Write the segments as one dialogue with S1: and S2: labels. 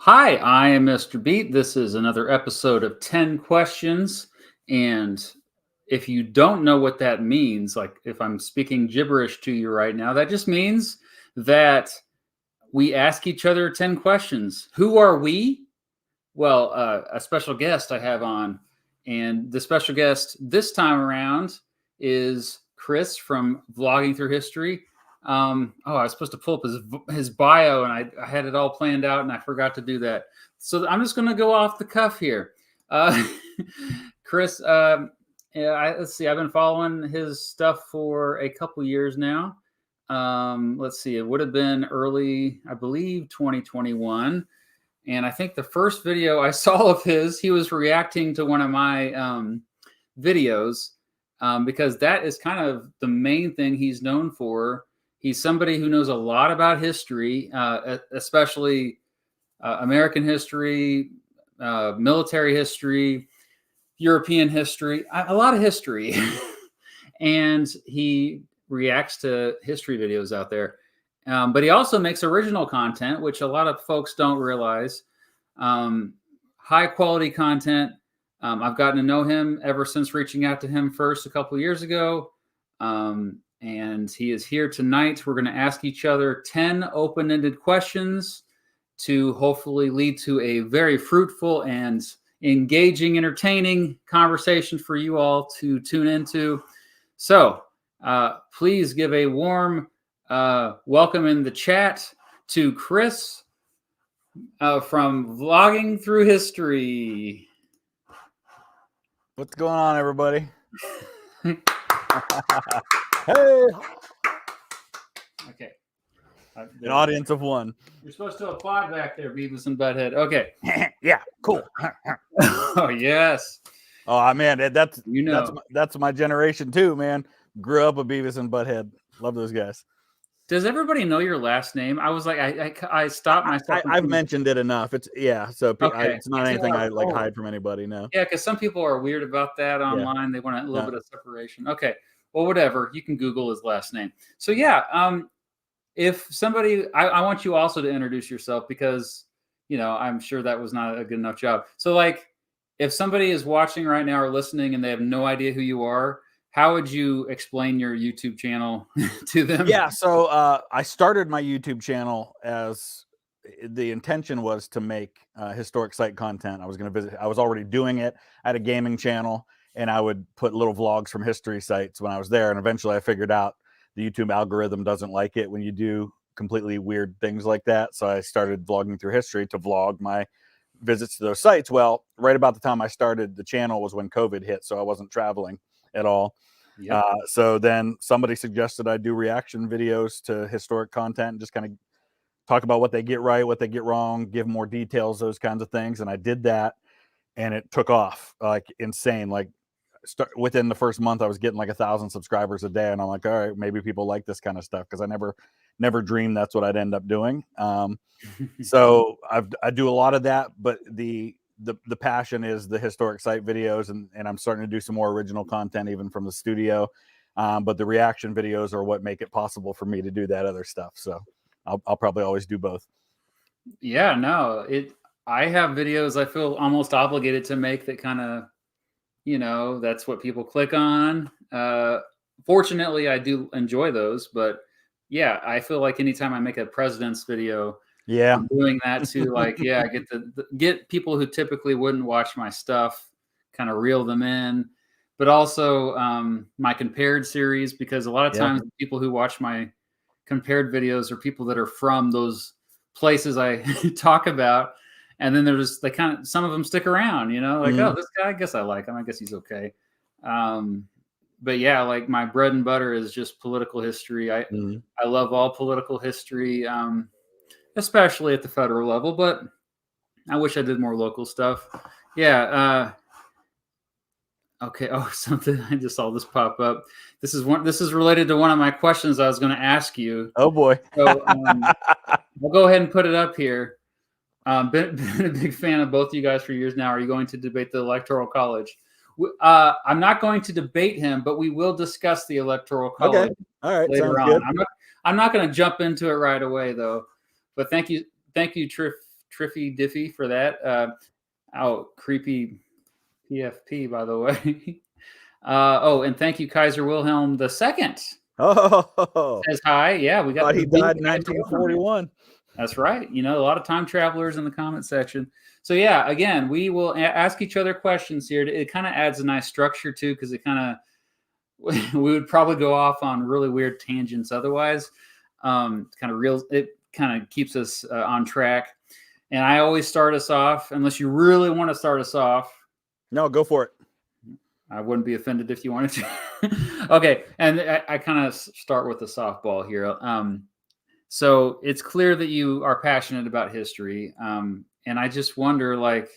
S1: Hi, I am Mr. Beat. This is another episode of 10 Questions. And if you don't know what that means, like if I'm speaking gibberish to you right now, that just means that we ask each other 10 questions. Who are we? Well, a special guest I have on. And the special guest this time around is Chris from Vlogging Through History. I was supposed to pull up his bio, and I had it all planned out, and I forgot to do that. So I'm just going to go off the cuff here. Chris, let's see. I've been following his stuff for a couple years now. Let's see. It would have been early, I believe, 2021. And I think the first video I saw of his, he was reacting to one of my videos because that is kind of the main thing he's known for. He's somebody who knows a lot about history, especially American history, military history, European history, a lot of history. And he reacts to history videos out there. But he also makes original content, which a lot of folks don't realize. High quality content. I've gotten to know him ever since reaching out to him first a couple years ago. And he is here tonight. We're going to ask each other 10 open-ended questions to hopefully lead to a very fruitful and engaging, entertaining conversation for you all to tune into. So please give a warm welcome in the chat to Chris from Vlogging Through History.
S2: What's going on, everybody? Hey!
S1: Okay.
S2: An audience of one.
S1: You're supposed to applaud back there, Beavis and Butthead. Okay.
S2: Yeah, cool.
S1: Oh, yes.
S2: Oh, man, that's my generation too, man. Grew up with Beavis and Butthead. Love those guys.
S1: Does everybody know your last name? I was like, I stopped myself.
S2: I've mentioned it enough. It's
S1: Okay.
S2: it's not anything I like hide from anybody. No.
S1: Yeah, because some people are weird about that online. They want a little bit of separation. Okay. Well, whatever. You can Google his last name. So yeah, if somebody, I want you also to introduce yourself because, I'm sure that was not a good enough job. So like, if somebody is watching right now or listening and they have no idea who you are, how would you explain your YouTube channel to them?
S2: Yeah, so I started my YouTube channel as the intention was to make historic site content. I was going to visit. I was already doing it. I had a gaming channel, and I would put little vlogs from history sites when I was there. And eventually I figured out the YouTube algorithm doesn't like it when you do completely weird things like that. So I started vlogging through history to vlog my visits to those sites. Well, right about the time I started the channel was when COVID hit, so I wasn't traveling at all. Yep. So then somebody suggested I do reaction videos to historic content and just kind of talk about what they get right, what they get wrong, give more details, those kinds of things. And I did that, and it took off like insane. Like within the first month, I was getting like 1,000 subscribers a day, and I'm like, all right, maybe people like this kind of stuff because I never dreamed that's what I'd end up doing. So I do a lot of that, but the passion is the historic site videos, and I'm starting to do some more original content even from the studio. But the reaction videos are what make it possible for me to do that other stuff. So I'll probably always do both.
S1: Yeah, no, I have videos I feel almost obligated to make that kind of, that's what people click on. Fortunately, I do enjoy those, but yeah, I feel like anytime I make a president's video, I'm doing that to like, get people who typically wouldn't watch my stuff, kind of reel them in, but also my compared series, because a lot of times people who watch my compared videos are people that are from those places I talk about. And then there's some of them stick around, like, oh, this guy, I guess I like him. I guess he's okay. But yeah, like my bread and butter is just political history. I love all political history, especially at the federal level, but I wish I did more local stuff. Yeah. Okay. Oh, something. I just saw this pop up. This is related to one of my questions I was going to ask you.
S2: Oh boy.
S1: So I'll go ahead and put it up here. Been a big fan of both of you guys for years now. Are you going to debate the Electoral College? I'm not going to debate him, but we will discuss the Electoral College later on.
S2: Good.
S1: I'm not going to jump into it right away though. But thank you, Triffy Diffie for that. Oh, creepy PFP, by the way. Oh, and thank you, Kaiser Wilhelm II.
S2: Oh,
S1: Says hi. Yeah, we got
S2: thought
S1: the
S2: he
S1: big
S2: died in
S1: Kaiser Wilhelm.
S2: 1941.
S1: That's right. You know, a lot of time travelers in the comment section. So yeah, again, we will ask each other questions here. It kind of adds a nice structure too, because it kind of we would probably go off on really weird tangents otherwise. Kind of real. It kind of keeps us on track. And I always start us off, unless you really want to start us off.
S2: No, go for it.
S1: I wouldn't be offended if you wanted to. Okay, and I kind of start with the softball here. So it's clear that you are passionate about history, and I just wonder, like,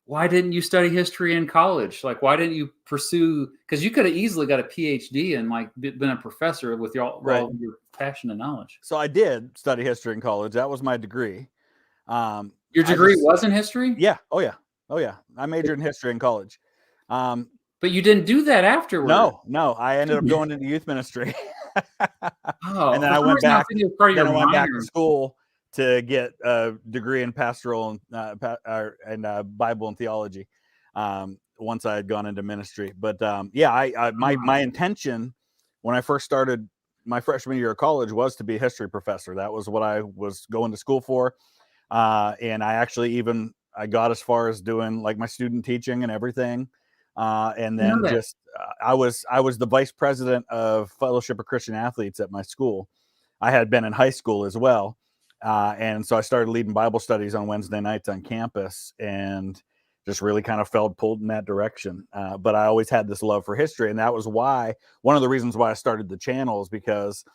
S1: why didn't you study history in college? Like, why didn't you pursue? Because you could have easily got a PhD and like been a professor with all your passion and knowledge.
S2: So I did study history in college. That was my degree.
S1: Your degree was in history?
S2: Yeah. Oh yeah. I majored in history in college.
S1: But you didn't do that afterward.
S2: No. I ended up going into youth ministry.
S1: Oh,
S2: and then I went back.
S1: It was part of
S2: Then
S1: your
S2: I went back
S1: minor.
S2: to school to get a degree in pastoral and Bible and theology. Once I had gone into ministry, but my intention when I first started my freshman year of college was to be a history professor. That was what I was going to school for, and I actually I got as far as doing like my student teaching and everything. And then I was the vice president of Fellowship of Christian Athletes at my school. I had been in high school as well. And so I started leading Bible studies on Wednesday nights on campus and just really kind of felt pulled in that direction. But I always had this love for history. And that was one of the reasons why I started the channel is because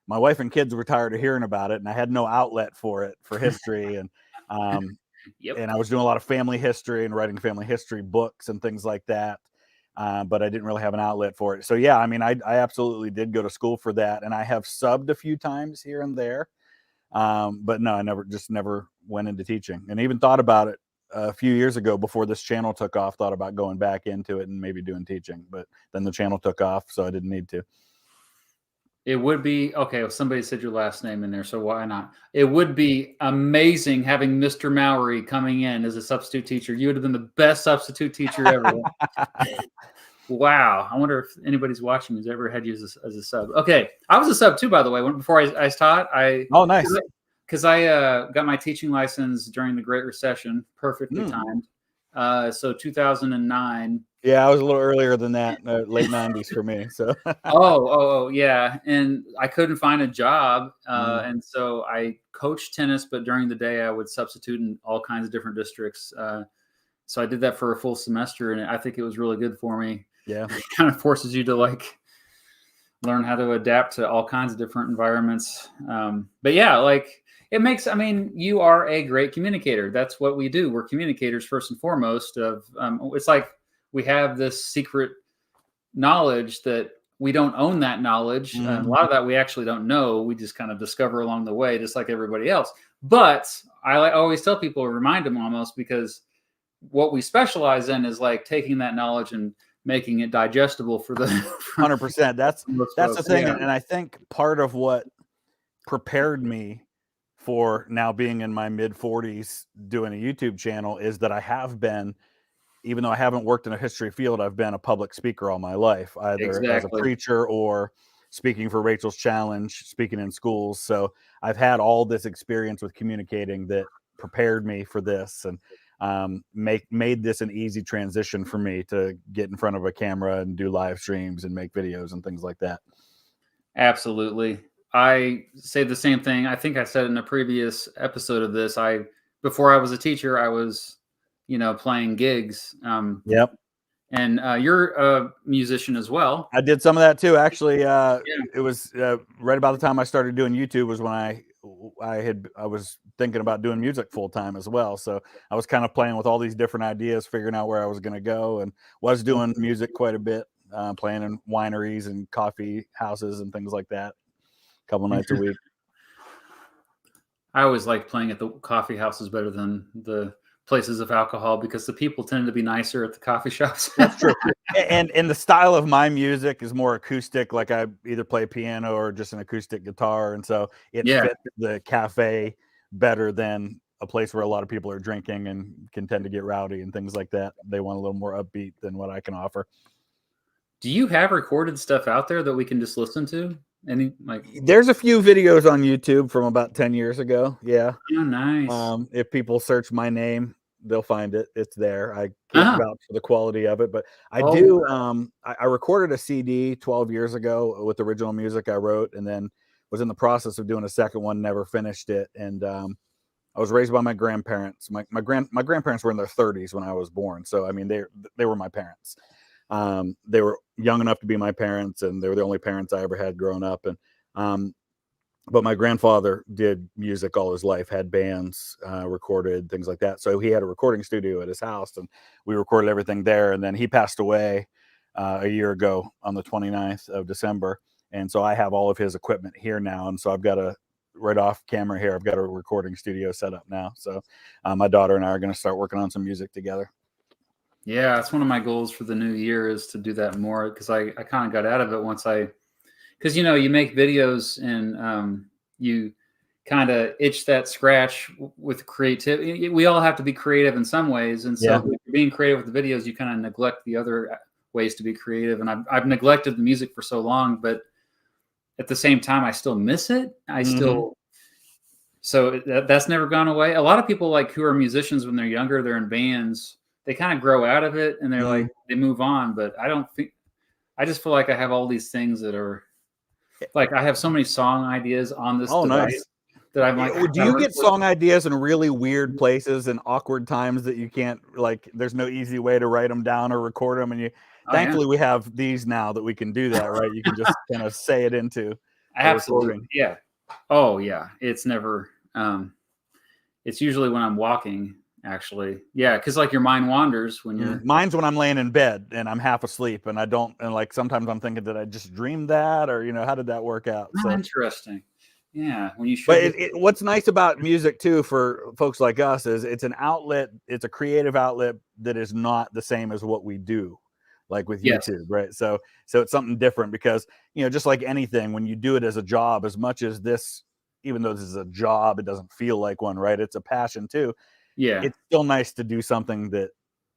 S2: my wife and kids were tired of hearing about it. And I had no outlet for history. And, and I was doing a lot of family history and writing family history books and things like that. But I didn't really have an outlet for it. So yeah, I mean, I absolutely did go to school for that. And I have subbed a few times here and there. But no, I never went into teaching, and even thought about it a few years ago before this channel took off, thought about going back into it and maybe doing teaching, but then the channel took off. So I didn't need to.
S1: It would be okay. Well, somebody said your last name in there, so why not? It would be amazing having Mr. Mowry coming in as a substitute teacher. You would have been the best substitute teacher ever. Wow. I wonder if anybody's watching who's ever had you as a sub. Okay. I was a sub too, by the way. Before I taught,
S2: oh, nice.
S1: Because I got my teaching license during the Great Recession, perfectly timed. So 2009.
S2: Yeah, I was a little earlier than that, late 90s for me. So.
S1: oh, yeah. And I couldn't find a job. And so I coached tennis, but during the day I would substitute in all kinds of different districts. So I did that for a full semester, and I think it was really good for me.
S2: Yeah.
S1: It kind of forces you to like learn how to adapt to all kinds of different environments. But yeah, like you are a great communicator. That's what we do. We're communicators first and foremost it's like we have this secret knowledge that we don't own that knowledge. A lot of that we actually don't know. We just kind of discover along the way, just like everybody else. But I always tell people, remind them almost, because what we specialize in is like taking that knowledge and making it digestible for the
S2: 100%. That's the thing. Yeah. And I think part of what prepared me for now being in my mid 40s doing a YouTube channel is that I have been, even though I haven't worked in a history field, I've been a public speaker all my life, either as a preacher or speaking for Rachel's Challenge, speaking in schools. So I've had all this experience with communicating that prepared me for this, and made this an easy transition for me to get in front of a camera and do live streams and make videos and things like that.
S1: Absolutely. I say the same thing. I think I said in a previous episode of this, before I was a teacher, I was, playing gigs.
S2: Yep.
S1: And you're a musician as well.
S2: I did some of that too. Actually, it was right about the time I started doing YouTube was when I was thinking about doing music full time as well. So I was kind of playing with all these different ideas, figuring out where I was going to go, and was doing music quite a bit, playing in wineries and coffee houses and things like that, a couple nights a week.
S1: I always like playing at the coffee houses better than the places of alcohol, because the people tend to be nicer at the coffee shops.
S2: That's true. And the style of my music is more acoustic. Like I either play piano or just an acoustic guitar. And so it fits the cafe better than a place where a lot of people are drinking and can tend to get rowdy and things like that. They want a little more upbeat than what I can offer.
S1: Do you have recorded stuff out there that we can just listen to? Any like?
S2: There's a few videos on YouTube from about 10 years ago. Yeah.
S1: Oh, nice.
S2: If people search my name, they'll find it. It's there. I can't
S1: Uh-huh.
S2: vouch for the quality of it, but I
S1: Oh,
S2: do. I recorded a CD 12 years ago with original music I wrote, and then was in the process of doing a second one, never finished it. And I was raised by my grandparents. My grandparents were in their 30s when I was born, so I mean they were my parents. They were young enough to be my parents, and they were the only parents I ever had growing up. And but my grandfather did music all his life, had bands, recorded things like that. So he had a recording studio at his house, and we recorded everything there. And then he passed away a year ago on the 29th of December. And so I have all of his equipment here now. And so I've got a right off camera here. I've got a recording studio set up now. So my daughter and I are going to start working on some music together.
S1: yeah, it's one of my goals for the new year is to do that more, because I kind of got out of it once because you know, you make videos and you kind of itch that scratch with creativity. We all have to be creative in some ways, and so being creative with the videos, you kind of neglect the other ways to be creative. And I've neglected the music for so long, but at the same time, I still miss it. I still so that's never gone away. A lot of people like who are musicians when they're younger, they're in bands. They kind of grow out of it and they're like, they move on. But I don't think, I just feel like I have all these things that are like, I have so many song ideas on this device that I'm like,
S2: do you get song ideas in really weird places and awkward times that you can't, like, there's no easy way to write them down or record them? And thankfully we have these now that we can do that, right? You can just kind of say it into a recording.
S1: Yeah. Oh yeah. It's never, it's usually when I'm walking. Actually, yeah, because like your mind wanders when you're.
S2: Mine's when I'm laying in bed and I'm half asleep and I don't, and like sometimes I'm thinking, did I just dream that, or how did that work out?
S1: So interesting. Yeah, when you.
S2: But what's nice about music too for folks like us is it's an outlet. It's a creative outlet that is not the same as what we do, like with YouTube, right? So it's something different because just like anything, when you do it as a job, as much as this, even though this is a job, it doesn't feel like one, right? It's a passion too.
S1: Yeah,
S2: it's still nice to do something that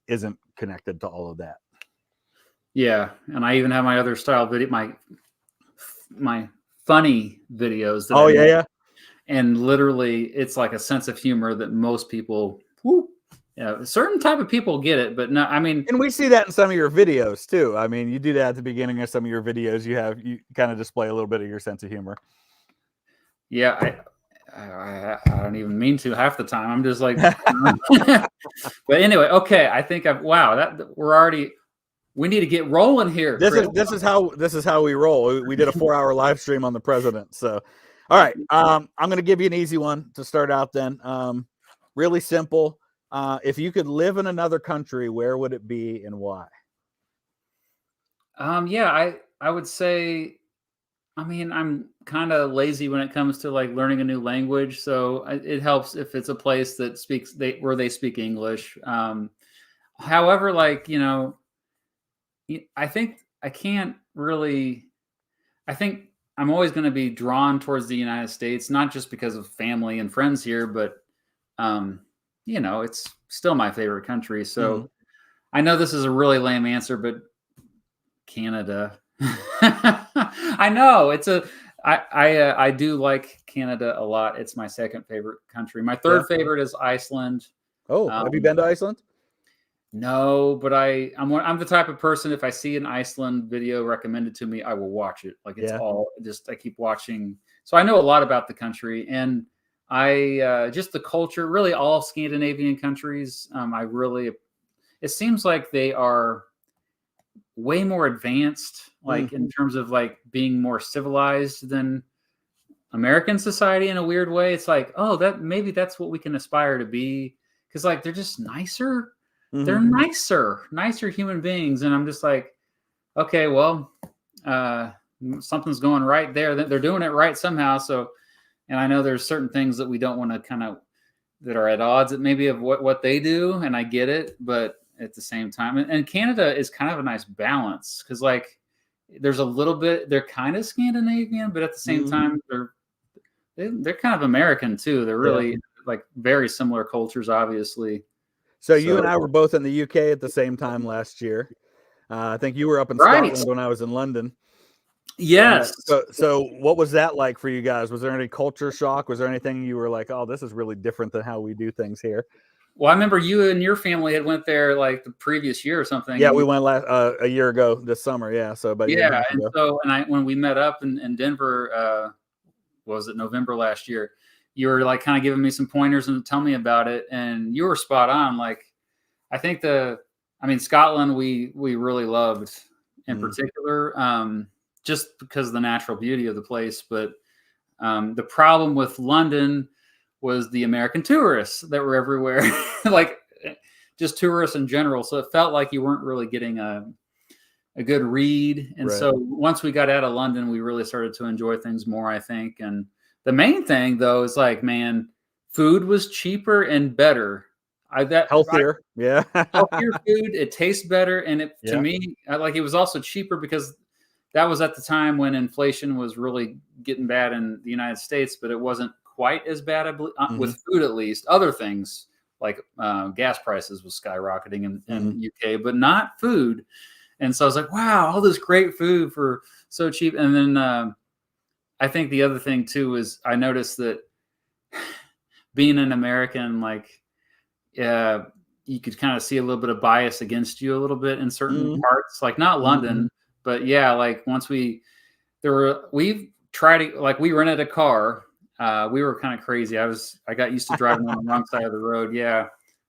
S2: isn't connected to all of that.
S1: Yeah, and I even have my other style video, my funny videos. That
S2: yeah.
S1: And literally, it's like a sense of humor that most people, a certain type of people get it, but no, I mean,
S2: and we see that in some of your videos too. I mean, you do that at the beginning of some of your videos. You kind of display a little bit of your sense of humor.
S1: Yeah, I don't even mean to half the time. I'm just like, but anyway, okay. I think we need to get rolling here.
S2: This is how we roll. We did a 4-hour live stream on the president. So, all right. I'm going to give you an easy one to start out then. Really simple. If you could live in another country, where would it be and why?
S1: Yeah, I would say, I mean, I'm kind of lazy when it comes to like learning a new language. So it helps if it's a place that where they speak English. However, like, I think I can't really, I think I'm always going to be drawn towards the United States, not just because of family and friends here, but, it's still my favorite country. So I know this is a really lame answer, but Canada. I know I do like Canada a lot. It's my second favorite country. My third favorite is Iceland.
S2: Oh, have you been to Iceland?
S1: No, but I'm the type of person, if I see an Iceland video recommended to me, I will watch it. Like I keep watching. So I know a lot about the country, and I just the culture, really all Scandinavian countries. It seems like they are way more advanced, like in terms of like being more civilized than American society in a weird way. It's like, oh, maybe that's what we can aspire to be. Cause like, they're just nicer. They're nicer human beings. And I'm just like, okay, well, something's going right there. They're doing it right somehow. So, and I know there's certain things that we don't want to that are at odds maybe of what they do. And I get it, but at the same time, and Canada is kind of a nice balance because like there's a little bit, they're kind of Scandinavian, but at the same time they're kind of American too. They're really like very similar cultures, obviously.
S2: So you and I were both in the UK at the same time last year. I think you were up in Scotland when I was in London.
S1: Yes.
S2: So what was that like for you guys? Was there any culture shock? Was there anything you were like, oh, this is really different than how we do things here?
S1: Well, I remember you and your family had went there like the previous year or something.
S2: Yeah, we went a year ago this summer. Yeah, so about a year and a half ago.
S1: So when we met up in Denver, was it November last year? You were like kind of giving me some pointers and telling me about it, and you were spot on. Like, I think Scotland we really loved in particular, just because of the natural beauty of the place. But the problem with London was the American tourists that were everywhere, like just tourists in general. So it felt like you weren't really getting a good read. And so once we got out of London, we really started to enjoy things more, I think. And the main thing though is like, man, food was cheaper and better.
S2: Healthier.
S1: Healthier food. It tastes better. And to me, it was also cheaper because that was at the time when inflation was really getting bad in the United States, but it wasn't quite as bad, I believe, with food at least. Other things like gas prices was skyrocketing in UK, but not food. And so I was like, wow, all this great food for so cheap. And then I think the other thing too is I noticed that being an American, you could kind of see a little bit of bias against you a little bit in certain parts, like not London, but yeah, like once we rented a car. We were kind of crazy. I got used to driving on the wrong side of the road. Yeah.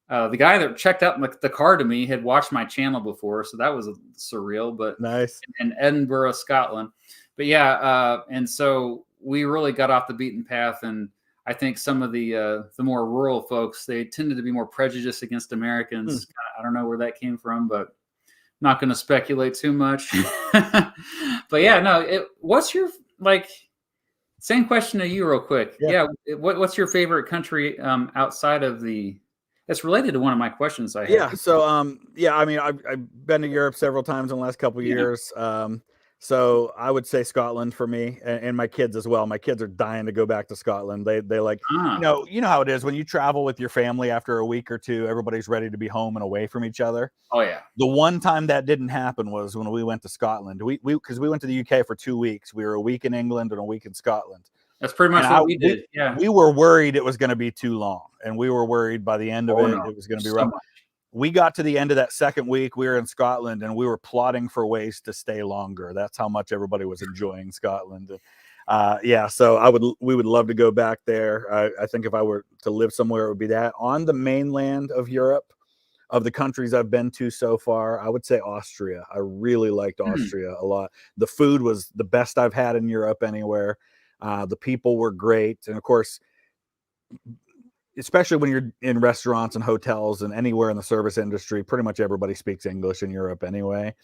S1: The guy that checked out the car to me had watched my channel before, so that was surreal. But
S2: nice
S1: in Edinburgh, Scotland. But yeah, and so we really got off the beaten path. And I think some of the more rural folks, they tended to be more prejudiced against Americans. I don't know where that came from, but I'm not going to speculate too much. But yeah, no. What's your same question to you real quick. Yeah. What's your favorite country outside of the? It's related to one of my questions I had.
S2: Yeah. So I've been to Europe several times in the last couple of years. So I would say Scotland for me and my kids as well. My kids are dying to go back to Scotland. They like, you know how it is when you travel with your family after a week or two, everybody's ready to be home and away from each other.
S1: Oh yeah.
S2: The one time that didn't happen was when we went to Scotland. Because we went to the UK for 2 weeks. We were a week in England and a week in Scotland.
S1: That's pretty much what we did. Yeah.
S2: We were worried it was going to be too long. And we were worried by the end of it was going to be rough. We got to the end of that second week. We were in Scotland and we were plotting for ways to stay longer. That's how much everybody was enjoying Scotland. So we would love to go back there. I think if I were to live somewhere, it would be that. On the mainland of Europe, of the countries I've been to so far, I would say Austria. I really liked Austria a lot. The food was the best I've had in Europe anywhere. The people were great. And of course, especially when you're in restaurants and hotels and anywhere in the service industry, pretty much everybody speaks English in Europe anyway.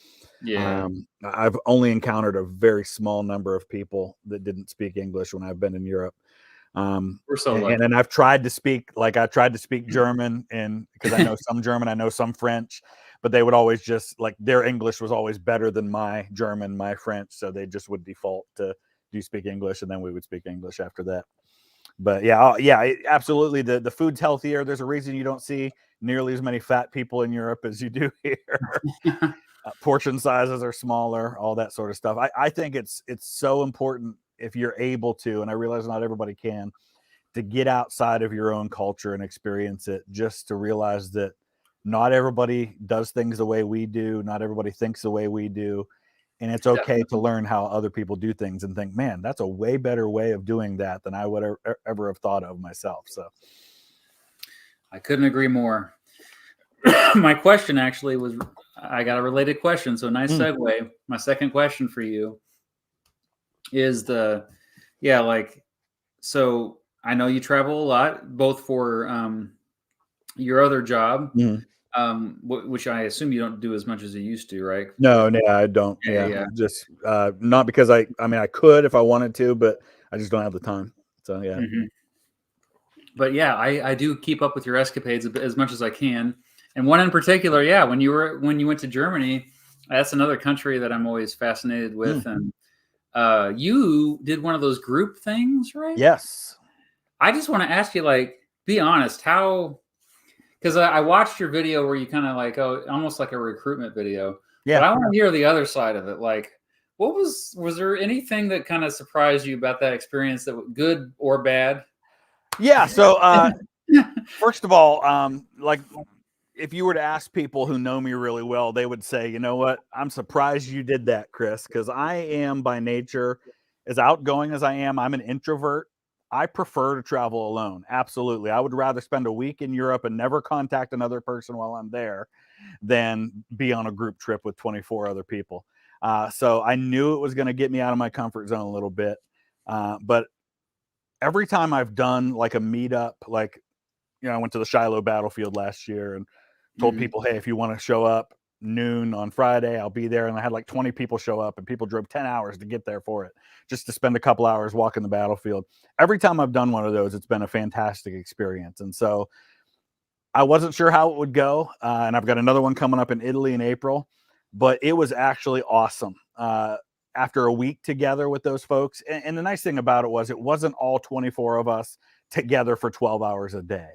S1: Yeah.
S2: I've only encountered a very small number of people that didn't speak English when I've been in Europe.
S1: We're so lucky.
S2: And I've tried to speak, German, and because I know some German, I know some French, but they would always just their English was always better than my German, my French. So they just would default to, do you speak English? And then we would speak English after that. But absolutely. The food's healthier. There's a reason you don't see nearly as many fat people in Europe as you do here. Portion sizes are smaller, all that sort of stuff. I think it's so important if you're able to, and I realize not everybody can, to get outside of your own culture and experience it, just to realize that not everybody does things the way we do. Not everybody thinks the way we do. And it's okay to learn how other people do things and think, man, that's a way better way of doing that than I would ever have thought of myself. So
S1: I couldn't agree more. My question actually was, I got a related question. So nice segue. My second question for you is so I know you travel a lot, both for your other job, which I assume you don't do as much as you used to, right?
S2: No, I don't. Just not because I could if I wanted to, but I just don't have the time. So yeah.
S1: But yeah, I do keep up with your escapades as much as I can. And one in particular, when you went to Germany, that's another country that I'm always fascinated with. And you did one of those group things, right?
S2: Yes.
S1: I just want to ask you, be honest, how, because I watched your video where you kind of like, oh, almost like a recruitment video, but
S2: Yeah.
S1: I want to hear the other side of it. Like, was there anything that kind of surprised you about that experience, that was good or bad?
S2: Yeah. So, first of all, like, if you were to ask people who know me really well, they would say, you know what? I'm surprised you did that, Chris, because I am by nature as outgoing as I am. I'm an introvert. I prefer to travel alone. Absolutely. I would rather spend a week in Europe and never contact another person while I'm there than be on a group trip with 24 other people. So I knew it was going to get me out of my comfort zone a little bit. But every time I've done like a meetup, like, I went to the Shiloh battlefield last year and told
S1: Mhm.
S2: people, hey, if you want to show up noon on Friday, I'll be there. And I had like 20 people show up, and people drove 10 hours to get there for it, just to spend a couple hours walking the battlefield. Every time I've done one of those, it's been a fantastic experience. And so I wasn't sure how it would go. And I've got another one coming up in Italy in April, but it was actually awesome. After a week together with those folks. And the nice thing about it was it wasn't all 24 of us together for 12 hours a day.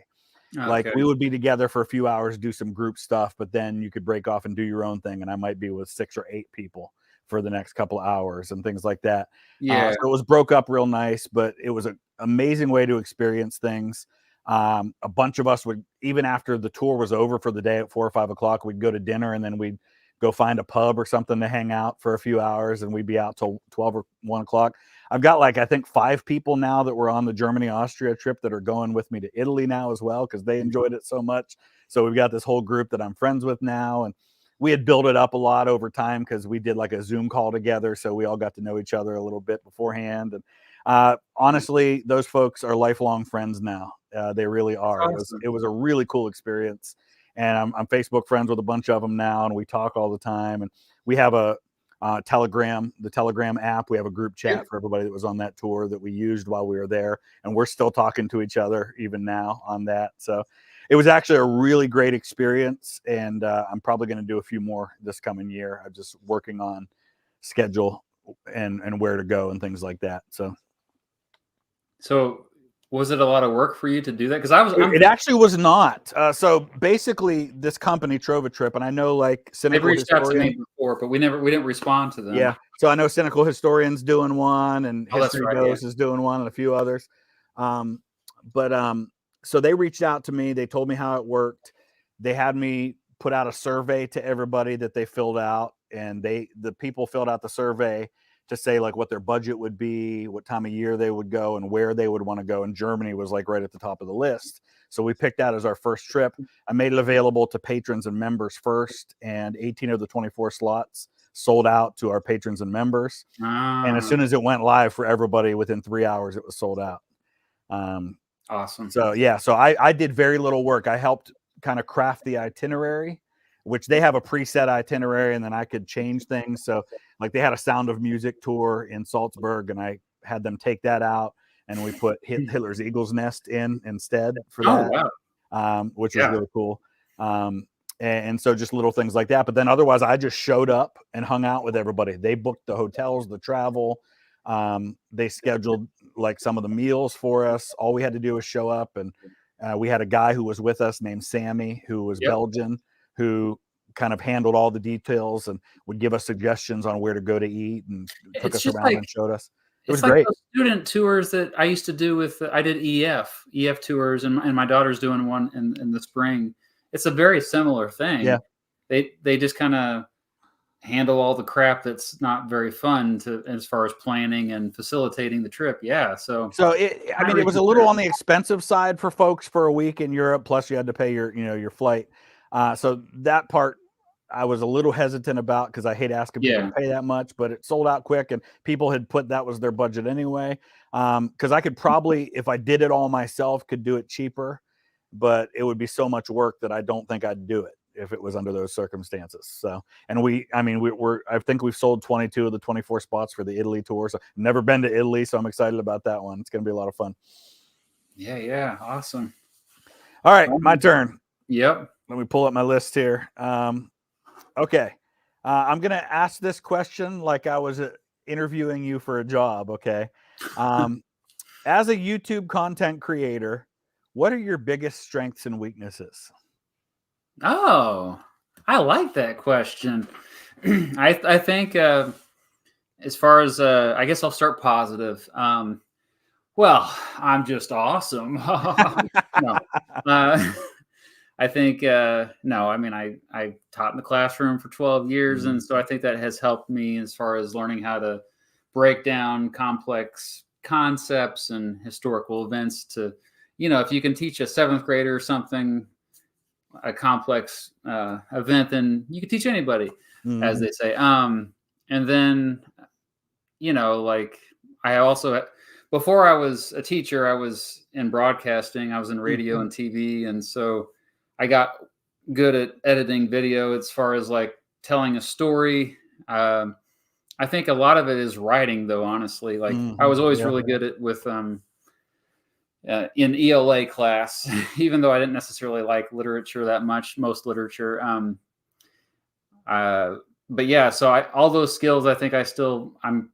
S2: Like,
S1: Okay.
S2: we would be together for a few hours, do some group stuff, but then you could break off and do your own thing. And I might be with 6 or 8 people for the next couple of hours and things like that.
S1: Yeah.
S2: So it was broke up real nice, but it was an amazing way to experience things. A bunch of us would, even after the tour was over for the day at 4 or 5 o'clock, we'd go to dinner, and then we'd go find a pub or something to hang out for a few hours, and we'd be out till 12 or 1 o'clock. I've got like, I think 5 people now that were on the Germany Austria trip that are going with me to Italy now as well, because they enjoyed it so much. So we've got this whole group that I'm friends with now, and we had built it up a lot over time because we did like a Zoom call together, so we all got to know each other a little bit beforehand. And honestly, those folks are lifelong friends now. They really are.
S1: Awesome.
S2: It was a really cool experience, and I'm Facebook friends with a bunch of them now, and we talk all the time. And we have the Telegram app. We have a group chat
S1: Yep.
S2: for everybody that was on that tour that we used while we were there, and we're still talking to each other even now on that. So it was actually a really great experience, and I'm probably going to do a few more this coming year. I'm just working on schedule and where to go and things like that.
S1: So, was it a lot of work for you to do that? Because I'm
S2: It
S1: thinking
S2: actually was not. So basically, this company, Trova Trip, and I know like
S1: they've
S2: Cynical
S1: reached out to me
S2: Historian.
S1: before, but we didn't respond to them.
S2: Yeah. So I know Cynical Historian's doing one, and
S1: Oh, that's
S2: History
S1: right. Yeah.
S2: Goes is doing one, and a few others. Um, but so they reached out to me. They told me how it worked. They had me put out a survey to everybody that they filled out, and the people filled out the survey to say like what their budget would be, what time of year they would go, and where they would want to go. And Germany was like right at the top of the list. So we picked that as our first trip. I made it available to patrons and members first, and 18 of the 24 slots sold out to our patrons and members. And as
S1: Ah,
S2: soon as it went live for everybody, within 3 hours, it was sold out. Um,
S1: awesome.
S2: so yeah, so I did very little work. I helped kind of craft the itinerary, which they have a preset itinerary, and then I could change things. So like, they had a Sound of Music tour in Salzburg, and I had them take that out, and we put Hitler's Eagle's Nest in instead for
S1: Oh,
S2: that,
S1: wow.
S2: which was
S1: Yeah.
S2: really cool. And so just little things like that. But then otherwise, I just showed up and hung out with everybody. They booked the hotels, the travel. They scheduled like some of the meals for us. All we had to do was show up, and we had a guy who was with us named Sammy, who was
S1: Yep.
S2: Belgian, who kind of handled all the details and would give us suggestions on where to go to eat, and took
S1: It's
S2: us
S1: just
S2: around
S1: like
S2: and showed us. It was
S1: it's like
S2: great.
S1: those student tours that I used to do with I did EF tours, and my daughter's doing one in the spring. It's a very similar
S2: Yeah.
S1: thing. They just kind of handle all the crap that's not very fun to as far as planning and facilitating the trip. Yeah, so
S2: So I
S1: might
S2: mean, it was a
S1: reconsider.
S2: little on the expensive side for folks for a week in Europe. Plus, you had to pay your flight. So that part I was a little hesitant about, because I hate asking people to
S1: Yeah,
S2: pay that much. But it sold out quick, and people had put that was their budget anyway. Because I could probably, if I did it all myself, could do it cheaper, but it would be so much work that I don't think I'd do it if it was under those circumstances. So, and I think we've sold 22 of the 24 spots for the Italy tour. So never been to Italy, so I'm excited about that one. It's going to be a lot of fun.
S1: yeah, awesome.
S2: All right, my turn.
S1: Yep.
S2: Let me pull up my list here. Okay. I'm going to ask this question like I was interviewing you for a job. Okay. As a YouTube content creator, What are your biggest strengths and weaknesses?
S1: Oh, I like that question. I think as far as I guess I'll start positive. Well, I'm just awesome. No, uh, I think no. I mean, I taught in the classroom for 12 years,
S2: Mm,
S1: and so I think that has helped me as far as learning how to break down complex concepts and historical events. To if you can teach a seventh grader something, a complex event, then you can teach anybody, as
S2: mhm,
S1: they say. And then like I also, before I was a teacher, I was in broadcasting, I was in radio
S2: mhm,
S1: and TV. And so I got good at editing video as far as like telling a story. Um, I think a lot of it is writing, though, honestly. Like I
S2: mhm,
S1: was always
S2: yeah.
S1: really good at with in ELA class, even though I didn't necessarily like literature that much, most literature. Uh, but yeah, so all those skills, I think I'm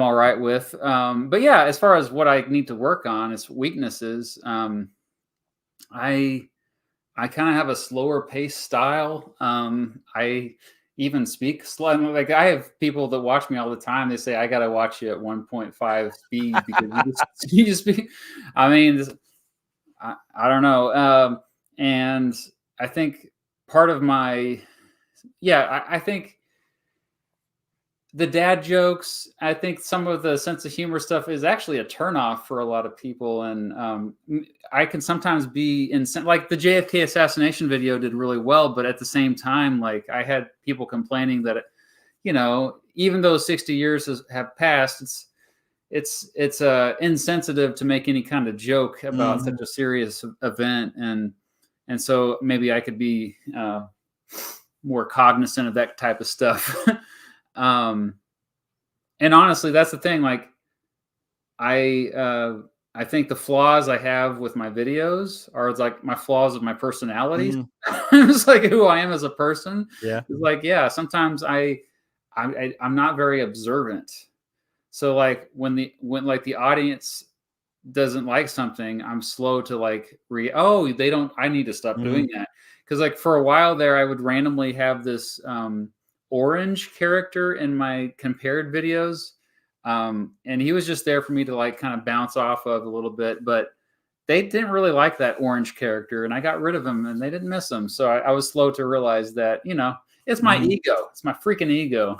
S1: all right with. But yeah, as far as what I need to work on is weaknesses. I I kind of have a slower pace style. I even speak slow. Like I have people that watch me all the time. They say I got to watch you at 1.5 speed because you just you just speak. I mean, I don't know. And I think part of my I think the dad jokes, I think some of the sense of humor stuff is actually a turnoff for a lot of people. And I can sometimes be like the JFK assassination video did really well, but at the same time, like I had people complaining that, even though 60 years have passed, it's insensitive to make any kind of joke about such
S2: Mhm,
S1: a serious event. And so maybe I could be more cognizant of that type of stuff. um, and honestly, that's the thing. Like I uh I think the flaws I have with my videos are like my flaws of my personality.
S2: mhm,
S1: It's like who I am as a person.
S2: yeah.
S1: It's like, yeah, sometimes I'm not very observant. So like when like the audience doesn't like something, I'm slow to like oh, they don't, I need to stop
S2: Mhm,
S1: doing that. Cause like for a while there, I would randomly have this orange character in my compared videos. And he was just there for me to like kind of bounce off of a little bit, but they didn't really like that orange character and I got rid of him and they didn't miss him. So I was slow to realize that, it's my
S2: mhm.
S1: ego. It's my freaking ego.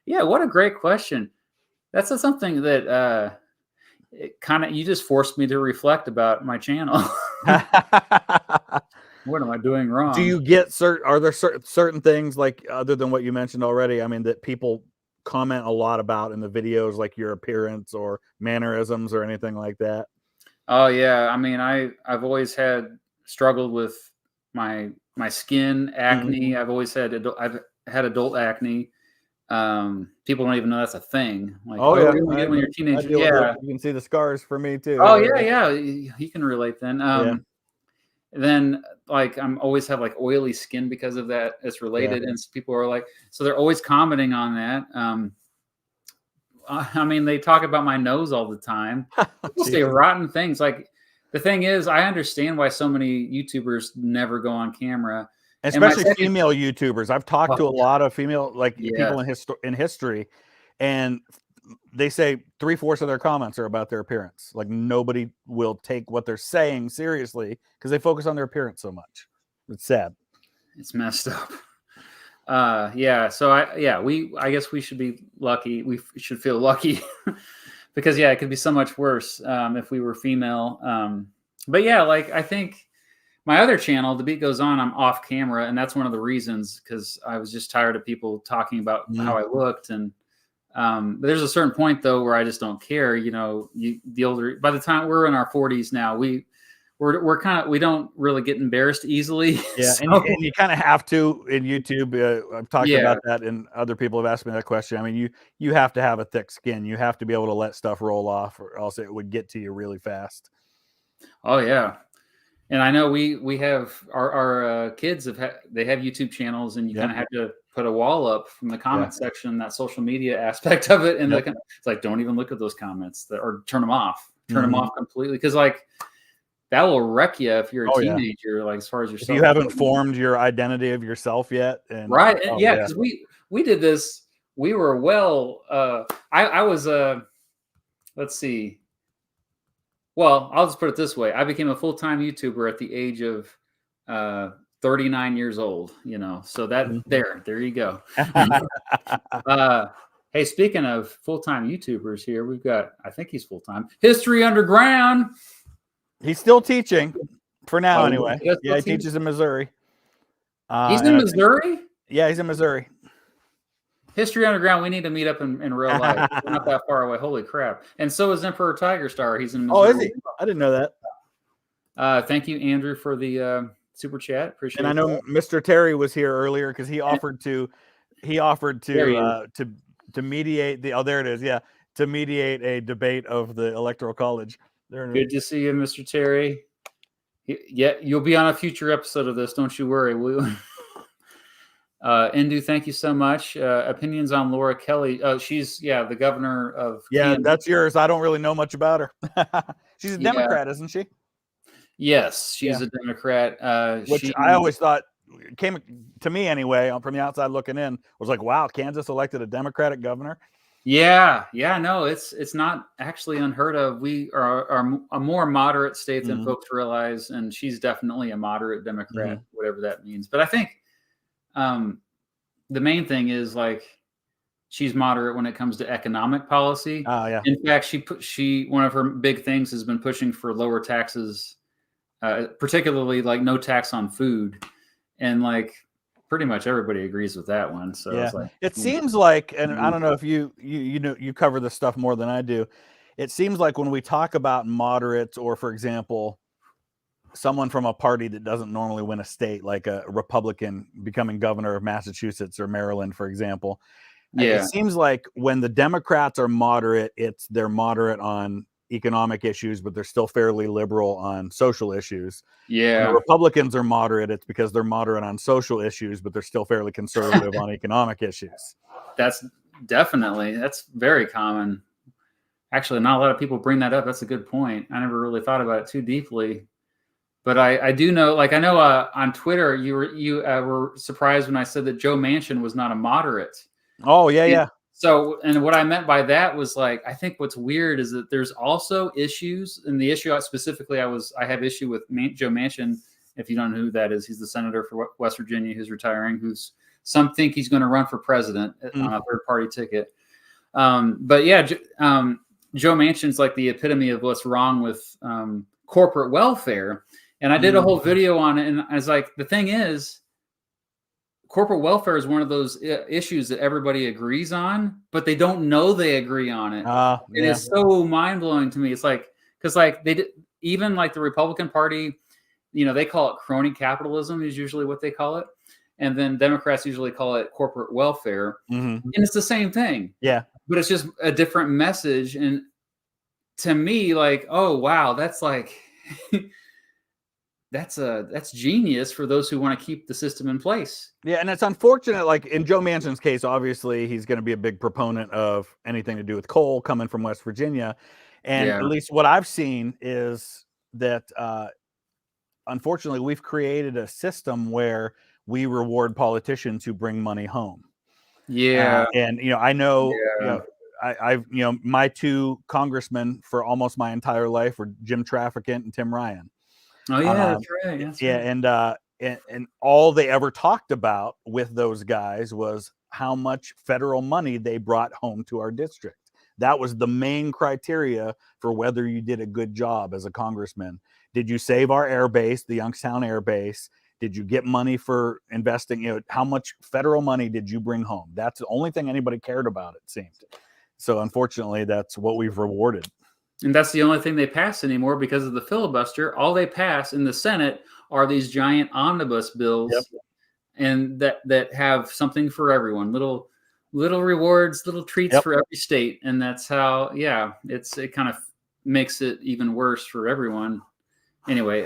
S1: Yeah. What a great question. That's something that, it kind of, you just forced me to reflect about my channel. What am I doing
S2: Do
S1: wrong?
S2: you get are there certain things, like, other than what you mentioned already, I mean, that people comment a lot about in the videos, like your appearance or mannerisms or anything like that?
S1: Oh yeah, I mean, I've always had struggled with my skin
S2: Mhm.
S1: acne. I've had adult acne. People don't even know that's a thing. Like,
S2: Oh,
S1: oh,
S2: yeah,
S1: you only get it when you're a
S2: I
S1: teenager.
S2: deal with those.
S1: Yeah.
S2: You can see the scars for me too,
S1: Oh
S2: yeah,
S1: yeah, yeah. You can relate then.
S2: yeah,
S1: Then like I'm always have like oily skin because of that. It's
S2: yeah.
S1: related, and people are like, so they're always commenting on that. I mean, they talk about my nose all the time. People say
S2: Jesus.
S1: rotten things. Like the thing is, I understand why so many YouTubers never go on camera. And my
S2: Especially
S1: second,
S2: female YouTubers. I've talked
S1: oh,
S2: to a lot of female, like,
S1: yeah,
S2: people in history, and they say 3/4 of their comments are about their appearance. Like, nobody will take what they're saying seriously because they focus on their appearance so much. It's sad.
S1: it's messed up. Yeah. So I guess we should be lucky. Should feel lucky because yeah, it could be so much worse if we were female. But yeah, like I think my other channel, The Beat Goes On, I'm off camera, and that's one of the reasons because I was just tired of people talking about how
S2: Mhm.
S1: I looked. And but there's a certain point though where I just don't care. The older, by the time we're in our 40s now, we're kind of, we don't really get embarrassed easily.
S2: Yeah, and
S1: So
S2: you kinda have to in YouTube. I've talked
S1: yeah.
S2: about that, and other people have asked me that question. I mean, you have to have a thick skin. You have to be able to let stuff roll off, or else it would get to you really fast.
S1: Oh yeah. And I know we have our kids they have YouTube channels, and you
S2: Yep,
S1: kind of have to put a wall up from the
S2: yeah,
S1: comment section, that social media aspect of it, and
S2: yep.
S1: it's like don't even look at those comments or turn them off. turn them off completely, because like that will wreck you if you're a teenager. Like as far as yourself,
S2: if you haven't formed your identity of yourself yet, and
S1: right? Yeah, because we did this. We were well. I was let's see. Well, I'll just put it this way: I became a full-time YouTuber at the age of 39 years old. You know, so that there you go. Hey, speaking of full-time YouTubers here, we've got, I think he's full-time, History Underground.
S2: He's still teaching for now, anyway. Yeah, he teaches in Missouri.
S1: He's in Missouri?
S2: Yeah, he's in Missouri.
S1: History Underground, we need to meet up in real life. We're not that far away. Holy crap. And so is Emperor Tiger Star. He's in Missouri.
S2: Oh, is he? I didn't know
S1: that. Thank you, Andrew, for the super chat. Appreciate it.
S2: And I know Mr. Terry was here earlier because he offered to mediate the, there it is, yeah, to mediate a debate of the Electoral College.
S1: Good to see you, Mr. Terry. Yeah, you'll be on a future episode of this. Don't you worry. Indu, thank you so much. Opinions on Laura Kelly. She's the governor of.
S2: Yeah, that's yours. I don't really know much about her. She's a Democrat, isn't she?
S1: Yes, she's a Democrat.
S2: Which I always thought came to me anyway, from the outside looking in, was like, wow, Kansas elected a Democratic governor.
S1: Yeah, no, it's not actually unheard of. We are a more moderate state than folks realize, and she's definitely a moderate Democrat, whatever that means. But I think the main thing is like she's moderate when it comes to economic policy. In fact, one of her big things has been pushing for lower taxes, particularly like no tax on food, and like pretty much everybody agrees with that one. So it's like,
S2: it seems like, and I don't know if you know, you cover this stuff more than I do. It seems like when we talk about moderates, or for example, someone from a party that doesn't normally win a state, like a Republican becoming governor of Massachusetts or Maryland, for example, it seems like when the Democrats are moderate, they're moderate on economic issues, but they're still fairly liberal on social issues.
S1: Yeah.
S2: When the Republicans are moderate, it's because they're moderate on social issues, but they're still fairly conservative on economic issues.
S1: That's very common. Actually, not a lot of people bring that up. That's a good point. I never really thought about it too deeply. But I do know, like I know on Twitter, you were surprised when I said that Joe Manchin was not a moderate.
S2: Oh, yeah.
S1: So, and what I meant by that was like, I think what's weird is that there's also issues, and the issue specifically I have issue with Joe Manchin. If you don't know who that is, he's the senator for West Virginia who's retiring, some think he's going to run for president on a third party ticket. But yeah, Joe Manchin's like the epitome of what's wrong with corporate welfare. And I did a whole video on it, and I was like, the thing is, corporate welfare is one of those issues that everybody agrees on, but they don't know they agree on it. It is so mind-blowing to me. It's like, because like even like the Republican Party, you know, they call it crony capitalism is usually what they call it. And then Democrats usually call it corporate welfare. And it's the same thing.
S2: Yeah.
S1: But it's just a different message. And to me, like, oh, wow, that's like... that's genius for those who want to keep the system in place.
S2: Yeah, and it's unfortunate, like in Joe Manchin's case, obviously he's going to be a big proponent of anything to do with coal coming from West Virginia. And at least what I've seen is that unfortunately we've created a system where we reward politicians who bring money home. And you know, I know, I've my two congressmen for almost my entire life were Jim Trafficant and Tim Ryan.
S1: Oh yeah, that's right. That's
S2: right. And all they ever talked about with those guys was how much federal money they brought home to our district. That was the main criteria for whether you did a good job as a congressman. Did you save our air base, the Youngstown Air Base? Did you get money for investing? You know, how much federal money did you bring home? That's the only thing anybody cared about, it seemed. So unfortunately, that's what we've rewarded.
S1: And that's the only thing they pass anymore because of the filibuster. All they pass in the Senate are these giant omnibus bills, and that have something for everyone, little rewards, little treats for every state. And that's how, it kind of makes it even worse for everyone. Anyway,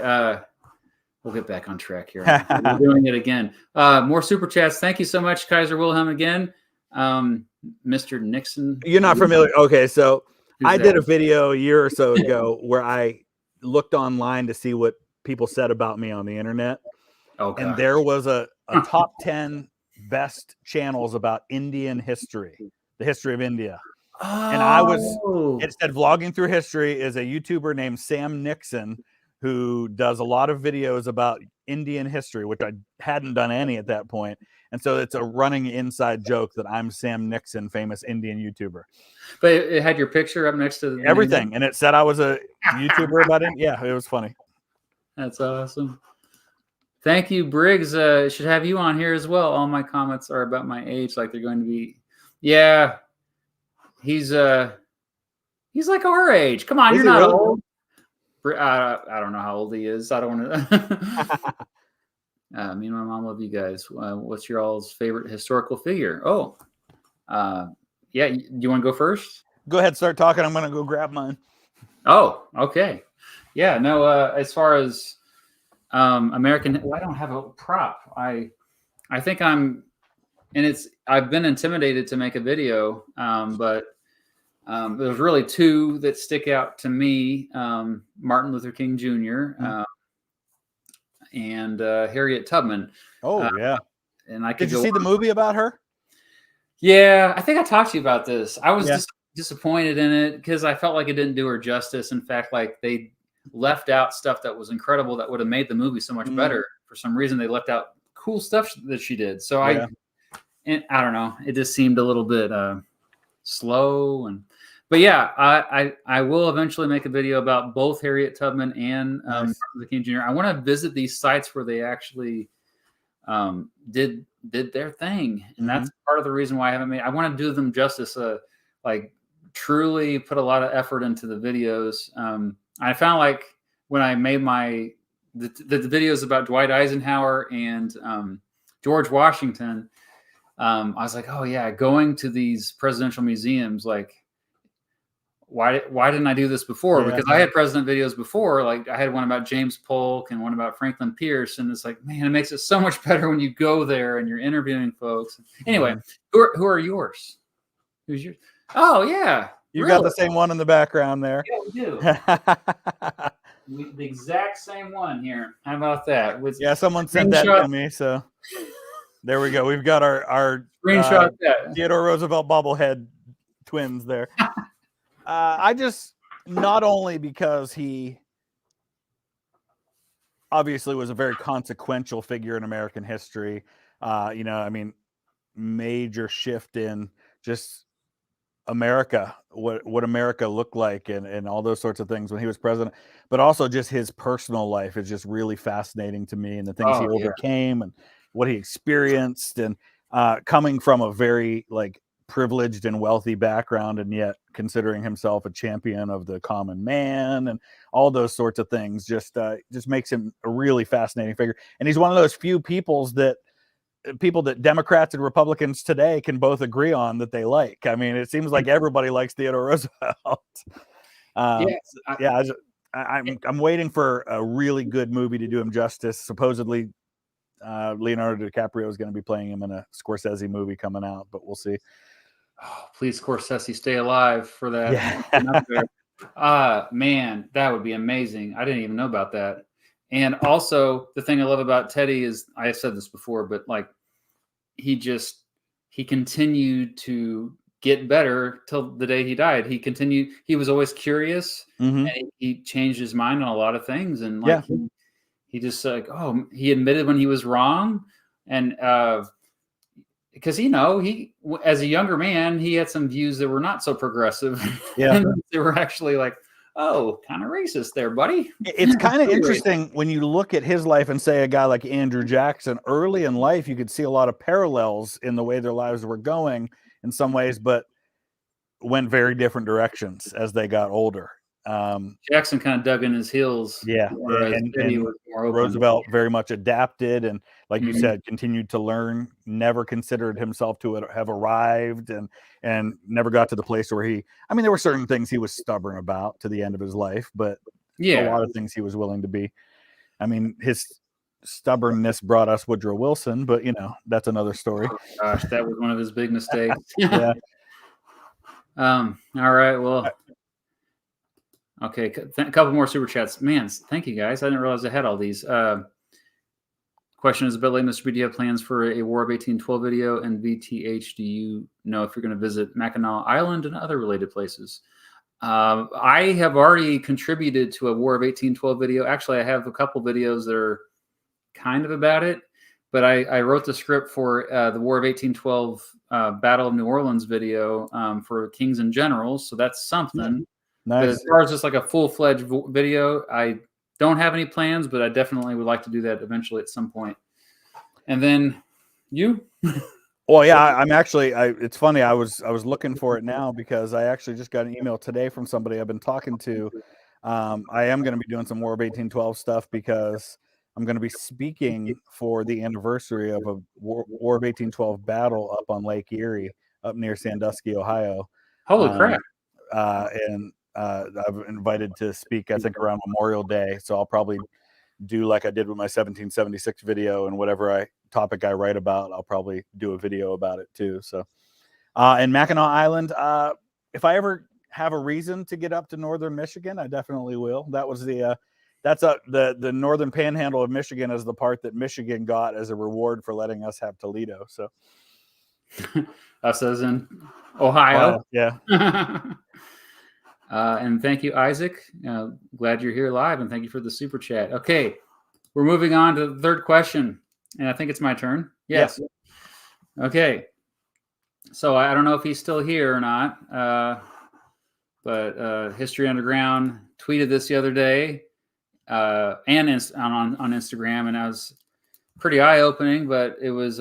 S1: we'll get back on track here. We're doing it again. More super chats. Thank you so much, Kaiser Wilhelm, again. Mr. Nixon.
S2: You're not familiar. Okay, so I did a video a year or so ago where I looked online to see what people said about me on the internet.
S1: Oh,
S2: and
S1: God.
S2: there was a top 10 best channels about Indian history, the history of India. And it said vlogging through history is a YouTuber named Sam Nixon who does a lot of videos about Indian history, which I hadn't done any at that point. And so it's a running inside joke that I'm Sam Nixon, famous Indian YouTuber.
S1: But it had your picture up next to
S2: everything. And it said I was a YouTuber about it. Yeah, it was funny.
S1: That's awesome. Thank you, Briggs. Should have you on here as well. All my comments are about my age, like they're going to be. Yeah, he's like our age. Come on, you're not really old. I don't know how old he is. I don't want to. Me and my mom love you guys. What's your all's favorite historical figure? Oh, yeah. Do you want to go first?
S2: Go ahead, start talking. I'm going to go grab mine.
S1: Oh, okay. Yeah. No. As far as American, I don't have a prop. I think I'm, and I've been intimidated to make a video, but there's really two that stick out to me: Martin Luther King Jr. And Harriet Tubman.
S2: Oh, yeah.
S1: And I
S2: did you see the movie about her?
S1: Yeah, I think I talked to you about this. I was disappointed in it because I felt like it didn't do her justice. In fact, like they left out stuff that was incredible that would have made the movie so much better. For some reason, they left out cool stuff that she did. So I don't know. It just seemed a little bit slow. But yeah, I will eventually make a video about both Harriet Tubman and Martin Luther King Jr. I want to visit these sites where they actually did their thing, and that's part of the reason why I haven't made. I want to do them justice, like truly put a lot of effort into the videos. I found like when I made the videos about Dwight Eisenhower and George Washington, I was like, oh yeah, going to these presidential museums, like. Why didn't I do this before? Because I had president videos before. Like I had one about James Polk and one about Franklin Pierce. And it's like, man, it makes it so much better when you go there and you're interviewing folks. Anyway, who are yours? Who's yours? Oh, yeah.
S2: You got the same one in the background there.
S1: Yeah, we do. The exact same one here. How about that?
S2: Someone sent that to me. So there we go. We've got our
S1: screenshot that.
S2: Theodore Roosevelt bobblehead twins there. I just, not only because he obviously was a very consequential figure in American history, major shift in just America, what America looked like and all those sorts of things when he was president, but also just his personal life is just really fascinating to me, and the things he overcame and what he experienced, and coming from a very privileged and wealthy background, and yet considering himself a champion of the common man and all those sorts of things just makes him a really fascinating figure. And he's one of those few people that Democrats and Republicans today can both agree on that they like. I mean, it seems like everybody likes Theodore Roosevelt. I'm waiting for a really good movie to do him justice. Supposedly Leonardo DiCaprio is going to be playing him in a Scorsese movie coming out, but we'll see.
S1: Oh, please, Scorsese, stay alive for that. Man, that would be amazing. I didn't even know about that. And also, the thing I love about Teddy is, I have said this before, but he continued to get better till the day he died. He was always curious, and he changed his mind on a lot of things. And he just he admitted when he was wrong, and because he as a younger man, he had some views that were not so progressive. And they were actually kind of racist there, buddy.
S2: It's kind of interesting when you look at his life and say a guy like Andrew Jackson, early in life, you could see a lot of parallels in the way their lives were going in some ways, but went very different directions as they got older.
S1: Jackson kind of dug in his heels.
S2: And Roosevelt very much adapted and, like you said, continued to learn, never considered himself to have arrived, and never got to the place where there were certain things he was stubborn about to the end of his life, but a lot of things he was willing to be. I mean, his stubbornness brought us Woodrow Wilson, but that's another story.
S1: Oh, gosh, that was one of his big mistakes. All right, well, Okay, a couple more super chats. Man, thank you guys. I didn't realize I had all these. Question is a bit late, Mr. B. Do you have plans for a War of 1812 video? And VTH, do you know if you're going to visit Mackinac Island and other related places? I have already contributed to a War of 1812 video. Actually, I have a couple videos that are kind of about it, but I wrote the script for the War of 1812 Battle of New Orleans video for Kings and Generals, so that's something.
S2: Nice.
S1: But as far as just like a full-fledged video, I don't have any plans, but I definitely would like to do that eventually at some point. And then you?
S2: Well, yeah, I'm actually. It's funny. I was looking for it now because I actually just got an email today from somebody I've been talking to. I am going to be doing some War of 1812 stuff because I'm going to be speaking for the anniversary of a War of 1812 battle up on Lake Erie, up near Sandusky, Ohio.
S1: Holy crap!
S2: And I've invited to speak, I think, around Memorial Day. So I'll probably do like I did with my 1776 video, and whatever topic I write about, I'll probably do a video about it too. So, and Mackinac Island, if I ever have a reason to get up to northern Michigan, I definitely will. That was the northern panhandle of Michigan is the part that Michigan got as a reward for letting us have Toledo. So,
S1: us as in Ohio.
S2: Yeah.
S1: And thank you, Isaac. Glad you're here live, and thank you for the super chat. Okay, we're moving on to the third question, and I think it's my turn. Yes. Yeah. Okay. So I don't know if he's still here or not, but History Underground tweeted this the other day, and on Instagram, and I was pretty eye-opening. But it was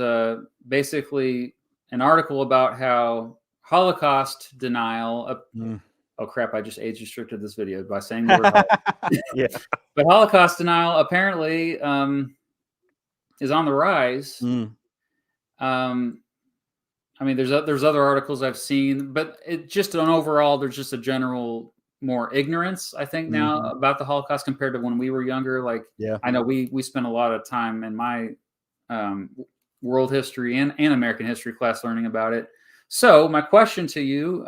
S1: basically an article about how Holocaust denial. Oh crap, I just age restricted this video by saying the word Holocaust.
S2: Yeah.
S1: But Holocaust denial apparently is on the rise. I mean, there's other articles I've seen, but it just on overall, there's just a general more ignorance, I think, now about the Holocaust compared to when we were younger. Like,
S2: yeah,
S1: I know we spent a lot of time in my world history and American history class learning about it. So my question to you,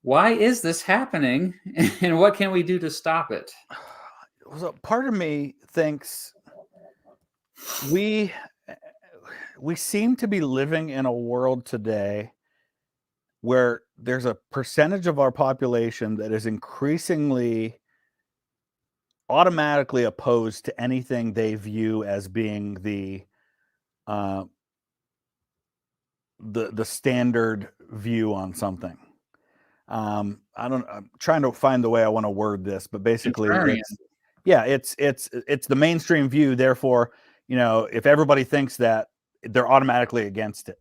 S1: why is this happening, and what can we do to stop it?
S2: So part of me thinks we seem to be living in a world today where there's a percentage of our population that is increasingly automatically opposed to anything they view as being the standard view on something. I'm trying to find the way I want to word this, but basically it's the mainstream view. Therefore, if everybody thinks that, they're automatically against it.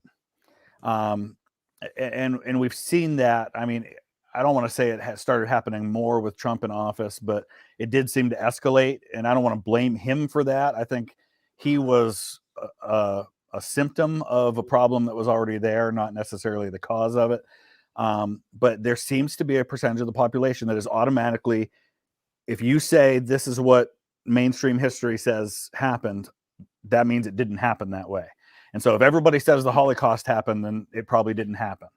S2: And we've seen that. I mean, I don't want to say it has started happening more with Trump in office, but it did seem to escalate, and I don't want to blame him for that. I think he was a symptom of a problem that was already there, not necessarily the cause of it. But there seems to be a percentage of the population that is automatically, if you say this is what mainstream history says happened, that means it didn't happen that way. And so if everybody says the Holocaust happened, then it probably didn't happen.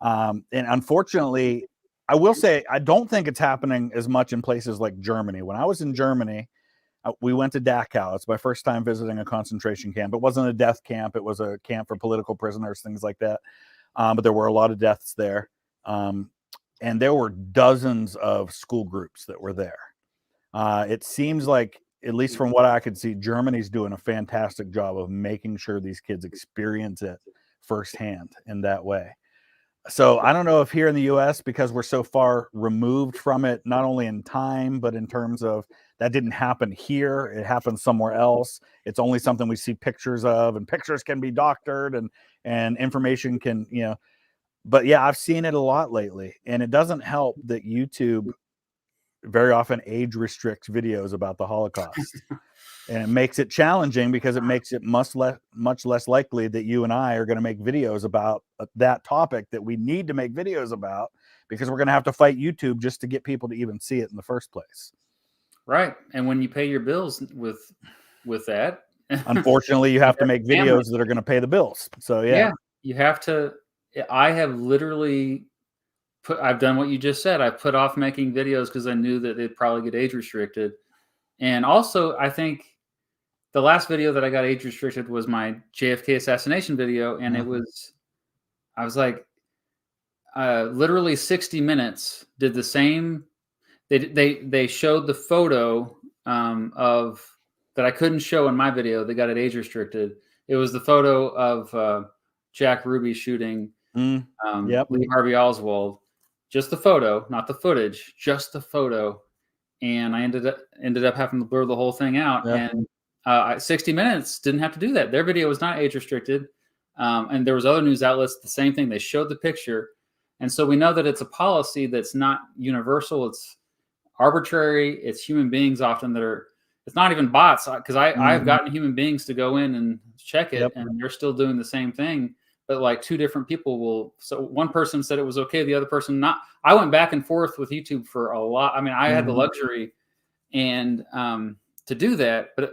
S2: And unfortunately, I will say, I don't think it's happening as much in places like Germany. When I was in Germany, we went to Dachau. It's my first time visiting a concentration camp. It wasn't a death camp. It was a camp for political prisoners, things like that. But there were a lot of deaths there. And there were dozens of school groups that were there. It seems like, at least from what I could see, Germany's doing a fantastic job of making sure these kids experience it firsthand in that way. So I don't know if here in the US, because we're so far removed from it, not only in time, but in terms of that didn't happen here, it happened somewhere else. It's only something we see pictures of, and pictures can be doctored, and information can, but yeah, I've seen it a lot lately. And it doesn't help that YouTube very often age restricts videos about the Holocaust. And it makes it challenging because it makes it much less likely that you and I are going to make videos about that topic that we need to make videos about, because we're going to have to fight YouTube just to get people to even see it in the first place.
S1: Right. And when you pay your bills with that,
S2: unfortunately, you have to make videos that are going to pay the bills. So yeah,
S1: you have to. I have literally I've done what you just said. I put off making videos because I knew that they'd probably get age restricted. And also, I think the last video that I got age restricted was my JFK assassination video, and it was, I was like, literally 60 Minutes did the same. They showed the photo of that I couldn't show in my video. They got it age restricted. It was the photo of Jack Ruby shooting Lee Harvey Oswald. Just the photo, not the footage, just the photo. And I ended up having to blur the whole thing out.
S2: Yeah.
S1: And 60 Minutes didn't have to do that. Their video was not age restricted. And there was other news outlets, the same thing. They showed the picture. And so we know that it's a policy that's not universal. It's arbitrary. It's human beings often that are, it's not even bots, because I've gotten human beings to go in and check it, and they're still doing the same thing. But like two different people will, so one person said it was okay, the other person not. I went back and forth with YouTube for a lot. I mean, I had the luxury and to do that, but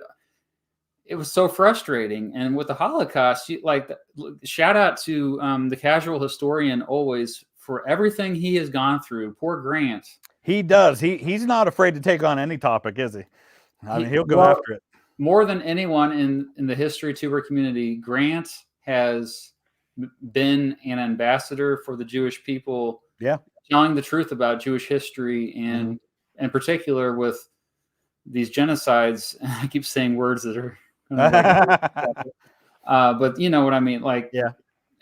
S1: it was so frustrating. And with the Holocaust, shout out to the casual historian always for everything he has gone through. Poor Grant.
S2: He does. He's not afraid to take on any topic, is he? I mean, he'll go after it.
S1: More than anyone in the history tuber community, Grant has been an ambassador for the Jewish people, telling the truth about Jewish history, and in particular with these genocides. I keep saying words that are but you know what I mean, like,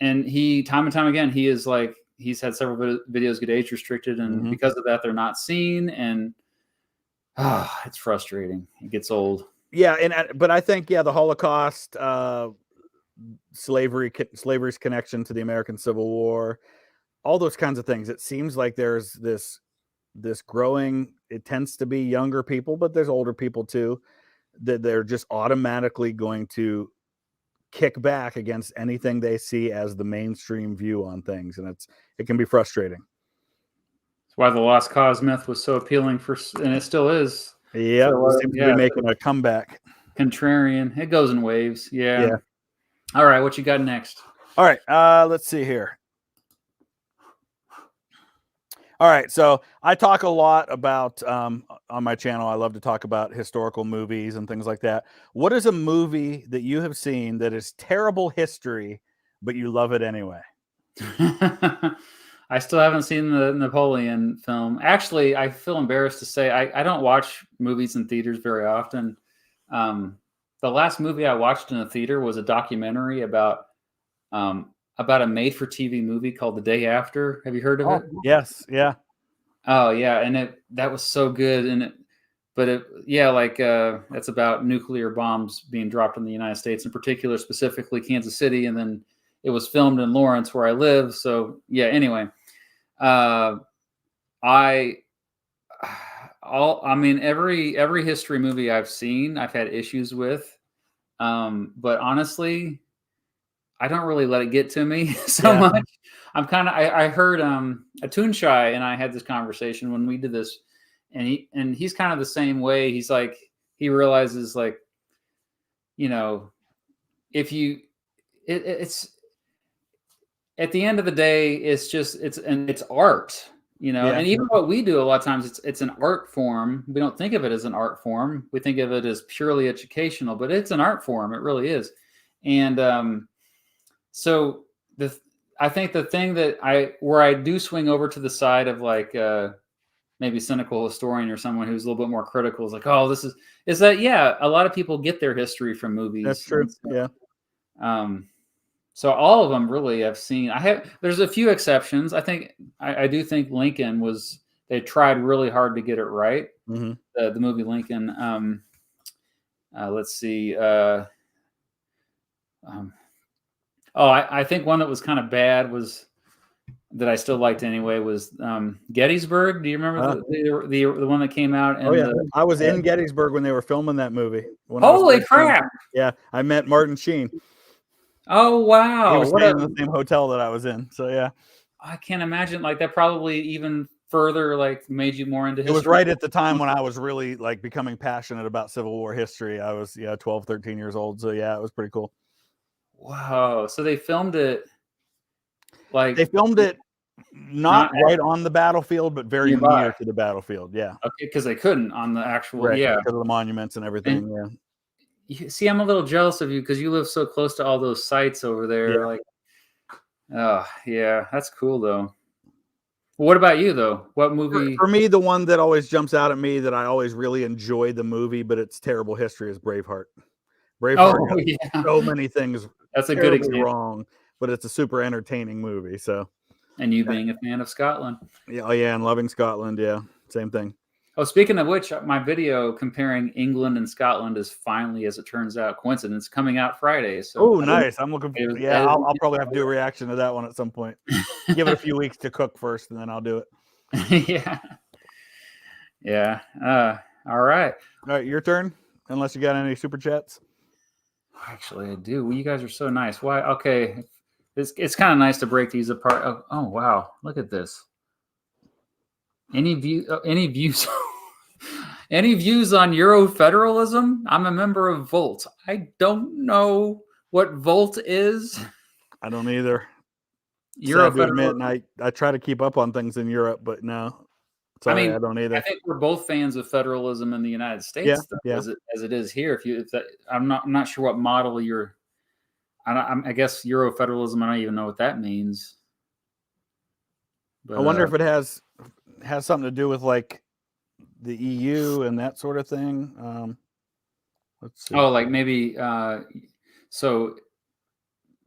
S1: and he, time and time again, he is like, he's had several videos get age restricted, and because of that they're not seen, and it's frustrating. It gets old.
S2: But I think the Holocaust, slavery's connection to the American Civil War, all those kinds of things. It seems like there's this growing, it tends to be younger people, but there's older people too, that they're just automatically going to kick back against anything they see as the mainstream view on things, and it can be frustrating.
S1: That's why the Lost Cause myth was so appealing and it still is.
S2: Yeah, so, seems to be making a comeback.
S1: Contrarian. It goes in waves. Yeah. All right, what you got next?
S2: All right, let's see here. All right, so I talk a lot about, on my channel, I love to talk about historical movies and things like that. What is a movie that you have seen that is terrible history, but you love it anyway?
S1: I still haven't seen the Napoleon film. Actually, I feel embarrassed to say I don't watch movies in theaters very often. The last movie I watched in a theater was a documentary about a made-for-TV movie called The Day After. Have you heard of it?
S2: Yes, yeah.
S1: Oh yeah, and that was so good, and it's about nuclear bombs being dropped in the United States, in particular, specifically Kansas City, and then it was filmed in Lawrence, where I live. So yeah, anyway, every history movie I've seen, I've had issues with, but honestly, I don't really let it get to me so much. I heard Atunshai and I had this conversation when we did this, and he's kind of the same way. He's like, he realizes, like, you know, if you, it's at the end of the day, it's art, you know, and even what we do a lot of times, it's an art form. We don't think of it as an art form. We think of it as purely educational, but it's an art form. It really is. And so I think the thing where I do swing over to the side of like maybe cynical historian or someone who's a little bit more critical is like, oh, is that a lot of people get their history from movies.
S2: That's true.
S1: So all of them really I've seen. There's a few exceptions. I think I do think Lincoln they tried really hard to get it right. The movie Lincoln. Let's see. I think one that was kind of bad that I still liked anyway was Gettysburg. Do you remember the one that came out?
S2: I was in Gettysburg when they were filming that movie.
S1: Holy crap!
S2: Yeah, I met Martin Sheen.
S1: Oh wow!
S2: He was staying in the same hotel that I was in. So yeah,
S1: I can't imagine. Like that probably even further like made you more into history.
S2: It was right at the time when I was really like becoming passionate about Civil War history. I was 12, 13 years old. So yeah, it was pretty cool.
S1: Wow. So they filmed it
S2: Not right on the battlefield, but very
S1: nearby.
S2: near to the battlefield. Yeah.
S1: Okay, because they couldn't on the actual,
S2: Right.
S1: yeah.
S2: Because of the monuments and everything.
S1: And
S2: Yeah.
S1: see, I'm a little jealous of you because you live so close to all those sites over there.
S2: Yeah.
S1: Like, oh yeah, that's cool though. What about you though? What movie?
S2: For me, the one that always jumps out at me that I always really enjoyed the movie, but it's terrible history, is Braveheart. Braveheart
S1: Oh
S2: got
S1: yeah,
S2: so many things
S1: that's a good
S2: terribly
S1: example.
S2: wrong, but it's a super entertaining movie. So
S1: And you being a fan of Scotland.
S2: yeah, oh yeah, and loving Scotland, yeah, same thing.
S1: Oh, speaking of which, my video comparing England and Scotland is finally, as it turns out, coincidence, coming out Friday. So
S2: Oh, nice. I'm looking. Yeah, I'll probably have to do a reaction to that one at some point. Give it a few weeks to cook first, and then I'll do it.
S1: Yeah, yeah. All right.
S2: All right, your turn. Unless you got any super chats.
S1: Actually, I do. Well, you guys are so nice. Why? Okay, it's kind of nice to break these apart. Oh wow, look at this. Any views? Any views on Eurofederalism? I'm a member of Volt. I don't know what Volt is.
S2: I don't either. Sad to admit, and I try to keep up on things in Europe, but no. Sorry, I don't either.
S1: I think we're both fans of federalism in the United States, as it is here. I'm not sure what model you're. I guess Eurofederalism. I don't even know what that means.
S2: But, I wonder if it has something to do with like the EU and that sort of thing. Let's see.
S1: Oh, like maybe so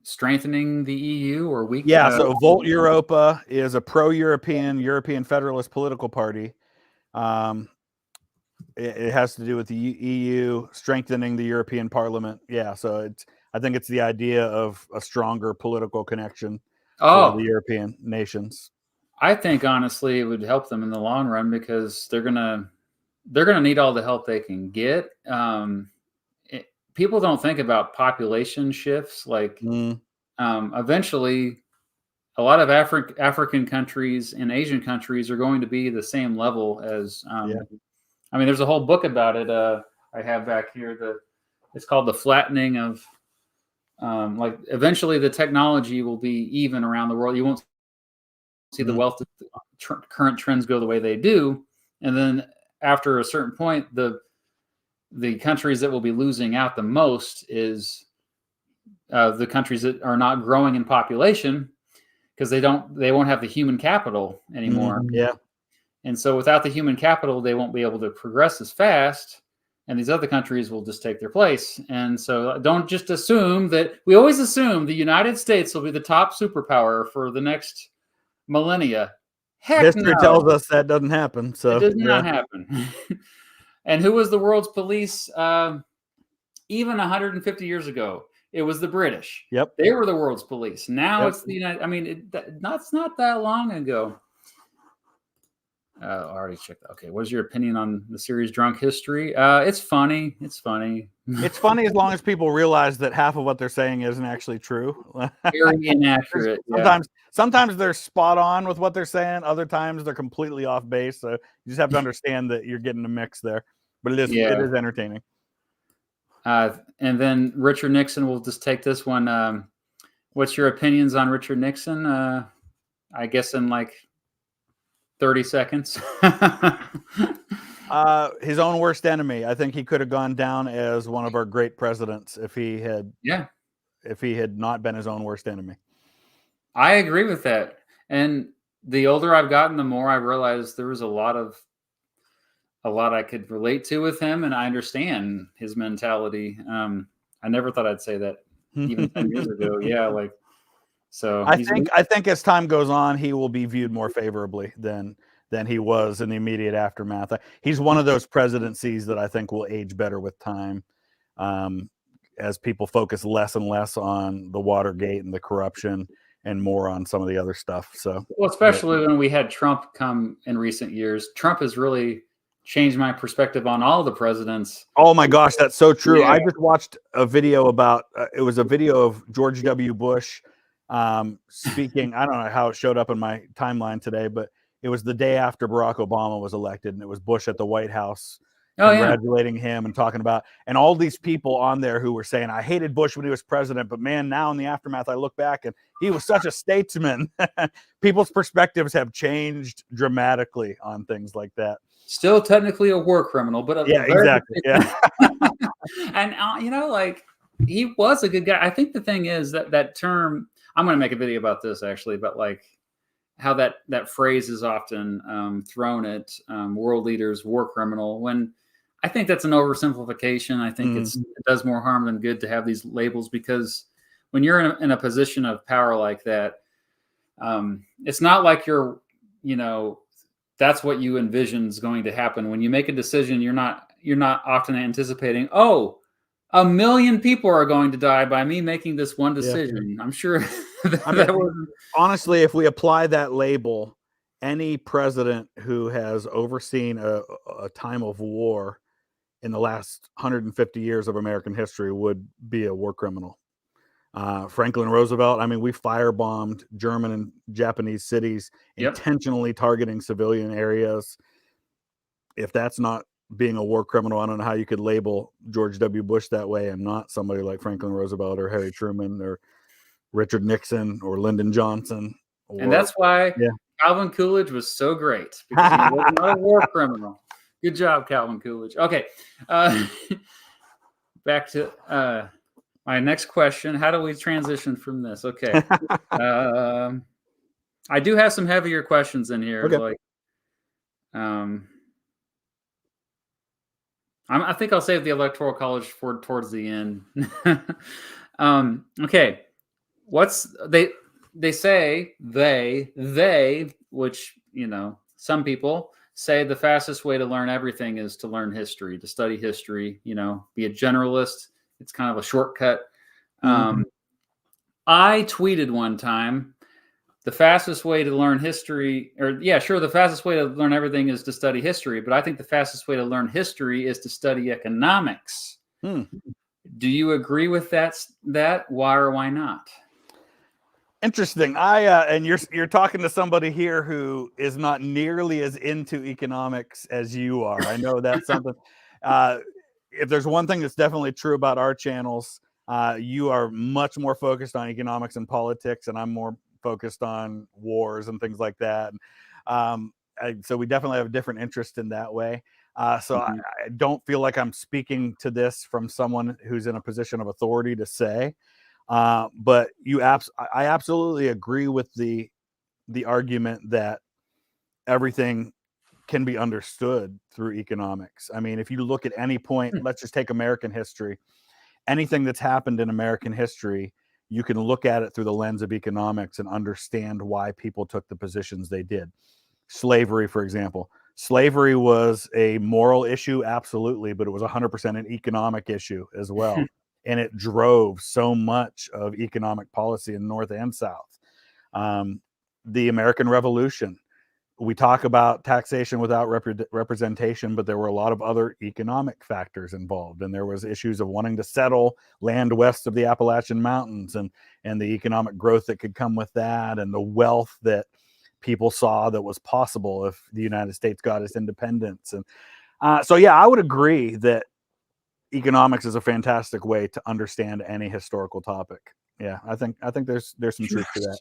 S1: strengthening the EU or weak?
S2: Yeah. So Volt Europa is a pro-European, European federalist political party. It has to do with the EU strengthening the European Parliament. Yeah. So I think it's the idea of a stronger political connection for the European nations.
S1: I think honestly it would help them in the long run because they're gonna need all the help they can get. People don't think about population shifts. Like eventually, a lot of African countries and Asian countries are going to be the same level as. I mean, there's a whole book about it. I have back here. It's called The Flattening of. Like eventually, the technology will be even around the world. You won't see the wealth current trends go the way they do, and then after a certain point, the countries that will be losing out the most is the countries that are not growing in population because they won't have the human capital anymore.
S2: Yeah.
S1: And so without the human capital, they won't be able to progress as fast. And these other countries will just take their place. And so don't just assume that. We always assume the United States will be the top superpower for the next millennia. Heck,
S2: history tells us that doesn't happen. So
S1: it does not happen. And who was the world's police even 150 years ago? It was the British.
S2: Yep.
S1: They were the world's police. Now it's the United. I mean, that's not that long ago. I already checked. Okay, what's your opinion on the series Drunk History? It's funny. It's funny.
S2: It's funny as long as people realize that half of what they're saying isn't actually true.
S1: Very inaccurate.
S2: Sometimes they're spot on with what they're saying. Other times they're completely off base. So you just have to understand that you're getting a mix there. But it is entertaining.
S1: And then Richard Nixon, we'll just take this one. What's your opinions on Richard Nixon? I guess in like 30 seconds.
S2: His own worst enemy. I think he could have gone down as one of our great presidents if he had not been his own worst enemy.
S1: I agree with that. And the older I've gotten, the more I realized there was a lot I could relate to with him, and I understand his mentality. I never thought I'd say that even 10 years ago. Yeah, like so.
S2: I think as time goes on, he will be viewed more favorably than he was in the immediate aftermath. He's one of those presidencies that I think will age better with time, as people focus less and less on the Watergate and the corruption and more on some of the other stuff. So,
S1: well, especially when we had Trump come in recent years, Trump has really changed my perspective on all the presidents.
S2: Oh my gosh, that's so true. Yeah. I just watched a video about it was a video of George W. Bush speaking. I don't know how it showed up in my timeline today, but it was the day after Barack Obama was elected, and it was Bush at the White House.
S1: Oh yeah.
S2: congratulating him and talking about, and all these people on there who were saying, I hated Bush when he was president, but man, now in the aftermath, I look back and he was such a statesman. People's perspectives have changed dramatically on things like that.
S1: Still technically a war criminal, but
S2: yeah, exactly. Yeah.
S1: And like, he was a good guy. I think the thing is that term, I'm going to make a video about this actually, but like how that phrase is often thrown at world leaders, war criminal, when I think that's an oversimplification. I think it does more harm than good to have these labels, because when you're in a position of power like that, it's not like that's what you envision is going to happen. When you make a decision, you're not often anticipating, oh, 1 million people are going to die by me making this one decision. Yeah. I'm sure
S2: honestly, if we apply that label, any president who has overseen a time of war in the last 150 years of American history would be a war criminal. Franklin Roosevelt, I mean, we firebombed German and Japanese cities, intentionally targeting civilian areas. If that's not being a war criminal, I don't know how you could label George W. Bush that way and not somebody like Franklin Roosevelt or Harry Truman or Richard Nixon or Lyndon Johnson.
S1: And that's why Calvin Coolidge was so great, because he was not a war criminal. Good job, Calvin Coolidge. Okay. Back to my next question. How do we transition from this? Okay. I do have some heavier questions in here. Okay. Like, I think I'll save the Electoral College for towards the end. Okay. They say, which, some people say the fastest way to learn everything is to learn history, to study history, be a generalist. It's kind of a shortcut. I tweeted one time, the fastest way to learn history, the fastest way to learn everything is to study history, but I think the fastest way to learn history is to study economics. Do you agree with that? Why or why not?
S2: Interesting. And you're talking to somebody here who is not nearly as into economics as you are. I know that's something. If there's one thing that's definitely true about our channels, you are much more focused on economics and politics, and I'm more focused on wars and things like that. So we definitely have a different interest in that way. So I don't feel like I'm speaking to this from someone who's in a position of authority to say. But I absolutely agree with the argument that everything can be understood through economics. I mean, if you look at any point, let's just take American history. Anything that's happened in American history, you can look at it through the lens of economics and understand why people took the positions they did. Slavery, for example. Slavery was a moral issue, absolutely, but it was 100% an economic issue as well. And it drove so much of economic policy in North and South. The American Revolution. We talk about taxation without representation, but there were a lot of other economic factors involved. And there was issues of wanting to settle land west of the Appalachian Mountains and the economic growth that could come with that, and the wealth that people saw that was possible if the United States got its independence. And so, yeah, I would agree that economics is a fantastic way to understand any historical topic. Yeah, I think there's some truth to that.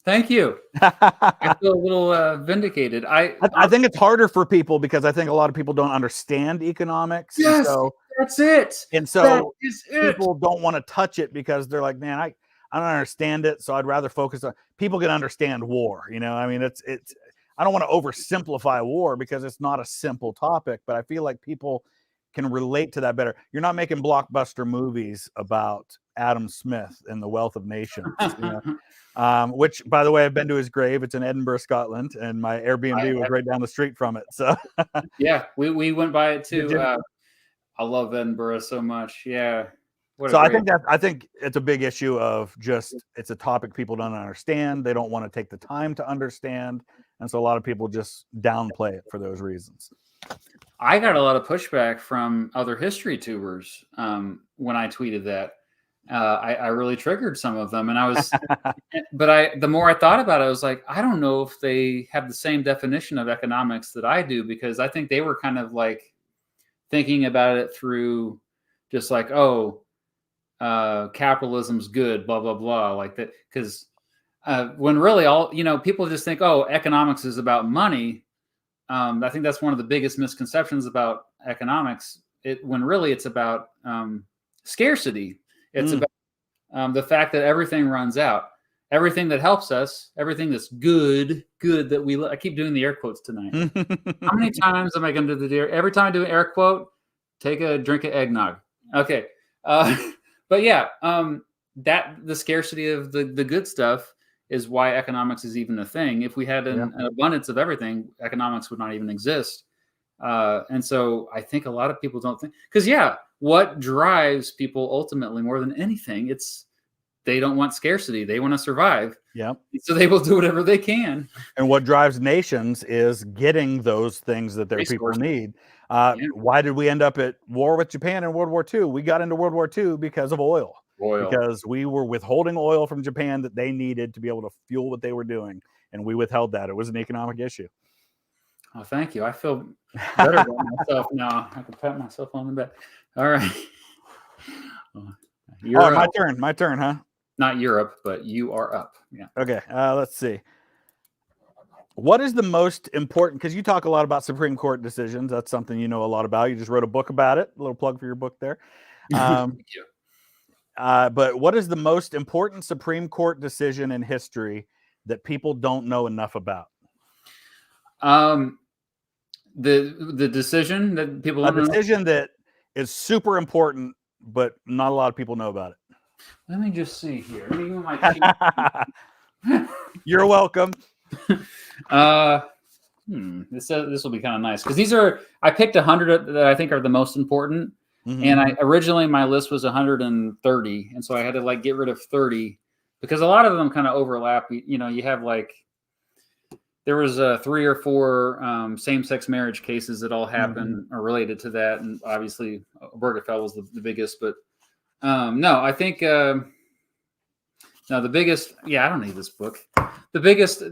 S1: Thank you. I feel a little vindicated. I
S2: think it's harder for people because I think a lot of people don't understand economics.
S1: Yes, that's it.
S2: And so people don't want to touch it because they're like, man, I don't understand it, so I'd rather focus on. People can understand war. I mean, it's. I don't want to oversimplify war because it's not a simple topic, but I feel like people can relate to that better. You're not making blockbuster movies about Adam Smith and the wealth of nations, which, by the way, I've been to his grave. It's in Edinburgh, Scotland, and my Airbnb was right down the street from it. So
S1: yeah, we went by it too. I love Edinburgh so much. Yeah.
S2: So I think it's a big issue of just, it's a topic people don't understand. They don't want to take the time to understand. And so a lot of people just downplay it for those reasons.
S1: I got a lot of pushback from other history tubers when I tweeted that. I really triggered some of them, and I was, but the more I thought about it, I was like, I don't know if they have the same definition of economics that I do, because I think they were kind of like thinking about it through just like, oh, capitalism's good, blah blah blah, like that. Because when really all people just think, oh, economics is about money. I think that's one of the biggest misconceptions about economics. When really it's about scarcity. It's about the fact that everything runs out. Everything that helps us, everything that's good that I keep doing the air quotes tonight. How many times am I going to do the every time I do an air quote, take a drink of eggnog. Okay. But yeah, that the scarcity of the good stuff is why economics is even a thing. If we had an abundance of everything, economics would not even exist. And so I think a lot of people don't think, because what drives people ultimately more than anything, they don't want scarcity. They want to survive.
S2: Yeah.
S1: So they will do whatever they can.
S2: And what drives nations is getting those things that their people need. Why did we end up at war with Japan in World War II? We got into World War II because of oil. Because we were withholding oil from Japan that they needed to be able to fuel what they were doing. And we withheld that. It was an economic issue.
S1: Oh, thank you. I feel better about myself now. I can pat myself on the back. All right.
S2: My turn, huh?
S1: Not Europe, but you are up. Yeah.
S2: Okay. Let's see. What is the most important? Because you talk a lot about Supreme Court decisions. That's something you know a lot about. You just wrote a book about it. A little plug for your book there.
S1: Thank you.
S2: But what is the most important Supreme Court decision in history that people don't know enough about?
S1: The decision that people don't know.
S2: A decision that is super important, but not a lot of people know about it.
S1: Let me just see here. Let me give my
S2: You're welcome.
S1: This will be kind of nice because I picked 100 that I think are the most important. And originally my list was 130, and so I had to get rid of 30 because a lot of them kind of overlap. You have there was 3 or 4 same-sex marriage cases that all happened or related to that, and obviously Obergefell was the biggest. But no, I think the biggest. Yeah, I don't need this book. The biggest,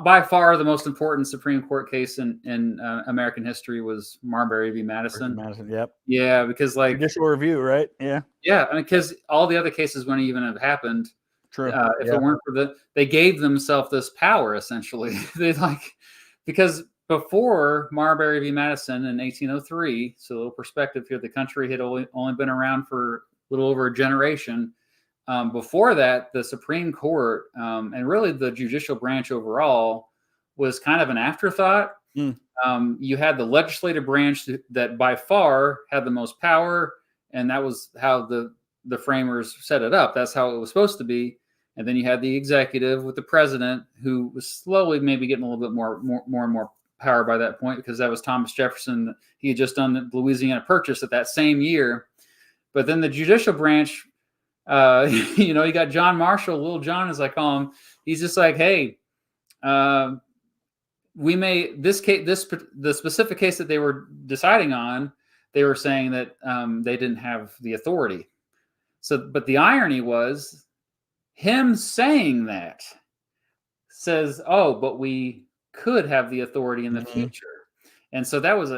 S1: by far, the most important Supreme Court case in American history was Marbury v. Madison.
S2: Yep.
S1: Yeah, because
S2: judicial review, right? Yeah.
S1: Yeah, because all the other cases wouldn't even have happened.
S2: True.
S1: If it weren't for they gave themselves this power essentially. Because before Marbury v. Madison in 1803, so a little perspective here, the country had only been around for a little over a generation. Before that, the Supreme Court and really the judicial branch overall was kind of an afterthought. You had the legislative branch that by far had the most power, and that was how the framers set it up. That's how it was supposed to be. And then you had the executive with the president, who was slowly maybe getting a little bit more and more power by that point, because that was Thomas Jefferson. He had just done the Louisiana Purchase at that same year. But then the judicial branch, you got John Marshall, Little John, as I call him. He's just like, hey, we may the specific case that they were deciding on, they were saying that they didn't have the authority. So, but the irony was him saying that says, oh, but we could have the authority in the future. And so that was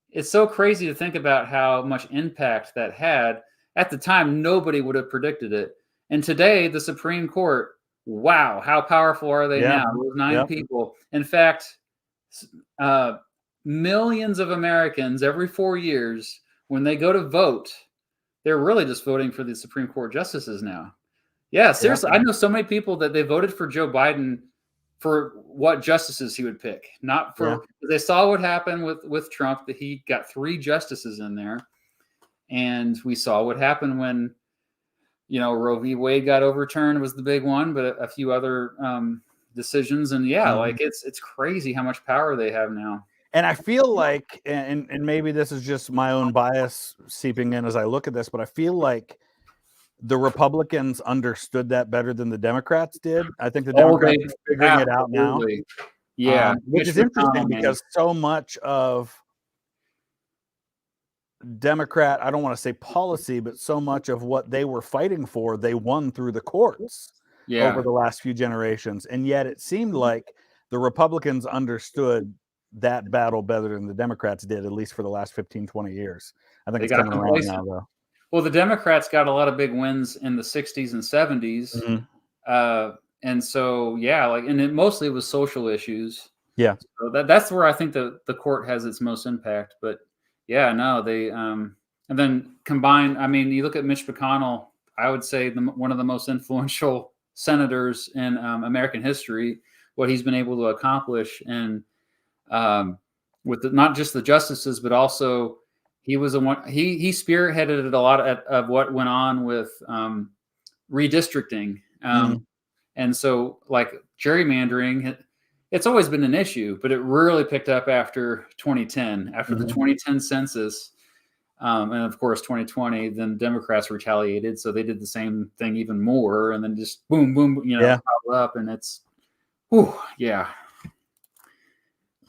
S1: it's so crazy to think about how much impact that had. At the time, nobody would have predicted it. And today, the Supreme Court, wow, how powerful are they now? Those 9 people. In fact, millions of Americans every 4 years, when they go to vote, they're really just voting for the Supreme Court justices now. Yeah, seriously. I know so many people that they voted for Joe Biden for what justices he would pick, not for they saw what happened with Trump, that he got 3 justices in there. And we saw what happened when, Roe v. Wade got overturned was the big one, but a few other decisions. And it's crazy how much power they have now.
S2: And I feel like, and maybe this is just my own bias seeping in as I look at this, but I feel like the Republicans understood that better than the Democrats did. I think the Democrats are figuring it out now.
S1: Yeah.
S2: Which is interesting because so much of Democrat, I don't want to say policy, but so much of what they were fighting for, they won through the courts over the last few generations. And yet it seemed like the Republicans understood that battle better than the Democrats did, at least for the last 15, 20 years. I think
S1: They
S2: it's
S1: got
S2: turning around
S1: complacent.
S2: now, though.
S1: Well, the Democrats got a lot of big wins in the 60s and 70s. And so, yeah, like, and it mostly was social issues.
S2: Yeah.
S1: So that's where I think the court has its most impact. But yeah, no, they, and then combined, I mean, you look at Mitch McConnell, I would say one of the most influential senators in American history, what he's been able to accomplish. And with not just the justices, but also he was he spearheaded a lot of what went on with redistricting. And so, like, gerrymandering, it's always been an issue, but it really picked up after 2010, after the 2010 census. And of course, 2020, then Democrats retaliated. So they did the same thing even more. And then just boom, boom, piled up. And it's, whew, yeah.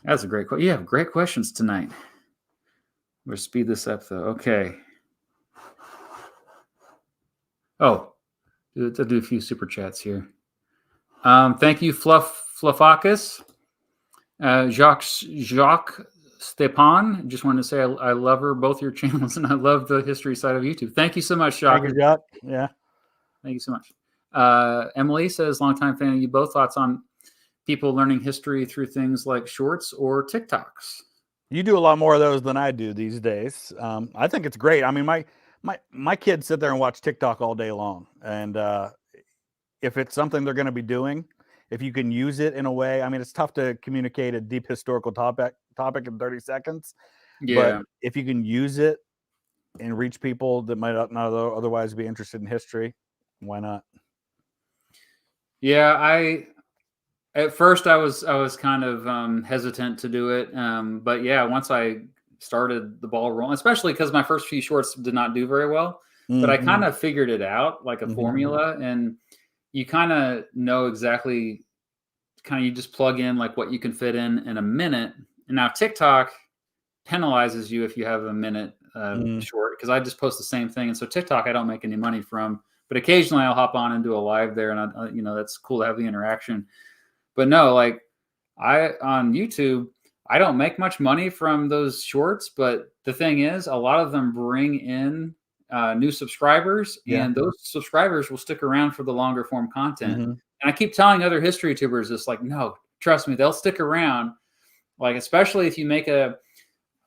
S1: That's a great question. You have great questions tonight. We'll speed this up, though. Okay. Oh, I'll do a few super chats here. Thank you, Fluffakis. Jacques Stepan. Just wanted to say I love both your channels, and I love the history side of YouTube. Thank you so much, Jacques.
S2: Thank you, Jacques. Yeah.
S1: Thank you so much. Emily says, longtime fan of you both. Thoughts on people learning history through things like shorts or TikToks?
S2: You do a lot more of those than I do these days. I think it's great. I mean, my kids sit there and watch TikTok all day long. And if it's something they're going to be doing, if you can use it in a way, I mean, it's tough to communicate a deep historical topic in 30 seconds.
S1: Yeah.
S2: But if you can use it and reach people that might not otherwise be interested in history, why not?
S1: Yeah, at first I was kind of hesitant to do it, but yeah, once I started the ball rolling, especially because my first few shorts did not do very well, but I kind of figured it out, like a formula, and you kind of know exactly, you just plug in like what you can fit in a minute. And now TikTok penalizes you if you have a minute short, because I just post the same thing, and so TikTok I don't make any money from, but occasionally I'll hop on and do a live there, and that's cool to have the interaction. But no, like on YouTube, I don't make much money from those shorts. But the thing is, a lot of them bring in new subscribers, and those subscribers will stick around for the longer form content. And I keep telling other history tubers this, like, no, trust me, they'll stick around. Like, especially if you make a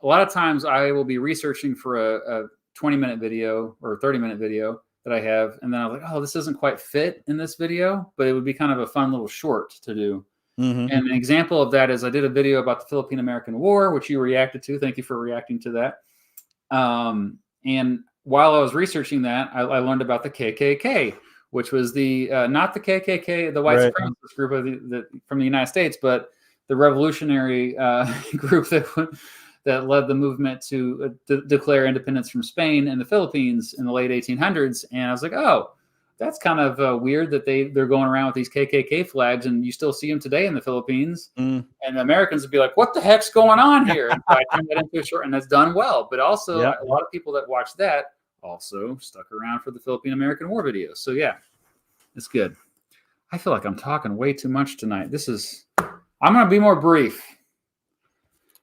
S1: lot of times I will be researching for a 20-minute video or 30-minute video that I have, and then I was like, oh, this doesn't quite fit in this video, but it would be kind of a fun little short to do. And an example of that is I did a video about the Philippine-American War, which you reacted to. Thank you for reacting to that. And while I was researching that, I learned about the KKK, which was the not the KKK, the white supremacist group from the United States, but the revolutionary group that led the movement to declare independence from Spain and the Philippines in the late 1800s. And I was like, oh, that's kind of weird that they're going around with these KKK flags, and you still see them today in the Philippines. And the Americans would be like, what the heck's going on here? And so I turned that into a short, and that's done well. But also a lot of people that watch that also stuck around for the Philippine-American War videos. So yeah, it's good. I feel like I'm talking way too much tonight. I'm going to be more brief.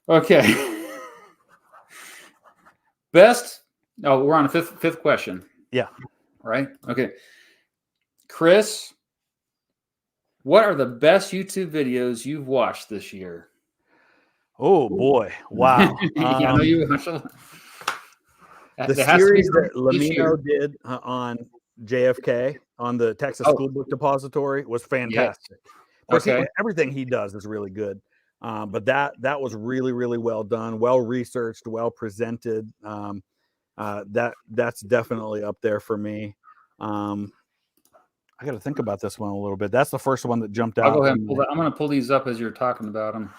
S1: Okay. We're on a fifth question.
S2: Yeah.
S1: Right? Okay. Chris, what are the best YouTube videos you've watched this year?
S2: Oh, boy. Wow.
S1: I know you watched
S2: the series that Lamino did on JFK on the Texas School Book Depository was fantastic.
S1: Okay.
S2: Everything he does is really good. But that was really, really well done, well researched, well presented. That's definitely up there for me. I got to think about this one a little bit. That's the first one that jumped out.
S1: I'll go ahead and pull that. I'm going to pull these up as you're talking about them.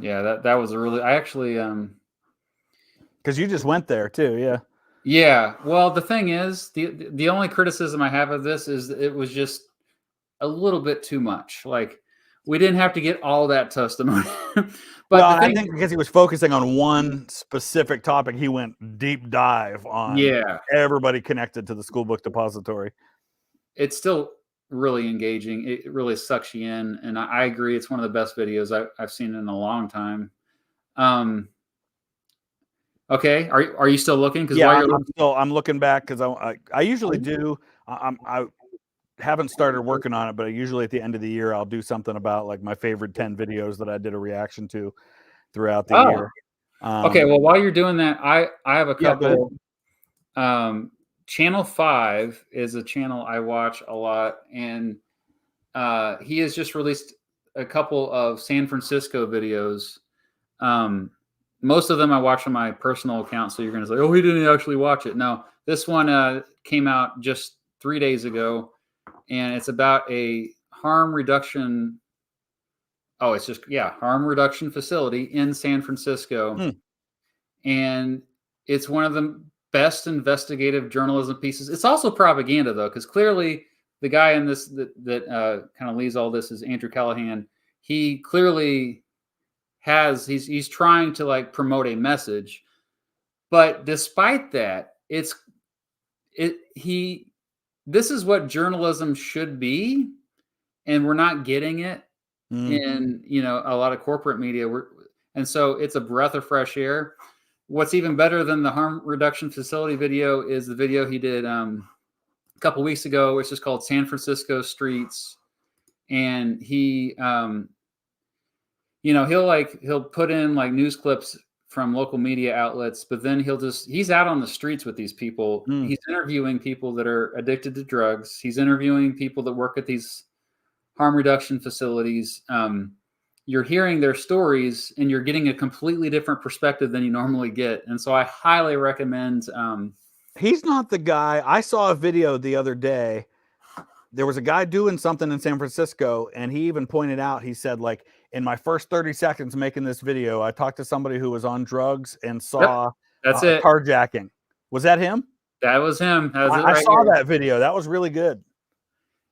S1: Yeah, that was a really, I actually,
S2: because you just went there too. Yeah.
S1: Yeah. Well, the thing is, the only criticism I have of this is that it was just a little bit too much. Like, we didn't have to get all that testimony. But
S2: I think because he was focusing on one specific topic, he went deep dive on everybody connected to the School Book Depository.
S1: It's still really engaging. It really sucks you in, and I agree. It's one of the best videos I've seen in a long time. Okay, are you still looking? Because
S2: Yeah,
S1: while you're looking,
S2: I'm looking back because I usually do. I haven't started working on it, but usually at the end of the year I'll do something about like my favorite 10 videos that I did a reaction to throughout the year.
S1: Okay, well, while you're doing that, I have a
S2: Yeah, go ahead.
S1: couple. Channel 5 is a channel I watch a lot, and he has just released a couple of San Francisco videos. Most of them I watch on my personal account, so you're going to say, "Oh, he didn't actually watch it." No, this one came out just 3 days ago, and it's about a harm reduction. Oh, it's just harm reduction facility in San Francisco, and it's one of the best investigative journalism pieces. It's also propaganda, though, because clearly the guy in this that kind of leads all this is Andrew Callahan. He clearly he's trying to like promote a message, but despite that, this is what journalism should be, and we're not getting it in a lot of corporate media. And so it's a breath of fresh air. What's even better than the harm reduction facility video is the video he did a couple weeks ago, which is called San Francisco Streets. And he'll put in like news clips from local media outlets, but then he's out on the streets with these people. He's interviewing people that are addicted to drugs. He's interviewing people that work at these harm reduction facilities. You're hearing their stories and you're getting a completely different perspective than you normally get. And so I highly recommend.
S2: He's not the guy. I saw a video the other day. There was a guy doing something in San Francisco, and he even pointed out, he said, like, in my first 30 seconds making this video, I talked to somebody who was on drugs and saw
S1: that's it.
S2: Carjacking. Was that him?
S1: That was him. That was
S2: I saw that video. That was really good.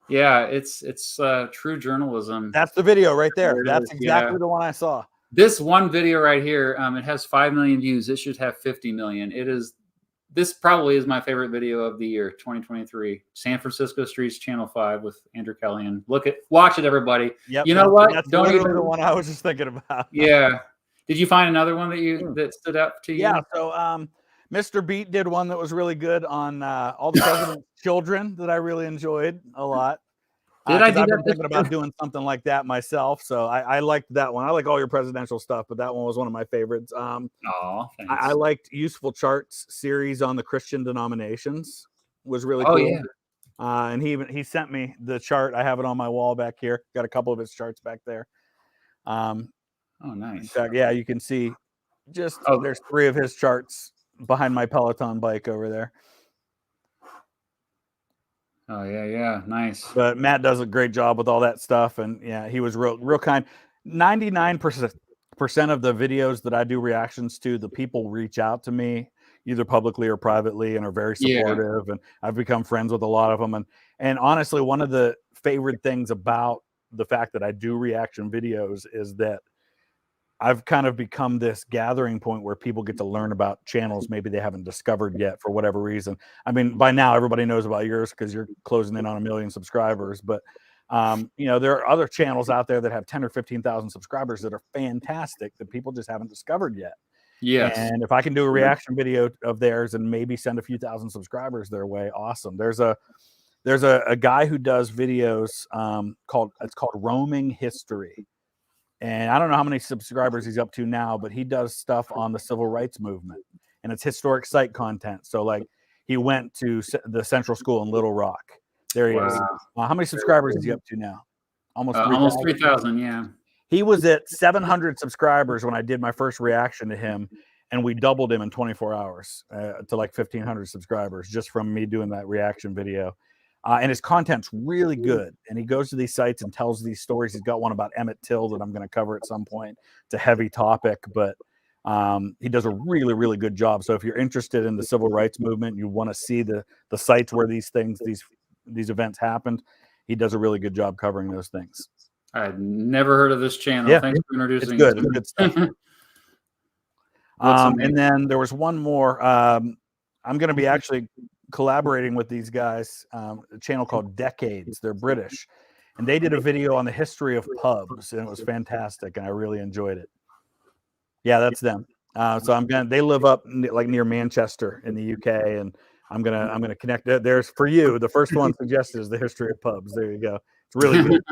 S1: Yeah, it's true journalism.
S2: That's the video right there. That's exactly the one I saw.
S1: This one video right here, it has 5 million views. It should have 50 million. This probably is my favorite video of the year, 2023. San Francisco Streets, Channel 5 with Andrew Callahan. Watch it, everybody.
S2: Yep,
S1: you know what?
S2: That's literally the one I was just thinking about.
S1: Yeah. Did you find another one that stood out to you?
S2: Yeah. So Mr. Beat did one that was really good on all the president's children that I really enjoyed a lot.
S1: Did I do
S2: I've
S1: that?
S2: been thinking about doing something like that myself. So I liked that one. I like all your presidential stuff, but that one was one of my favorites. I liked Useful Charts series on the Christian denominations. Was really cool.
S1: Yeah.
S2: And he sent me the chart. I have it on my wall back here. Got a couple of his charts back there.
S1: Oh, nice.
S2: In fact, yeah, you can see there's 3 of his charts behind my Peloton bike over there.
S1: Oh yeah, nice.
S2: But Matt does a great job with all that stuff, and yeah, he was real kind. 99% of the videos that I do reactions to, the people reach out to me either publicly or privately and are very supportive, and I've become friends with a lot of them. And honestly, one of the favorite things about the fact that I do reaction videos is that I've kind of become this gathering point where people get to learn about channels maybe they haven't discovered yet for whatever reason. I mean, by now everybody knows about yours because you're closing in on 1 million subscribers. But there are other channels out there that have 10 or 15,000 subscribers that are fantastic that people just haven't discovered yet.
S1: Yes.
S2: And if I can do a reaction video of theirs and maybe send a few thousand subscribers their way, awesome. There's a guy who does videos called Roaming History. And I don't know how many subscribers he's up to now, but he does stuff on the civil rights movement, and it's historic site content. So like he went to the Central School in Little Rock. There he is. How many subscribers is he up to now? Almost
S1: 3,000. Yeah.
S2: He was at 700 subscribers when I did my first reaction to him, and we doubled him in 24 hours to like 1,500 subscribers just from me doing that reaction video. And his content's really good. And he goes to these sites and tells these stories. He's got one about Emmett Till that I'm going to cover at some point. It's a heavy topic, but he does a really, really good job. So if you're interested in the civil rights movement, you want to see the sites where these events happened, he does a really good job covering those things.
S1: I'd never heard of this channel.
S2: Yeah,
S1: thanks for introducing
S2: it.
S1: It's
S2: good stuff. And then there was one more. I'm going to be actually collaborating with these guys, a channel called Decades. They're British, and they did a video on the history of pubs, and it was fantastic, and I really enjoyed it. Yeah, that's them. So they live up like near Manchester in the UK, and I'm gonna connect. There's for you. The first one suggested is the history of pubs. There you go. It's really good.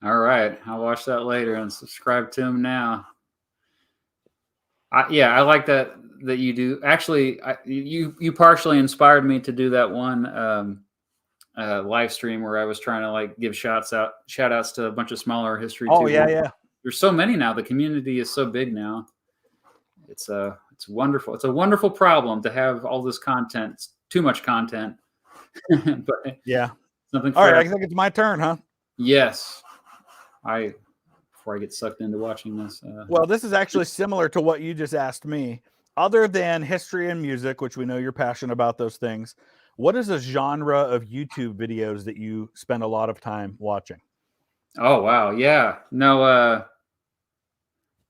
S1: All right, I'll watch that later and subscribe to him now. I like that you do. Actually, you partially inspired me to do that one live stream where I was trying to like give shout outs to a bunch of smaller history.
S2: Oh yeah.
S1: There's so many now. The community is so big now. It's wonderful. It's a wonderful problem to have all this content. It's too much content. But
S2: yeah.
S1: Something.
S2: All right, I think it's my turn, huh?
S1: Yes. Before I get sucked into watching this.
S2: Well, this is actually similar to what you just asked me. Other than history and music, which we know you're passionate about those things, what is a genre of YouTube videos that you spend a lot of time watching?
S1: Oh, wow. Yeah. No,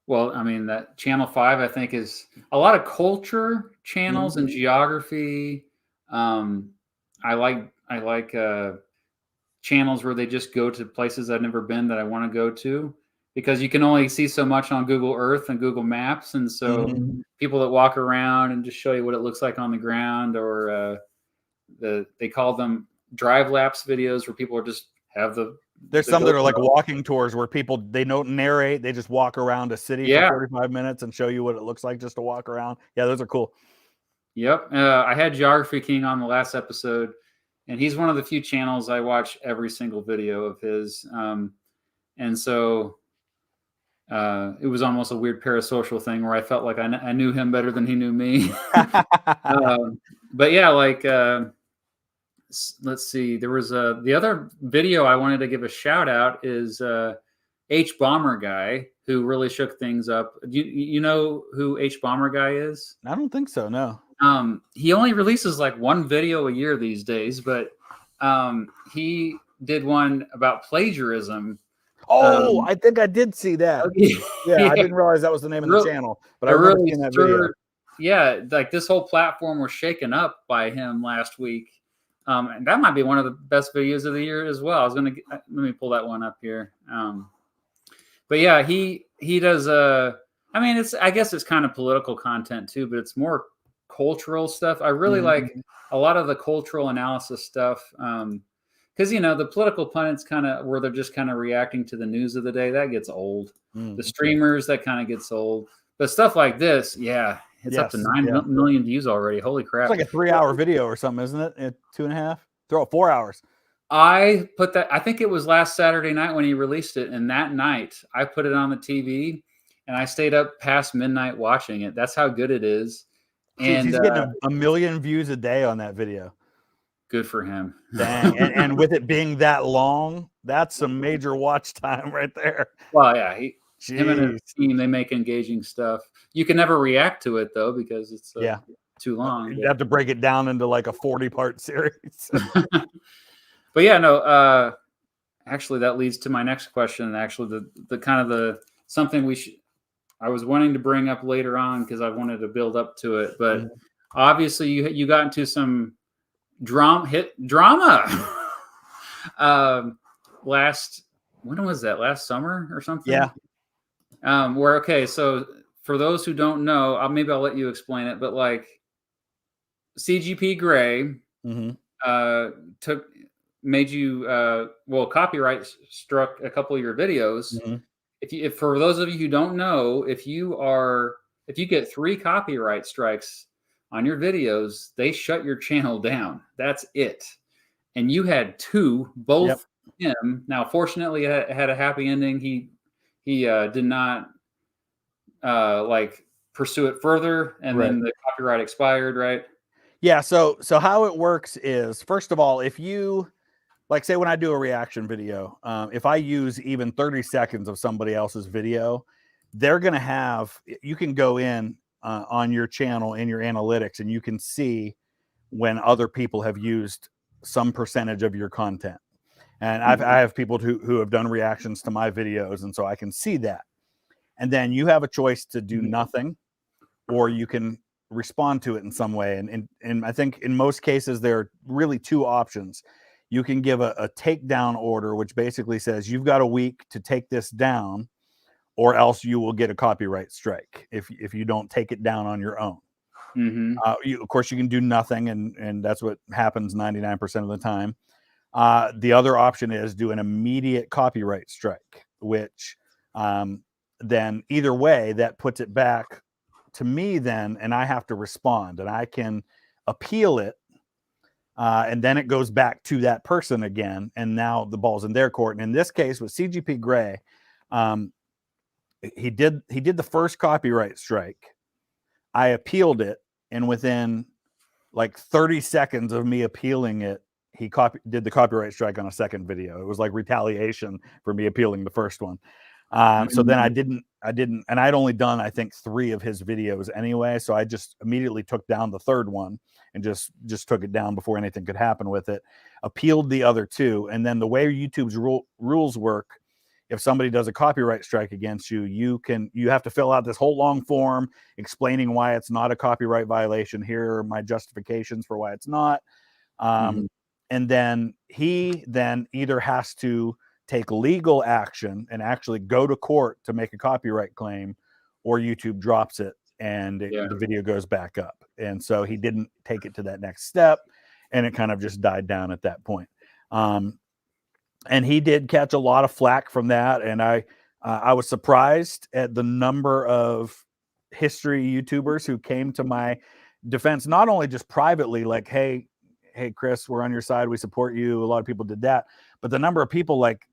S1: well, I mean, that Channel 5, I think, is a lot of culture channels and geography. I like channels where they just go to places I've never been that I want to go to, because you can only see so much on Google Earth and Google Maps. And so people that walk around and just show you what it looks like on the ground, or they call them drive lapse videos, where people are just have
S2: there's some that are like walking tours where they don't narrate. They just walk around a city for 45 minutes and show you what it looks like just to walk around. Yeah, those are cool.
S1: Yep. I had Geography King on the last episode, and he's one of the few channels I watch every single video of his. And so it was almost a weird parasocial thing where I felt like I knew him better than he knew me. But yeah, like, let's see, there was the other video I wanted to give a shout out is H Bomber Guy, who really shook things up. You know who H Bomber Guy is?
S2: I don't think so, no.
S1: He only releases like one video a year these days, but he did one about plagiarism.
S2: Oh, I think I did see that. Yeah, I didn't realize that was the name of the channel, but I remember seeing that video.
S1: Yeah, like this whole platform was shaken up by him last week. And that might be one of the best videos of the year as well. Let me pull that one up here. But yeah, he does I mean, I guess it's kind of political content too, but it's more cultural stuff. I really like a lot of the cultural analysis stuff. Because the political pundits where they're just kind of reacting to the news of the day, that gets old. The streamers, that kind of gets old. But stuff like this, yeah, it's up to 9 million views already. Holy crap!
S2: It's like a 3-hour video or something, isn't it? 2.5, 4 hours.
S1: I think it was last Saturday night when he released it, and that night I put it on the TV, and I stayed up past midnight watching it. That's how good it is. And
S2: he's getting a million views a day on that video.
S1: Good for him.
S2: Dang. and with it being that long, that's some major watch time right there.
S1: Well, yeah, him and his team, they make engaging stuff. You can never react to it though, because it's too long.
S2: You have to break it down into like a 40-part series.
S1: But yeah, no. Actually, that leads to my next question. Actually, the kind of something I was wanting to bring up later on, because I wanted to build up to it. But obviously, you got into some drama. When was that? Last summer or something?
S2: Yeah.
S1: So for those who don't know, maybe I'll let you explain it, but like CGP Grey made you copyright struck a couple of your videos. If for those of you who don't know, if you get 3 copyright strikes on your videos, they shut your channel down. That's it. And you had 2, both him. Now, fortunately, it had a happy ending. He did not pursue it further, and then the copyright expired, right?
S2: Yeah. So how it works is, first of all, if you say when I do a reaction video, if I use even 30 seconds of somebody else's video, you can go in on your channel in your analytics, and you can see when other people have used some percentage of your content. And I have people who have done reactions to my videos, and so I can see that. And then you have a choice to do nothing, or you can respond to it in some way. And I think in most cases, there are really two options. You can give a takedown order, which basically says you've got a week to take this down, or else you will get a copyright strike if you don't take it down on your own.
S1: Mm-hmm.
S2: Of course, you can do nothing, and that's what happens 99% of the time. The other option is do an immediate copyright strike, which then either way, that puts it back to me then, and I have to respond, and I can appeal it, and then it goes back to that person again, and now the ball's in their court. And in this case with CGP Grey, he did the first copyright strike. I appealed it, and within like 30 seconds of me appealing it, he did the copyright strike on a second video. It was like retaliation for me appealing the first one. So then I didn't, and I'd only done, I think, 3 of his videos anyway. So I just immediately took down the third one and just took it down before anything could happen with it. Appealed the other 2. And then the way YouTube's rules work, if somebody does a copyright strike against you, you have to fill out this whole long form explaining why it's not a copyright violation. Here are my justifications for why it's not. And then he then either has to take legal action and actually go to court to make a copyright claim, or YouTube drops it and the video goes back up. And so he didn't take it to that next step, and it kind of just died down at that point. And he did catch a lot of flack from that, and I was surprised at the number of history YouTubers who came to my defense, not only just privately, like, hey Chris, we're on your side, we support you. A lot of people did that, but the number of people like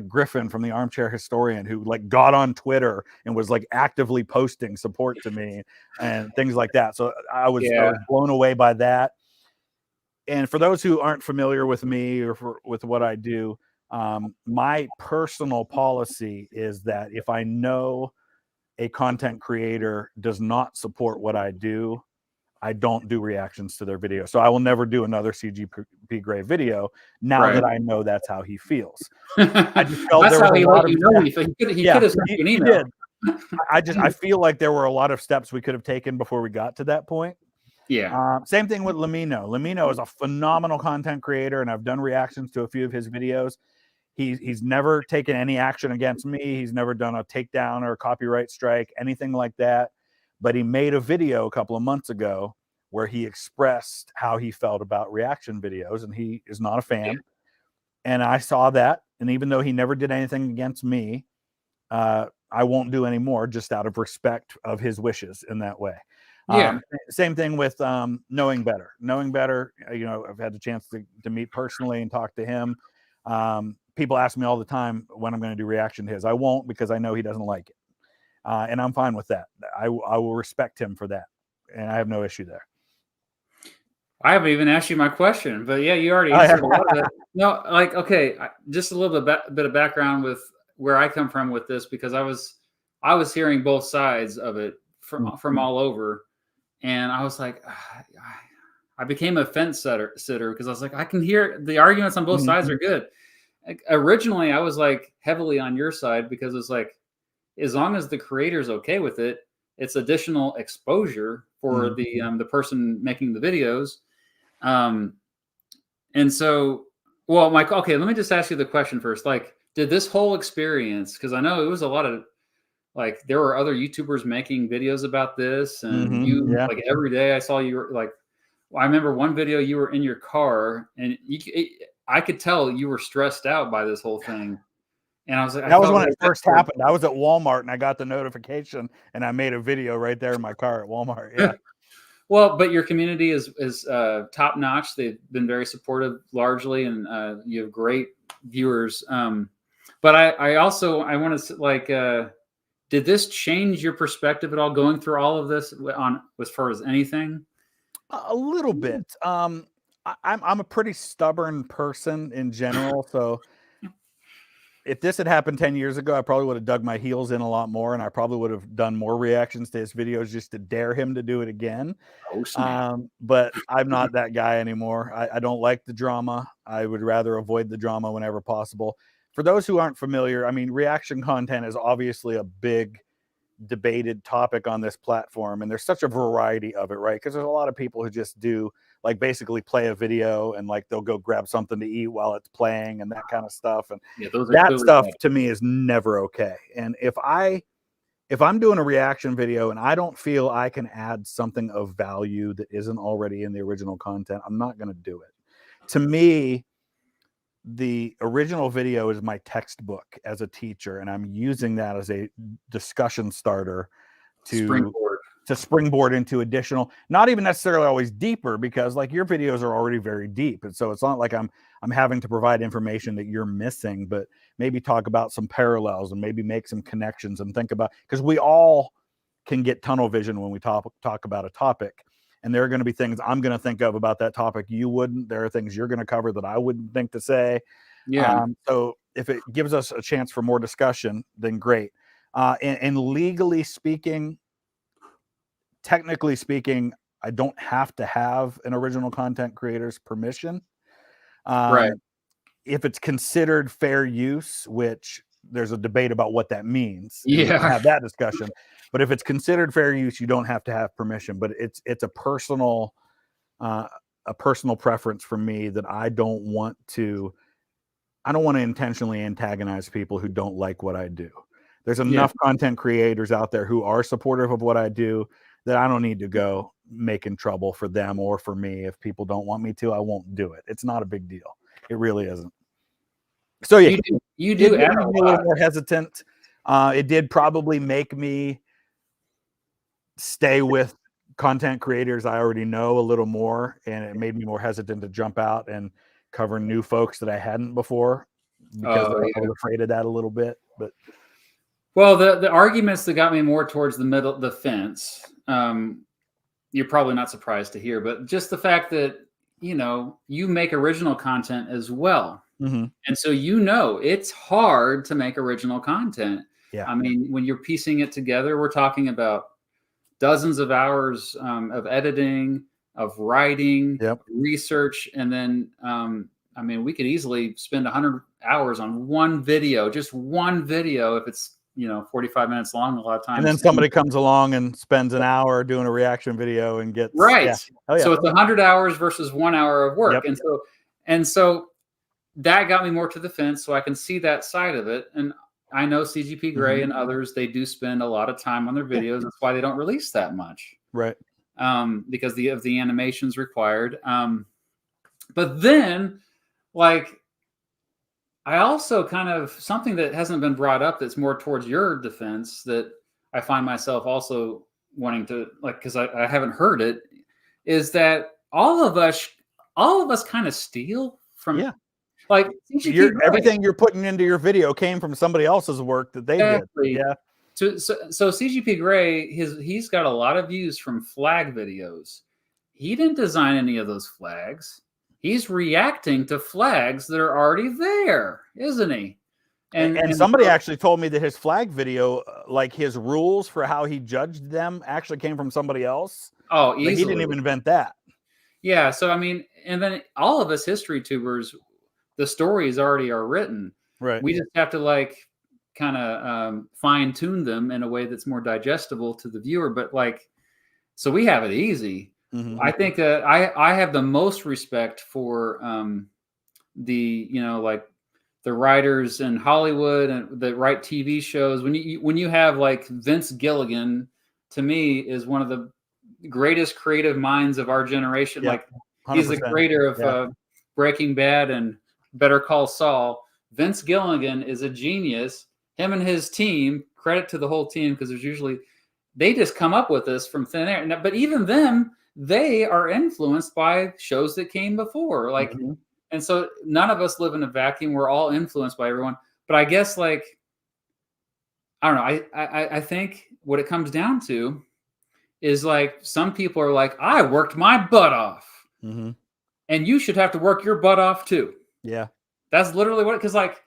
S2: Griffin from the Armchair Historian, who like got on Twitter and was like actively posting support to me and things like that. So I was blown away by that. And for those who aren't familiar with me or with what I do, my personal policy is that if I know a content creator does not support what I do, I don't do reactions to their video. So I will never do another CGP Grey video now that I know that's how he feels. I just felt
S1: that's
S2: there
S1: how
S2: was
S1: he
S2: a lot
S1: let
S2: of
S1: you know. He could have sent you an email.
S2: I feel like there were a lot of steps we could have taken before we got to that point.
S1: Yeah.
S2: Same thing with Lamino. Lamino is a phenomenal content creator, and I've done reactions to a few of his videos. He's never taken any action against me. He's never done a takedown or a copyright strike, anything like that. But he made a video a couple of months ago where he expressed how he felt about reaction videos, and he is not a fan. And I saw that, and even though he never did anything against me, I won't do any more, just out of respect of his wishes in that way. Same thing with Knowing Better. Knowing Better, I've had the chance to meet personally and talk to him. People ask me all the time when I'm going to do reaction to his. I won't, because I know he doesn't like it. And I'm fine with that. I will respect him for that, and I have no issue there.
S1: I haven't even asked you my question, but yeah, you already answered a lot of it. No, like, okay, just a little bit of background with where I come from with this, because I was hearing both sides of it from all over, and I was like, I became a fence sitter because I was like, I can hear the arguments on both sides are good. Like, originally, I was like heavily on your side, because it's like, as long as the creator's okay with it, it's additional exposure for the person making the videos. And so, well, Mike, okay, let me just ask you the question first. Like, did this whole experience, because I know it was a lot of, like, there were other YouTubers making videos about this, and like every day I saw you were like, I remember one video you were in your car, and I could tell you were stressed out by this whole thing. And I was like,
S2: that was when it first happened. I was at Walmart and I got the notification, and I made a video right there in my car at Walmart. Yeah.
S1: Well, but your community is top notch. They've been very supportive largely, and you have great viewers. But I want to, like, did this change your perspective at all going through all of this on as far as anything?
S2: A little bit. I'm a pretty stubborn person in general, so if this had happened 10 years ago, I probably would have dug my heels in a lot more, and I probably would have done more reactions to his videos just to dare him to do it again. But I'm not that guy anymore. I don't like the drama. I would rather avoid the drama whenever possible. For those who aren't familiar, I mean, reaction content is obviously a big debated topic on this platform, and there's such a variety of it, right? Because there's a lot of people who just do like basically play a video and like they'll go grab something to eat while it's playing and that kind of stuff. And that stuff to me is never okay. And if I'm doing a reaction video and I don't feel I can add something of value that isn't already in the original content, I'm not going to do it. To me, the original video is my textbook as a teacher, and I'm using that as a discussion starter to springboard into additional, not even necessarily always deeper, because like your videos are already very deep. And so it's not like I'm having to provide information that you're missing, but maybe talk about some parallels and maybe make some connections and think about, because we all can get tunnel vision when we talk about a topic. And there are going to be things I'm going to think of about that topic you wouldn't. There are things you're going to cover that I wouldn't think to say.
S1: Yeah.
S2: So if it gives us a chance for more discussion, then great. And legally speaking, technically speaking, I don't have to have an original content creator's permission.
S1: Right.
S2: If it's considered fair use, which there's a debate about what that means.
S1: Yeah.
S2: We can have that discussion. But if it's considered fair use, you don't have to have permission. But it's a personal preference for me that I don't want to intentionally antagonize people who don't like what I do. There's enough content creators out there who are supportive of what I do that I don't need to go making trouble for them or for me. If people don't want me to, I won't do it. It's not a big deal. It really isn't. So yeah,
S1: you do add
S2: a little more hesitant. It did probably make me stay with content creators I already know a little more, and it made me more hesitant to jump out and cover new folks that I hadn't before, because I was afraid of that a little bit. But
S1: well, the arguments that got me more towards the middle, the fence, you're probably not surprised to hear, but just the fact that, you know, you make original content as well.
S2: Mm-hmm.
S1: And so, you know, it's hard to make original content.
S2: Yeah.
S1: I mean, when you're piecing it together, we're talking about dozens of hours of editing, of writing, research. And then, I mean, we could easily spend 100 hours on one video, just one video, if it's, you know, 45 minutes long a lot of times.
S2: And then somebody comes along and spends an hour doing a reaction video and gets
S1: right. Yeah. Oh, yeah. So it's 100 hours versus 1 hour of work.
S2: Yep.
S1: And so that got me more to the fence, so I can see that side of it. And I know CGP Grey and others, they do spend a lot of time on their videos. That's why they don't release that much.
S2: Right.
S1: Because of the animations required. But then, like, I also kind of, something that hasn't been brought up that's more towards your defense that I find myself also wanting to, like, because I haven't heard it, is that all of us kind of steal from, like,
S2: everything you're putting into your video came from somebody else's work that they did. Yeah.
S1: So CGP Grey, he's got a lot of views from flag videos. He didn't design any of those flags. He's reacting to flags that are already there, isn't he?
S2: And somebody actually told me that his flag video, like his rules for how he judged them, actually came from somebody else.
S1: Oh, easily.
S2: But he didn't even invent that.
S1: Yeah. So, I mean, and then all of us history tubers, the stories already are written.
S2: Right.
S1: We just have to, like, kind of fine tune them in a way that's more digestible to the viewer. But, like, so we have it easy.
S2: Mm-hmm.
S1: I think I have the most respect for the, you know, like the writers in Hollywood and that write TV shows. When you have, like, Vince Gilligan, to me, is one of the greatest creative minds of our generation.
S2: Yeah,
S1: like 100%. He's the creator of Breaking Bad and Better Call Saul. Vince Gilligan is a genius. Him and his team, credit to the whole team, because there's usually, they just come up with this from thin air. But even them, they are influenced by shows that came before. Like, and so none of us live in a vacuum. We're all influenced by everyone. But I guess, like, I don't know. I think what it comes down to is, like, some people are like, I worked my butt off. And you should have to work your butt off too.
S2: Yeah.
S1: That's literally what, because, like,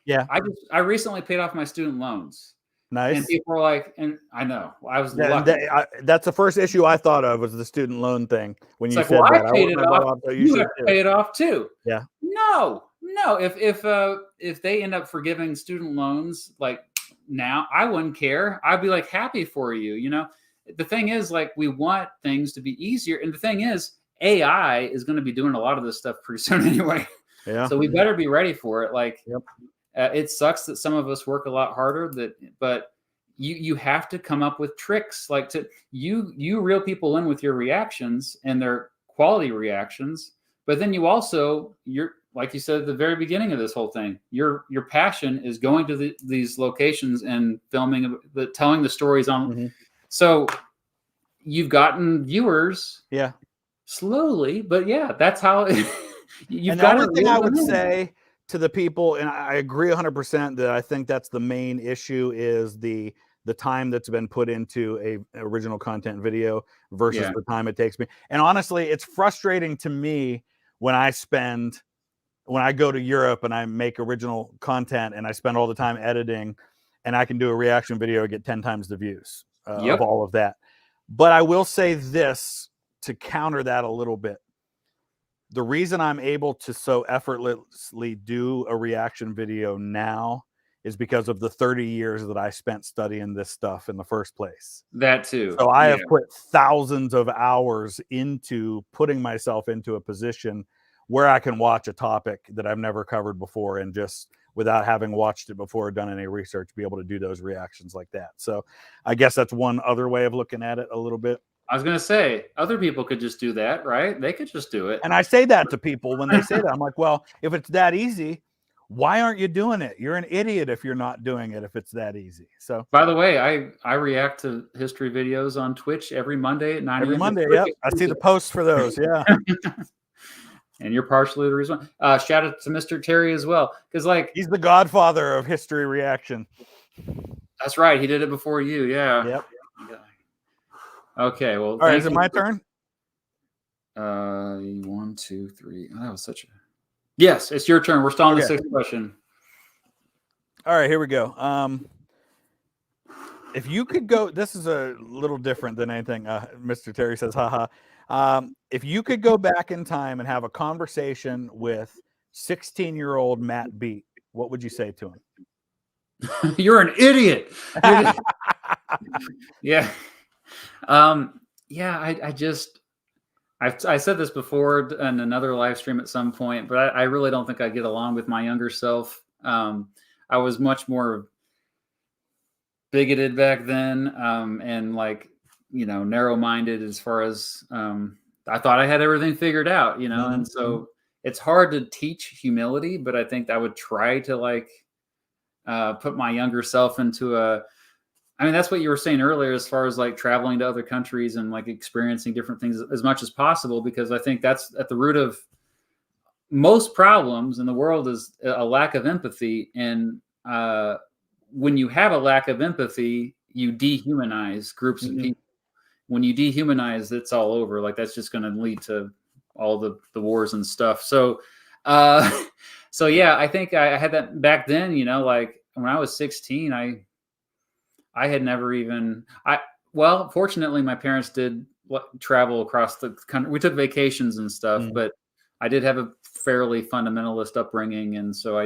S1: I recently paid off my student loans.
S2: Nice.
S1: And people are like, and I know, I was
S2: that's the first issue I thought of, was the student loan thing. When
S1: it's
S2: you
S1: like,
S2: said
S1: well,
S2: that,
S1: I paid it off.
S2: So
S1: you have to pay it off too.
S2: Yeah.
S1: No. If they end up forgiving student loans, like, now, I wouldn't care. I'd be like happy for you. You know, the thing is, like, we want things to be easier, and the thing is, AI is going to be doing a lot of this stuff pretty soon anyway.
S2: Yeah.
S1: So we better be ready for it. Like,
S2: Yep.
S1: it sucks that some of us work a lot harder. But you have to come up with tricks, like to you reel people in with your reactions and their quality reactions. But then you also, you're like you said at the very beginning of this whole thing, your passion is going to these locations and filming, telling the stories on.
S2: Mm-hmm.
S1: So you've gotten viewers.
S2: Yeah.
S1: Slowly, but yeah, that's how you've
S2: And the
S1: got
S2: only thing I would
S1: in.
S2: say to the people, and I agree 100% that I think that's the main issue, is the time that's been put into a original content video versus
S1: Yeah.
S2: the time it takes me. And honestly, it's frustrating to me when I go to Europe and I make original content and I spend all the time editing, and I can do a reaction video and get 10 times the views of all of that. But I will say this to counter that a little bit. The reason I'm able to so effortlessly do a reaction video now is because of the 30 years that I spent studying this stuff in the first place.
S1: That too.
S2: So I have put thousands of hours into putting myself into a position where I can watch a topic that I've never covered before, and just without having watched it before or done any research, be able to do those reactions like that. So I guess that's one other way of looking at it a little bit.
S1: I was going to say, other people could just do that, right? They could just do it.
S2: And I say that to people when they say that. I'm like, well, if it's that easy, why aren't you doing it? You're an idiot if you're not doing it, if it's that easy. So,
S1: by the way, I react to history videos on Twitch every Monday at 9
S2: every
S1: a.m.
S2: Monday, yep. I see the posts for those, yeah.
S1: And you're partially the reason. Shout out to Mr. Terry as well, because like
S2: he's the godfather of history reaction.
S1: That's right. He did it before you. Yeah.
S2: Yep.
S1: Okay. Well,
S2: all right. Is it my turn?
S1: 1, 2, 3. Oh, that was such a. Yes, it's your turn. We're still on the sixth question.
S2: All right, here we go. If you could go, this is a little different than anything. Mr. Terry says, haha. If you could go back in time and have a conversation with 16-year-old Matt Beat, what would you say to him?
S1: You're an idiot. Yeah. Yeah, I said this before in another live stream at some point, but I really don't think I get along with my younger self. I was much more bigoted back then, and like, narrow-minded as far as I thought I had everything figured out, and so it's hard to teach humility, but I think I would try to like put my younger self into I mean, that's what you were saying earlier, as far as like traveling to other countries and like experiencing different things as much as possible, because I think that's at the root of most problems in the world, is a lack of empathy. And when you have a lack of empathy, you dehumanize groups of people. When you dehumanize, it's all over. Like, that's just going to lead to all the wars and stuff. So, so yeah, I think I had that back then, like when I was 16, I had never even, well, fortunately my parents did travel across the country. We took vacations and stuff, but I did have a fairly fundamentalist upbringing. And so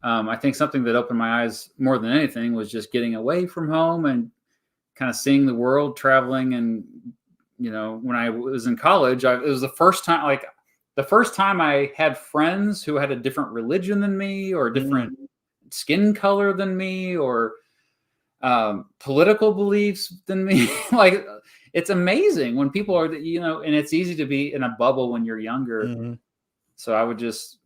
S1: I think something that opened my eyes more than anything was just getting away from home and kind of seeing the world, traveling. And, when I was in college, it was the first time I had friends who had a different religion than me, or different skin color than me, or political beliefs than me. Like, it's amazing when people are, and it's easy to be in a bubble when you're younger. So I would just,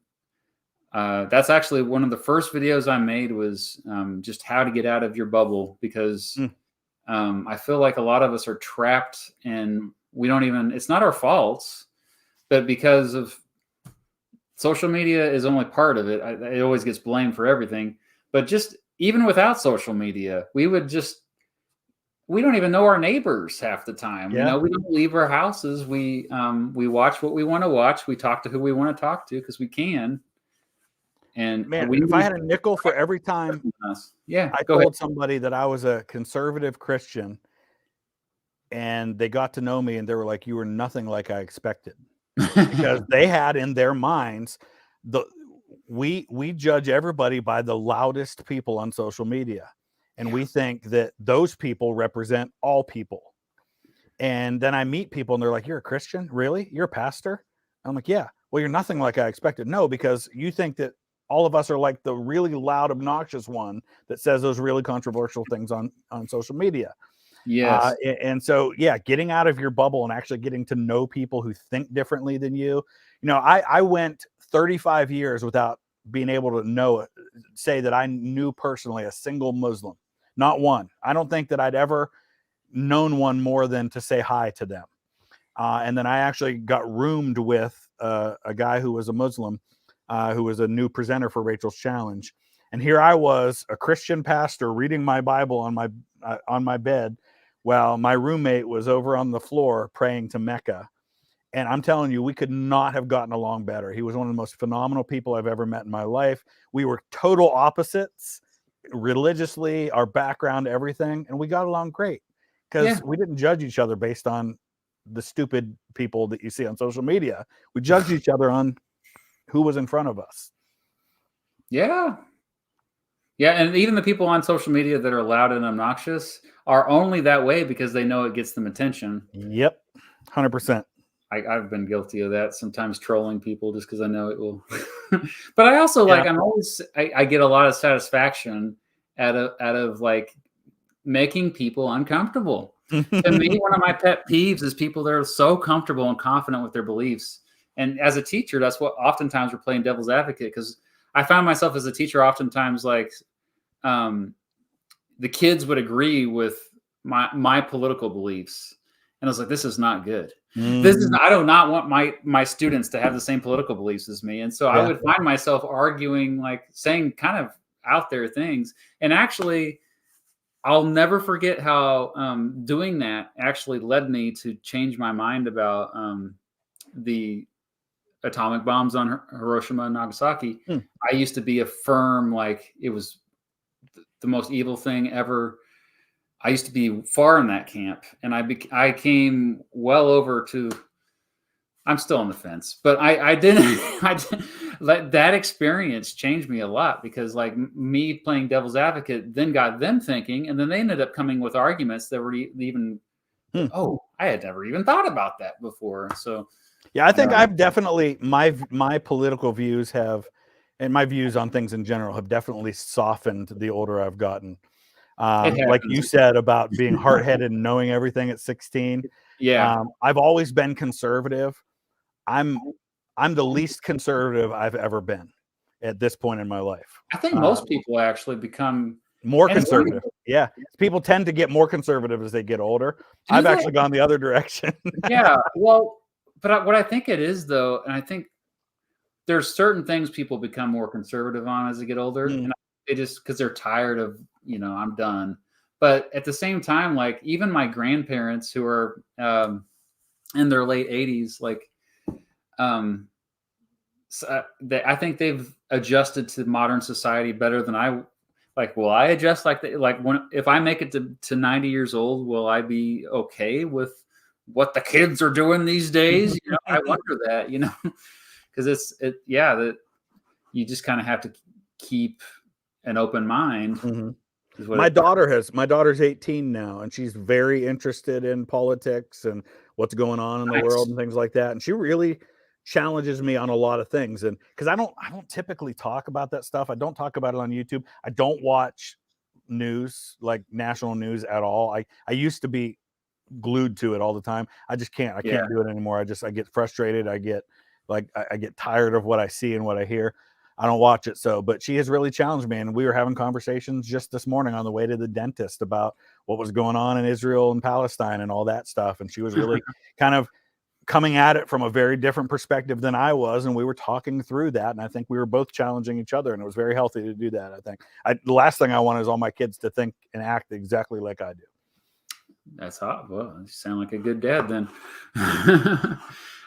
S1: that's actually one of the first videos I made, was just how to get out of your bubble, because I feel like a lot of us are trapped, and we don't even, it's not our faults, but because of social media is only part of it. It always gets blamed for everything, but just even without social media, we don't even know our neighbors half the time. We don't leave our houses. We watch what we want to watch. We talk to who we want to talk to, because we can. And
S2: man, if I had a nickel for every time I told somebody that I was a conservative Christian, and they got to know me and they were like, you were nothing like I expected. Because they had in their minds, we judge everybody by the loudest people on social media. and we think that those people represent all people. And then I meet people and they're like, "You're a Christian? Really? You're a pastor?" I'm like, "Yeah." "Well, you're nothing like I expected." "No, because you think that all of us are like the really loud, obnoxious one that says those really controversial things on social media."
S1: Yes.
S2: And so, yeah, getting out of your bubble and actually getting to know people who think differently than you. You know, I went 35 years without being able to say that I knew personally a single Muslim, not one. I don't think that I'd ever known one more than to say hi to them. And then I actually got roomed with a guy who was a Muslim, who was a new presenter for Rachel's Challenge. And here I was, a Christian pastor, reading my Bible on my bed, while my roommate was over on the floor praying to Mecca. And I'm telling you, we could not have gotten along better. He was one of the most phenomenal people I've ever met in my life. We were total opposites religiously, our background, everything, and we got along great because we didn't judge each other based on the stupid people that you see on social media. We judged each other on who was in front of us.
S1: Yeah. Yeah, and even the people on social media that are loud and obnoxious are only that way because they know it gets them attention.
S2: Yep, 100%.
S1: I've been guilty of that, sometimes trolling people just because I know it will. But I also like, I get a lot of satisfaction out of like making people uncomfortable. To me, one of my pet peeves is people that are so comfortable and confident with their beliefs. And as a teacher, that's what oftentimes we're playing devil's advocate, because I found myself as a teacher oftentimes like the kids would agree with my political beliefs. And I was like, this is not good. I do not want my students to have the same political beliefs as me. And so I would find myself arguing, like saying kind of out there things. And actually, I'll never forget how doing that actually led me to change my mind about the atomic bombs on Hiroshima and Nagasaki. I used to be a firm, like it was the most evil thing ever. I used to be far in that camp, and I came well over to. I'm still on the fence, but I didn't. Let that experience change me a lot, because like me playing devil's advocate then got them thinking, and then they ended up coming with arguments that were even. Oh, I had never even thought about that before. So.
S2: Yeah, I think I've definitely my political views have, and my views on things in general have definitely softened the older I've gotten. Like you said about being hard-headed and knowing everything at 16.
S1: Yeah.
S2: I've always been conservative. I'm the least conservative I've ever been at this point in my life.
S1: I think most people actually become
S2: more conservative. Yeah. People tend to get more conservative as they get older. I've actually gone the other direction.
S1: Yeah. Well, but what I think it is, though, and I think there's certain things people become more conservative on as they get older, and they just, because they're tired of, I'm done. But at the same time, like even my grandparents who are in their late 80s, like I think they've adjusted to modern society better than I. Like, will I adjust if I make it to 90 years old, will I be okay with what the kids are doing these days? I wonder that, because that you just kind of have to keep an open mind.
S2: My daughter's 18 now, and she's very interested in politics and what's going on in the world and things like that. And she really challenges me on a lot of things. And because I don't typically talk about that stuff. I don't talk about it on YouTube. I don't watch news, like national news, at all. I used to be glued to it all the time. I just can't. I can't do it anymore. I get frustrated. I get tired of what I see and what I hear. I don't watch it. But she has really challenged me. And we were having conversations just this morning on the way to the dentist about what was going on in Israel and Palestine and all that stuff. And she was really kind of coming at it from a very different perspective than I was. And we were talking through that. And I think we were both challenging each other. And it was very healthy to do that. I think the last thing I want is all my kids to think and act exactly like I do.
S1: That's hot. Well, you sound like a good dad then.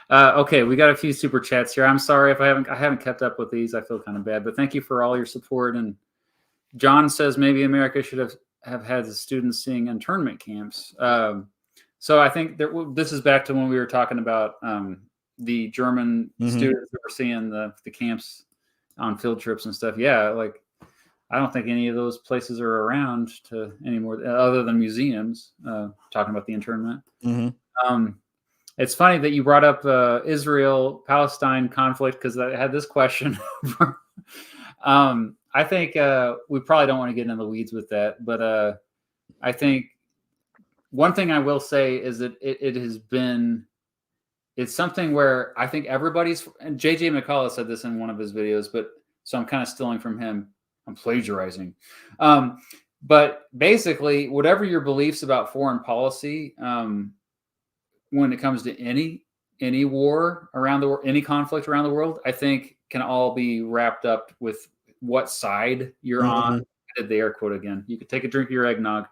S1: Okay, we got a few super chats here. I'm sorry if I haven't kept up with these. I feel kind of bad, but thank you for all your support. And John says maybe America should have had the students seeing internment camps. So I think this is back to when we were talking about the German students that were seeing the camps on field trips and stuff. Yeah, like I don't think any of those places are around to anymore, other than museums. Talking about the internment.
S2: Mm-hmm.
S1: It's funny that you brought up Israel-Palestine conflict, because I had this question. I think we probably don't want to get into the weeds with that, but I think one thing I will say is that it has been, it's something where I think everybody's, and JJ McCullough said this in one of his videos, but so I'm kind of stealing from him. I'm plagiarizing. But basically, whatever your beliefs about foreign policy, when it comes to any war around the world, any conflict around the world, I think can all be wrapped up with what side you're on. I did the air quote again. You could take a drink of your eggnog.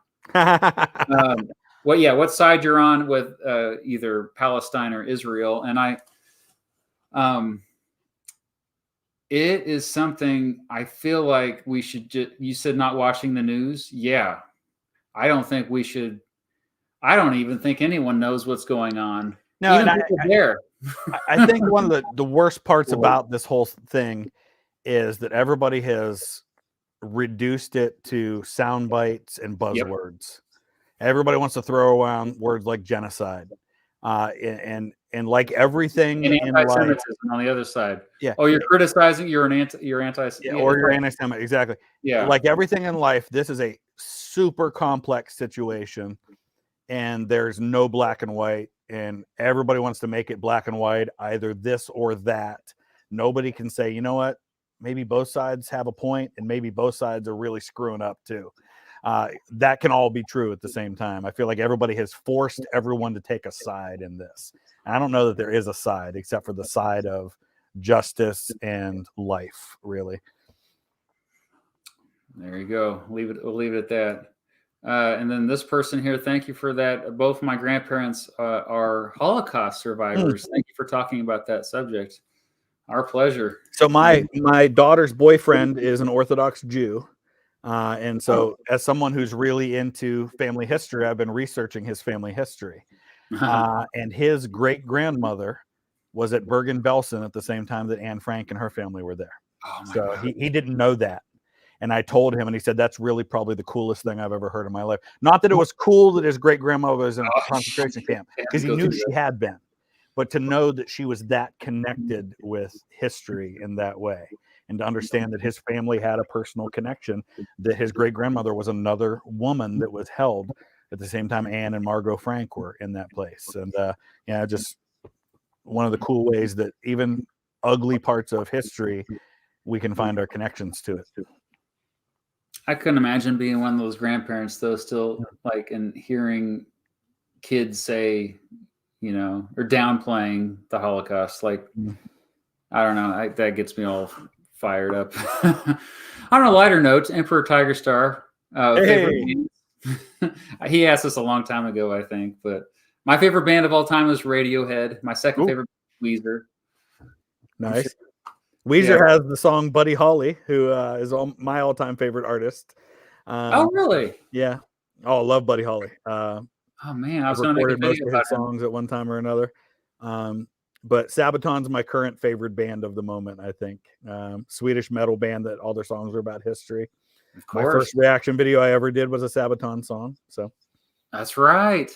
S1: What side you're on with either Palestine or Israel, and it is something I feel like we should just. You said not watching the news. Yeah, I don't think we should. I don't even think anyone knows what's going on.
S2: No,
S1: even people there.
S2: I think one of the worst parts about this whole thing is that everybody has reduced it to sound bites and buzzwords. Yep. Everybody wants to throw around words like genocide, and like everything
S1: and
S2: in life,
S1: on the other side.
S2: Yeah.
S1: Oh, you're criticizing. You're anti.
S2: Yeah, or you're anti-Semitic. Exactly.
S1: Yeah.
S2: Like everything in life, this is a super complex situation, and there's no black and white, and everybody wants to make it black and white, either this or that. Nobody can say, you know what, maybe both sides have a point, and maybe both sides are really screwing up too. That can all be true at the same time. I feel like everybody has forced everyone to take a side in this. And I don't know that there is a side except for the side of justice and life, really.
S1: There you go. We'll leave it at that. And then this person here, thank you for that. Both my grandparents are Holocaust survivors. Thank you for talking about that subject. Our pleasure.
S2: So my daughter's boyfriend is an Orthodox Jew. And so as someone who's really into family history, I've been researching his family history. And his great-grandmother was at Bergen-Belsen at the same time that Anne Frank and her family were there. So he didn't know that. And I told him, and he said, that's really probably the coolest thing I've ever heard in my life. Not that it was cool that his great-grandmother was in a concentration camp, because he knew she had been. But to know that she was that connected with history in that way, and to understand that his family had a personal connection, that his great-grandmother was another woman that was held at the same time Anne and Margot Frank were in that place. And just one of the cool ways that even ugly parts of history, we can find our connections to it.
S1: I couldn't imagine being one of those grandparents, though, still like, and hearing kids say, or downplaying the Holocaust. Like, I don't know. That gets me all fired up. On a lighter note, Emperor Tiger Star. He asked us a long time ago, I think, but my favorite band of all time is Radiohead. My second favorite is Weezer.
S2: Nice. Weezer has the song Buddy Holly, who is my all-time favorite artist.
S1: Oh, really?
S2: Yeah. Oh, I love Buddy Holly.
S1: Oh man, I was
S2: going to recorded most of his songs at one time or another. But Sabaton's my current favorite band of the moment, I think. Swedish metal band that all their songs are about history. Of course. My first reaction video I ever did was a Sabaton song. So
S1: that's right.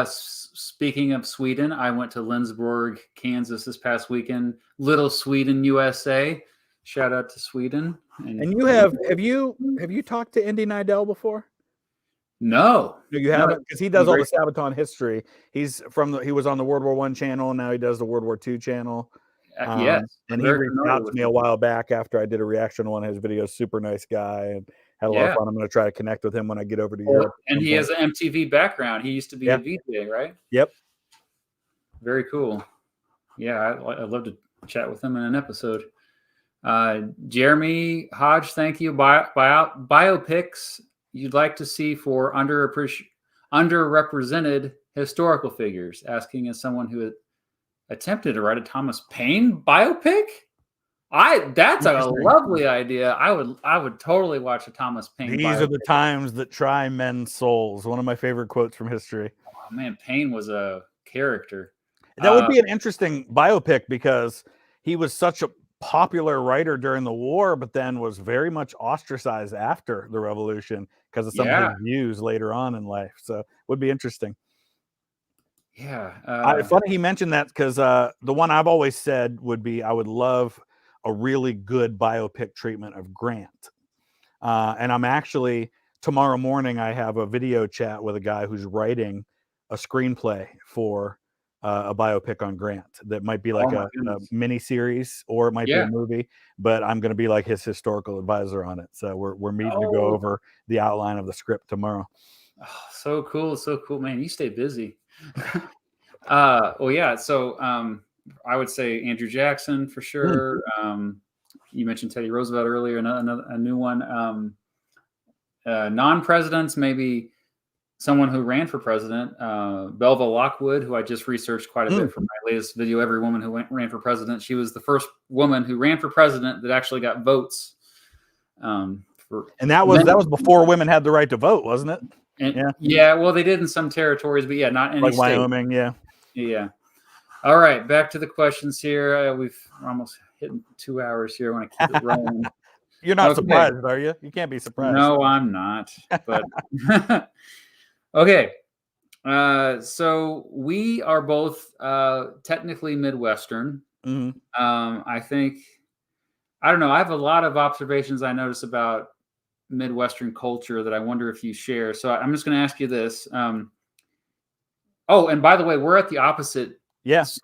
S1: Speaking of Sweden, I went to Lindsborg, Kansas this past weekend. Little Sweden, USA. Shout out to Sweden.
S2: And you have you talked to Indy Nidell before?
S1: No,
S2: you haven't, because he does all the Sabaton history. He was on the World War I channel, and now he does the World War II channel.
S1: Yes,
S2: and he reached out to me a while back after I did a reaction to one of his videos. Super nice guy, and had a lot of fun. I'm going to try to connect with him when I get over to Europe.
S1: And he has an MTV background. He used to be a VJ, right?
S2: Yep.
S1: Very cool. Yeah, I'd love to chat with him in an episode. Jeremy Hodge, thank you. Biopics you'd like to see for underrepresented historical figures, asking as someone who had attempted to write a Thomas Paine biopic. That's a lovely idea. I would totally watch a Thomas Paine
S2: These
S1: biopic.
S2: Are the times that try men's souls. One of my favorite quotes from history.
S1: Oh man, Paine was a character.
S2: That would be an interesting biopic, because he was such a popular writer during the war, but then was very much ostracized after the revolution because of some of his
S1: Yeah.
S2: views later on in life. So would be interesting.
S1: Yeah.
S2: Funny he mentioned that, because the one I've always said would be, I would love a really good biopic treatment of Grant. And I'm actually, tomorrow morning, I have a video chat with a guy who's writing a screenplay for a biopic on Grant that might be like
S1: Oh my
S2: a
S1: goodness.
S2: mini series, or it might be a
S1: Yeah.
S2: movie, but I'm going to be like his historical advisor on it. So we're meeting to go
S1: Oh,
S2: over the outline of the script tomorrow.
S1: so cool. So cool, man. You stay busy. Well, yeah. So I would say Andrew Jackson for
S2: Mm.
S1: sure. You mentioned Teddy Roosevelt earlier, a new one. Non-presidents, maybe someone who ran for president, Belva Lockwood, who I just researched quite a
S2: Mm.
S1: bit for my latest video, Every Woman Who Ran for President. She was the first woman who ran for president that actually got votes.
S2: And that was before women had the right to vote, wasn't it?
S1: And yeah, well, they did in some territories, but yeah, not any
S2: Like
S1: state.
S2: Wyoming, yeah.
S1: Yeah. All right, back to the questions here. We're almost hitting 2 hours here. I want to keep it rolling.
S2: You're not
S1: Okay.
S2: surprised, are you? You can't be surprised.
S1: No, I'm not. But okay. So we are both technically Midwestern.
S2: Mhm.
S1: I think, I don't know. I have a lot of observations I notice about Midwestern culture that I wonder if you share. So I'm just going to ask you this. Oh, and by the way, we're at the opposite ends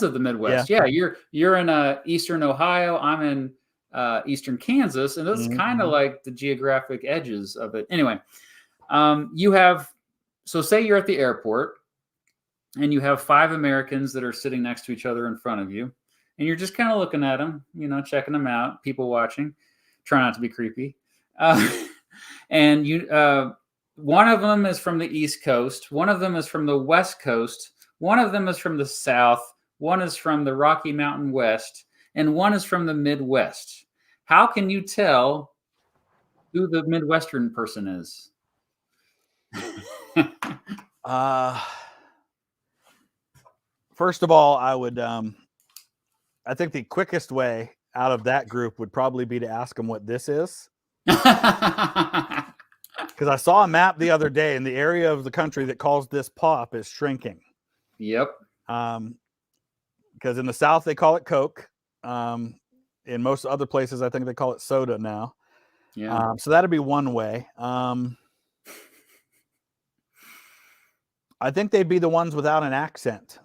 S1: of the Midwest. Yeah, you're in Eastern Ohio. I'm in Eastern Kansas, and that's kind of like the geographic edges of it. Anyway, you have, so say you're at the airport and you have 5 Americans that are sitting next to each other in front of you, and you're just kind of looking at them, checking them out, people watching, try not to be creepy. And one of them is from the East Coast, one of them is from the West Coast, one of them is from the South, one is from the Rocky Mountain West, and one is from the Midwest. How can you tell who the Midwestern person is?
S2: First of all, I would, I think the quickest way out of that group would probably be to ask them what this is. Because I saw a map the other day, and the area of the country that calls this pop is shrinking.
S1: Yep.
S2: Because in the South, they call it Coke. In most other places, I think they call it soda now.
S1: Yeah.
S2: So that'd be one way. I think they'd be the ones without an accent.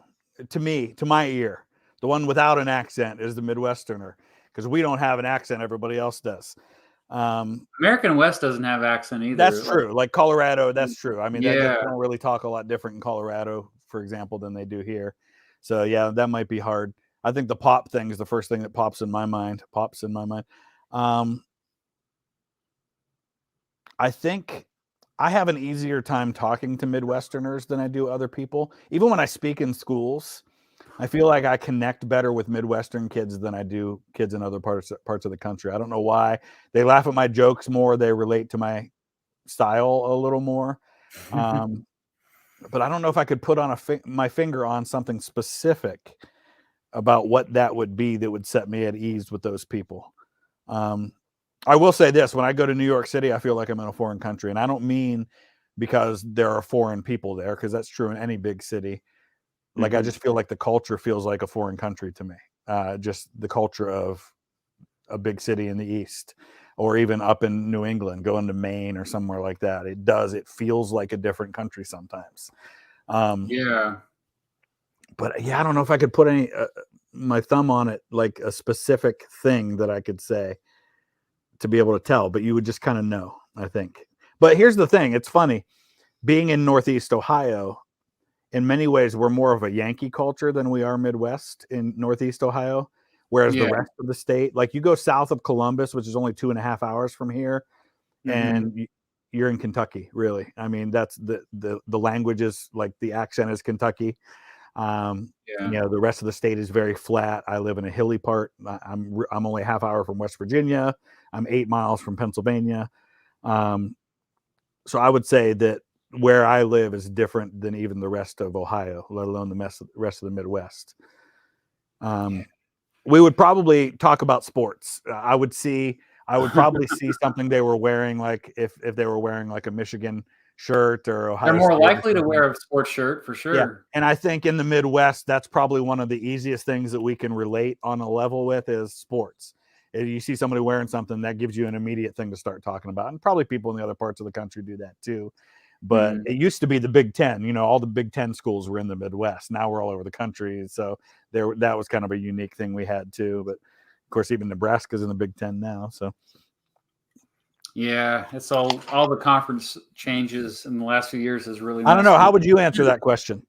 S2: To me, to my ear, the one without an accent is the Midwesterner, because we don't have an accent. Everybody else does.
S1: American West doesn't have accent either.
S2: That's true. Like Colorado, that's true. I mean, they don't really talk a lot different in Colorado, for example, than they do here. So yeah, that might be hard. I think the pop thing is the first thing that pops in my mind. I think I have an easier time talking to Midwesterners than I do other people. Even when I speak in schools, I feel like I connect better with Midwestern kids than I do kids in other parts of the country. I don't know why. They laugh at my jokes more. They relate to my style a little more. But I don't know if I could put on my finger on something specific about what that would be that would set me at ease with those people. I will say this: when I go to New York City, I feel like I'm in a foreign country, and I don't mean because there are foreign people there, because that's true in any big city. Like, I just feel like the culture feels like a foreign country to me. Just the culture of a big city in the East, or even up in New England, going to Maine or somewhere like that. It feels like a different country sometimes.
S1: Yeah.
S2: But yeah, I don't know if I could put my thumb on it, like a specific thing that I could say to be able to tell, but you would just kind of know, I think. But here's the thing. It's funny, being in Northeast Ohio, in many ways, we're more of a Yankee culture than we are Midwest in Northeast Ohio. Whereas the rest of the state, like you go south of Columbus, which is only 2.5 hours from here, and you're in Kentucky, really. I mean, that's the language is like, the accent is Kentucky. The rest of the state is very flat. I live in a hilly part. I'm only a half hour from West Virginia. I'm 8 miles from Pennsylvania. So I would say that where I live is different than even the rest of Ohio, let alone the rest of the Midwest. we would probably talk about sports. I would probably see something they were wearing, like if they were wearing like a Michigan shirt or
S1: They're
S2: Ohio
S1: more
S2: State or
S1: likely to
S2: something.
S1: wear a sports shirt for
S2: Yeah.
S1: sure.
S2: And I think in the Midwest, that's probably one of the easiest things that we can relate on a level with is sports. If you see somebody wearing something, that gives you an immediate thing to start talking about. And probably people in the other parts of the country do that too. But it used to be the Big Ten. You know, all the Big Ten schools were in the Midwest. Now we're all over the country. So that was kind of a unique thing we had too. But of course, even Nebraska's in the Big Ten now. So
S1: yeah, it's all the conference changes in the last few years has really.
S2: I don't know. How would you answer that question?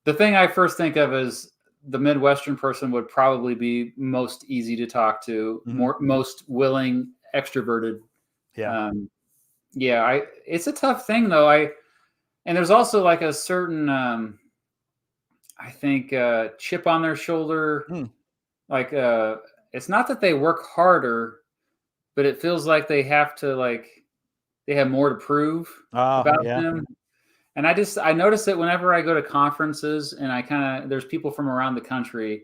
S1: The thing I first think of is the Midwestern person would probably be most easy to talk to, most willing, extroverted.
S2: Yeah.
S1: It's a tough thing though. And there's also like a certain, I think, chip on their shoulder. Like, it's not that they work harder, but it feels like they have to they have more to prove about them. And I notice it whenever I go to conferences and there's people from around the country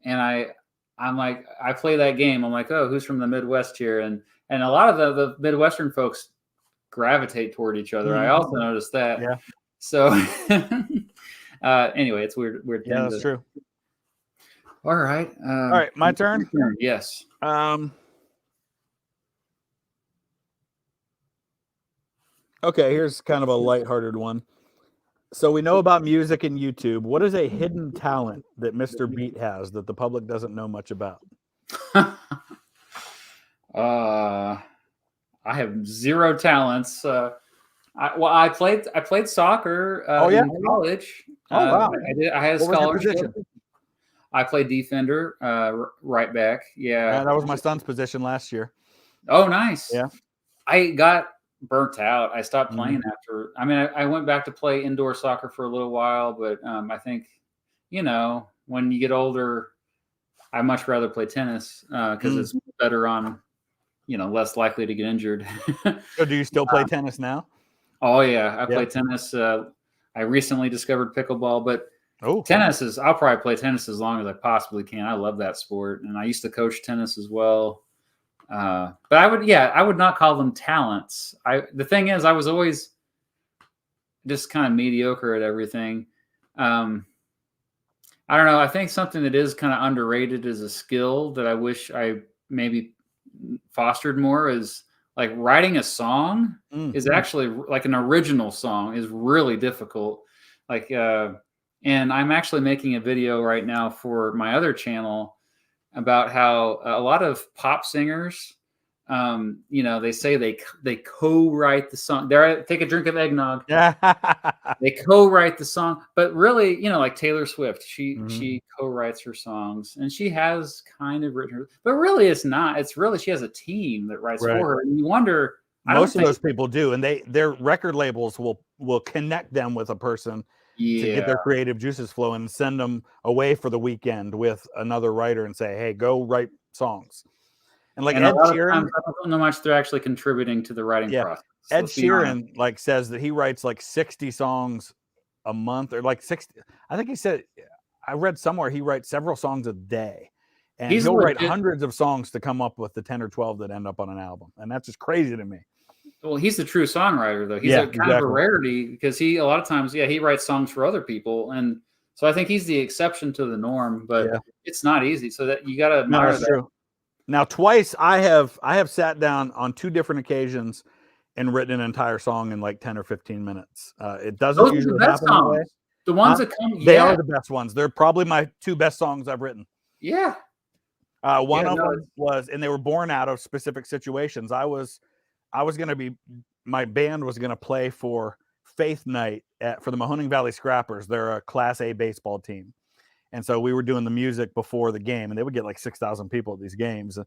S1: and I'm like, I play that game. I'm like, oh, who's from the Midwest here? And a lot of the Midwestern folks gravitate toward each other. I also noticed that.
S2: Yeah.
S1: So anyway, it's weird.
S2: Yeah, that's true.
S1: All right.
S2: All right. My turn.
S1: Yes.
S2: Okay, here's kind of a lighthearted one. So we know about music and YouTube. What is a hidden talent that Mr. Beat has that the public doesn't know much about?
S1: I have zero talents. I played soccer in college.
S2: Oh wow!
S1: I had a scholarship. I played defender, right back. Yeah,
S2: that was my son's position last year.
S1: Oh, nice.
S2: Yeah,
S1: I got burnt out. I stopped playing after. I mean, I went back to play indoor soccer for a little while, but I think, when you get older, I much rather play tennis because it's better on, less likely to get injured.
S2: So do you still play tennis now?
S1: Oh yeah, I play tennis. I recently discovered pickleball, but tennis I'll probably play tennis as long as I possibly can. I love that sport, and I used to coach tennis as well. But I would not call them talents. The thing is, I was always just kind of mediocre at everything. I don't know. I think something that is kind of underrated as a skill that I wish I maybe fostered more is like writing a song is actually like an original song is really difficult. And I'm actually making a video right now for my other channel about how a lot of pop singers, they say they co-write the song. Take a drink of eggnog. They co-write the song, but really, like Taylor Swift, she co-writes her songs, and she has kind of written her, but really, it's not. It's really she has a team that writes for her, and you wonder.
S2: Most of those people do, and their record labels will connect them with a person. To get their creative juices flowing and send them away for the weekend with another writer and say, hey, go write songs. And like Ed Sheeran,
S1: I don't know how much they're actually contributing to the writing process.
S2: Ed Sheeran says that he writes like 60 songs a month or like 60. I think he said, I read somewhere he writes several songs a day. And he'll write hundreds of songs to come up with the 10 or 12 that end up on an album. And that's just crazy to me.
S1: Well, he's the true songwriter, though. He's kind of a rarity because a lot of times, he writes songs for other people. And so I think he's the exception to the norm, but it's not easy. So that you got to admire that. True.
S2: Now, twice I have sat down on 2 different occasions and written an entire song in like 10 or 15 minutes. It doesn't usually happen that way.
S1: The ones that come,
S2: they are the best ones. They're probably my 2 best songs I've written.
S1: Yeah.
S2: One of them was, and they were born out of specific situations. My band was going to play for Faith Night for the Mahoning Valley Scrappers. They're a Class A baseball team. And so we were doing the music before the game, and they would get like 6,000 people at these games.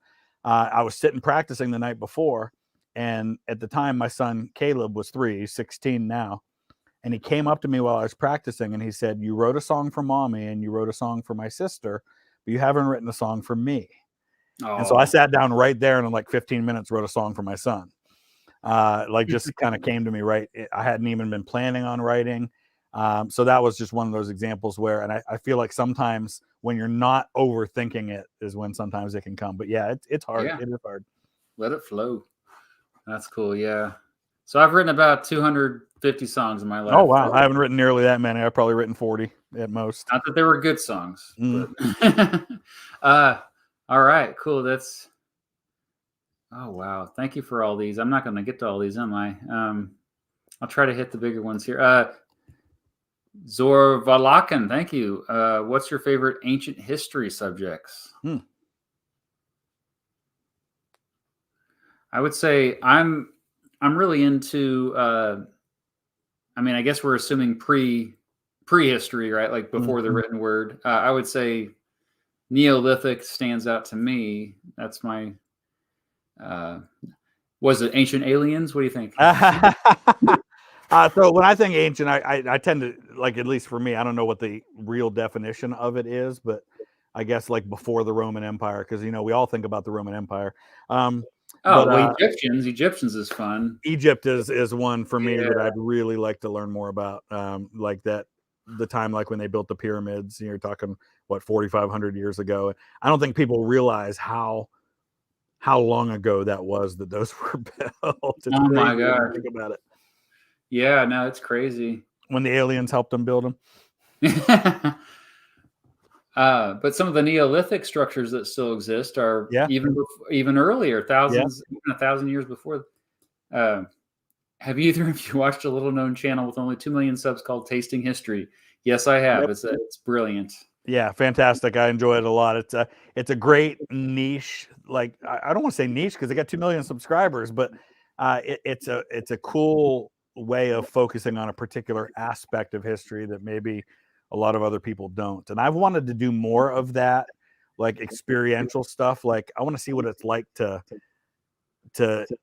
S2: I was sitting practicing the night before, and at the time, my son Caleb was 3, he's 16 now. And he came up to me while I was practicing, and he said, you wrote a song for mommy, and you wrote a song for my sister, but you haven't written a song for me. Oh. And so I sat down right there, and in like 15 minutes, wrote a song for my son. Just kind of came to me right. I hadn't even been planning on writing. So that was just one of those examples where, and I feel like sometimes when you're not overthinking it is when sometimes it can come. But yeah, it's hard.
S1: Yeah.
S2: It is hard.
S1: Let it flow. That's cool. Yeah. So I've written about 250 songs in my life.
S2: Oh wow, I haven't written nearly that many. I've probably written 40 at most.
S1: Not that they were good songs,
S2: Mm.
S1: but all right, cool. That's oh wow. Thank you for all these. I'm not going to get to all these, am I? I'll try to hit the bigger ones here. Zor Valakan, thank you. What's your favorite ancient history subjects? I would say I'm really into. I mean, I guess we're assuming prehistory, right? Like before the written word. I would say Neolithic stands out to me. That's my. Was it Ancient Aliens? What do you think?
S2: So when I think ancient, I tend to, like, at least for me, I don't know what the real definition of it is, but I guess like before the Roman Empire, because we all think about the Roman Empire.
S1: Egyptians is fun.
S2: Egypt is one for me that I'd really like to learn more about. Like the time like when they built the pyramids. You're talking what 4,500 years ago. I don't think people realize how long ago that was that those were built. It's
S1: oh my
S2: crazy
S1: god!
S2: Think about it.
S1: Yeah, no, it's crazy.
S2: When the aliens helped them build them.
S1: But some of the Neolithic structures that still exist are even earlier, even 1,000 years before. Have either of you watched a little-known channel with only 2 million subs called Tasting History? Yes, I have. Yep. It's brilliant.
S2: Yeah, fantastic. I enjoy it a lot. It's a great niche. Like, I don't want to say niche because they got 2 million subscribers, but it's a cool way of focusing on a particular aspect of history that maybe a lot of other people don't. And I've wanted to do more of that, like experiential stuff. Like, I want to see what it's like to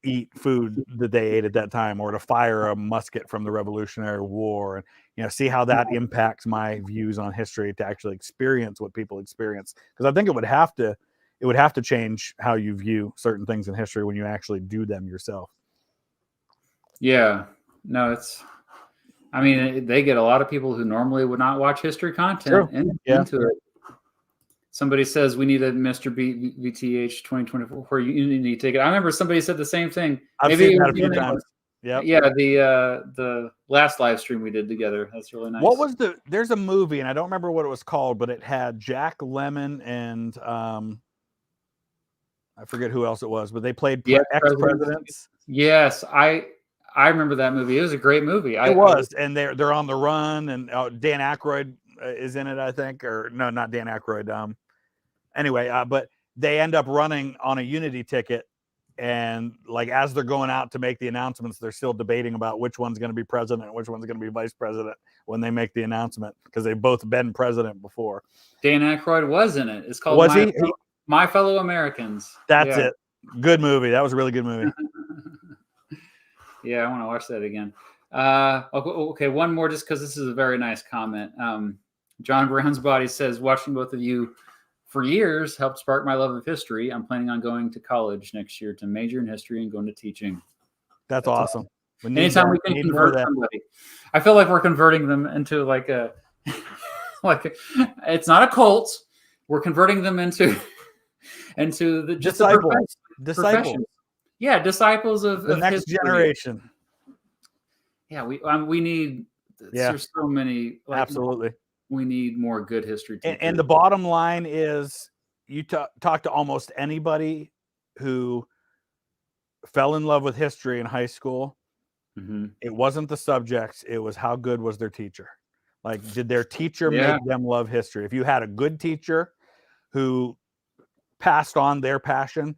S2: eat food that they ate at that time, or to fire a musket from the Revolutionary War, and see how that impacts my views on history, to actually experience what people experience. Because I think it would have to change how you view certain things in history when you actually do them yourself.
S1: Yeah, no, I mean, they get a lot of people who normally would not watch history content into it. Somebody says we need a Mr. B VTH 2024 where you need to take it. I remember somebody said the same thing.
S2: I've seen that a few times.
S1: Yeah, the last live stream we did together. That's really nice.
S2: What was there's a movie, and I don't remember what it was called, but it had Jack Lemmon and I forget who else it was, but they played ex-presidents.
S1: Yes, I remember that movie. It was a great movie.
S2: It was, and they're on the run, and Dan Aykroyd is in it, I think, or no, not Dan Aykroyd. Anyway, but they end up running on a Unity ticket, and like as they're going out to make the announcements, they're still debating about which one's going to be president and which one's going to be vice president when they make the announcement, because they've both been president before.
S1: Dan Aykroyd was in it. It's called My Fellow Americans.
S2: That's it. Good movie. That was a really good movie.
S1: Yeah, I want to watch that again. Okay, one more, just because this is a very nice comment. John Brown's Body says, watching both of you for years helped spark my love of history. I'm planning on going to college next year to major in history and going to teaching.
S2: That's awesome.
S1: Anytime we can convert somebody, I feel like we're converting them into like it's not a cult. We're converting them into the
S2: disciples.
S1: Yeah, disciples of
S2: the next history. Generation.
S1: Yeah, we need. There's so many.
S2: Absolutely.
S1: We need more good history teachers.
S2: And the bottom line is, you talk to almost anybody who fell in love with history in high school.
S1: Mm-hmm.
S2: It wasn't the subjects; it was how good was their teacher. Like, did their teacher make them love history? If you had a good teacher who passed on their passion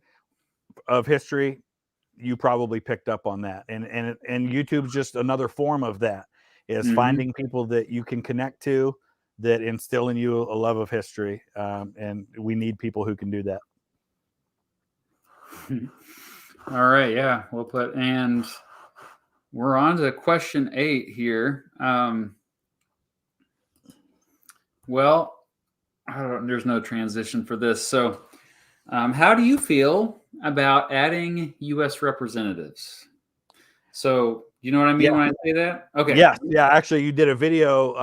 S2: of history, you probably picked up on that. And YouTube's just another form of that, is finding people that you can connect to, that instill in you a love of history. And we need people who can do that.
S1: All right. Yeah, well put. And we're on to question 8 here. Well, there's no transition for this. So how do you feel about adding U.S. representatives? So You know what I mean
S2: Yeah.
S1: when I say that? Okay.
S2: Yeah. Yeah. Actually, you did a video.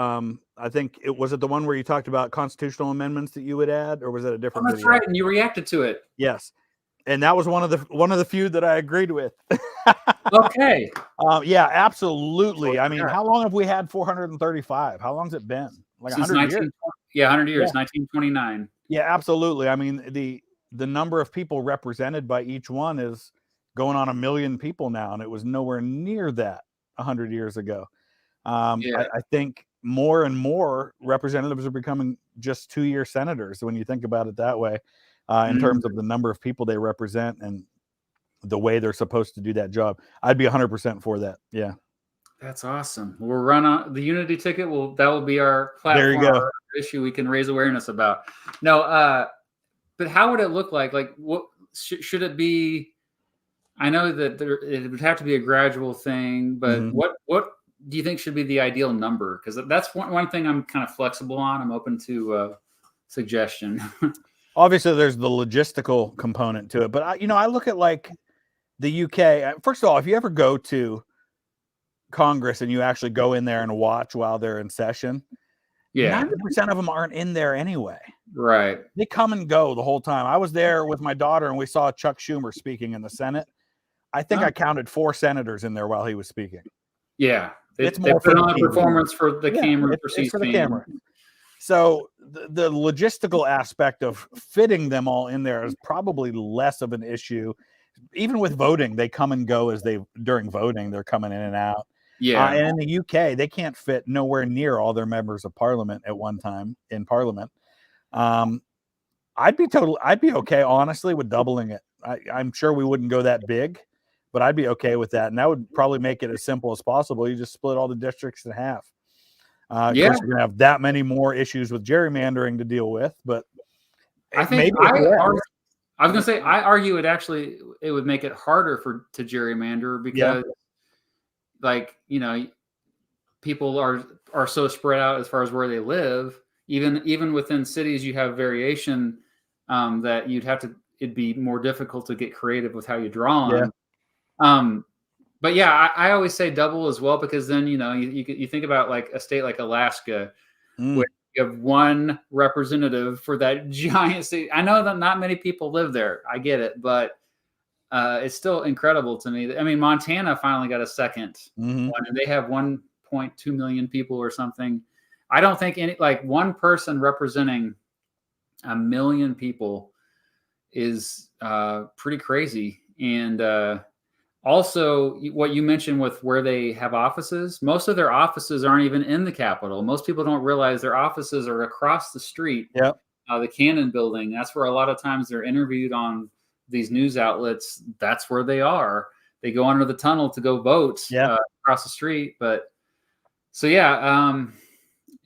S2: I think it was the one where you talked about constitutional amendments that you would add, or was it a
S1: Oh,
S2: different
S1: that's
S2: video?
S1: right. And you reacted to it.
S2: Yes. And that was one of the few that I agreed with.
S1: Okay.
S2: Yeah, absolutely.
S1: Totally
S2: I mean,
S1: forgot.
S2: how long have we had 435? How long's it been? Like
S1: Since
S2: 100 years?
S1: 1920. Yeah, 100
S2: Yeah.
S1: years, 1929.
S2: Yeah, absolutely. I mean, the number of people represented by each one is going on 1 million people now, and it was nowhere near that 100 years ago.
S1: Yeah.
S2: I think more and more representatives are becoming just 2-year senators when you think about it that way, in terms of the number of people they represent and the way they're supposed to do that job. I'd be 100% for that. Yeah.
S1: That's awesome. We'll run on the Unity ticket. That will be our
S2: There you
S1: platform,
S2: go.
S1: our issue we can raise awareness about. No, but how would it look like? Like, what should it be? I know that it would have to be a gradual thing, but
S2: Mhm.
S1: what do you think should be the ideal number? Because that's one thing I'm kind of flexible on. I'm open to suggestion.
S2: Obviously, there's the logistical component to it, but I look at like the UK. First of all, if you ever go to Congress and you actually go in there and watch while they're in session,
S1: Yeah,
S2: 90% of them aren't in there anyway.
S1: right.
S2: They come and go the whole time. I was there with my daughter and we saw Chuck Schumer speaking in the Senate. I think I counted 4 senators in there while he was speaking.
S1: Yeah,
S2: It's
S1: they
S2: more for
S1: put
S2: the
S1: on a
S2: TV.
S1: performance for the
S2: Yeah,
S1: camera for
S2: it's for the
S1: C-SPAN.
S2: camera. So the logistical aspect of fitting them all in there is probably less of an issue. Even with voting, they come and go during voting, they're coming in and out.
S1: Yeah,
S2: And in the UK, they can't fit nowhere near all their members of parliament at one time in parliament. I'd be okay, honestly, with doubling it. I'm sure we wouldn't go that big, but I'd be okay with that. And that would probably make it as simple as possible. You just split all the districts in half. Of
S1: yeah.
S2: course, you're going to have that many more issues with gerrymandering to deal with, but
S1: I think
S2: maybe
S1: I was gonna say I argue it would make it harder to gerrymander
S2: Yeah.
S1: because, like, people are so spread out as far as where they live. Even within cities, you have variation, that it'd be more difficult to get creative with how you draw
S2: Yeah.
S1: on. But yeah, I always say double as well, because then you think about like a state like Alaska, where you have one representative for that giant state. I know that not many people live there. I get it, but it's still incredible to me. I mean, Montana finally got a second one, and they have 1.2 million people or something. I don't think one person representing 1 million people is pretty crazy. And also, what you mentioned with where they have offices, most of their offices aren't even in the Capitol. Most people don't realize their offices are across the street.
S2: Yep.
S1: The Cannon Building. That's where a lot of times they're interviewed on these news outlets. That's where they are. They go under the tunnel to go vote across the street. But so yeah,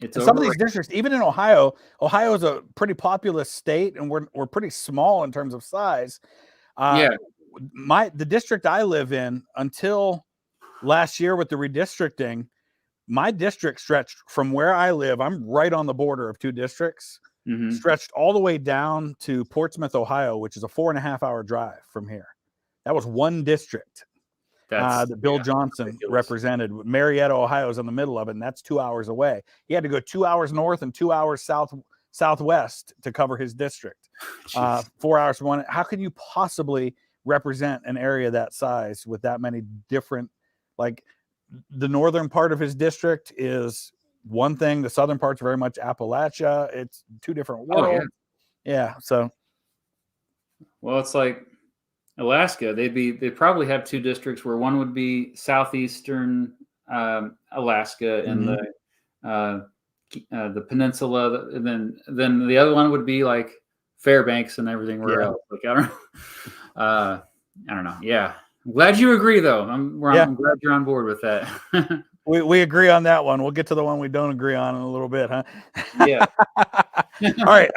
S1: it's
S2: some of these districts, even in Ohio is a pretty populous state, and we're pretty small in terms of size. The district I live in, until last year with the redistricting, my district stretched from where I live. I'm right on the border of 2 districts, stretched all the way down to Portsmouth, Ohio, which is a 4.5-hour drive from here. That was one district that Bill Johnson represented. Marietta, Ohio is in the middle of it, and that's 2 hours away. He had to go 2 hours north and 2 hours southwest to cover his district. 4 hours from one. How could you possibly represent an area that size with that many different, like, the northern part of his district is one thing, the southern part's very much Appalachia. It's 2 different worlds. Yeah. So,
S1: well, it's like Alaska. They'd probably have 2 districts, where one would be southeastern Alaska and the peninsula, and then the other one would be like Fairbanks and everything else. Like, I don't know. Yeah, I'm glad you agree, though. I'm glad you're on board with that.
S2: we agree on that one. We'll get to the one we don't agree on in a little bit, huh?
S1: Yeah.
S2: All right.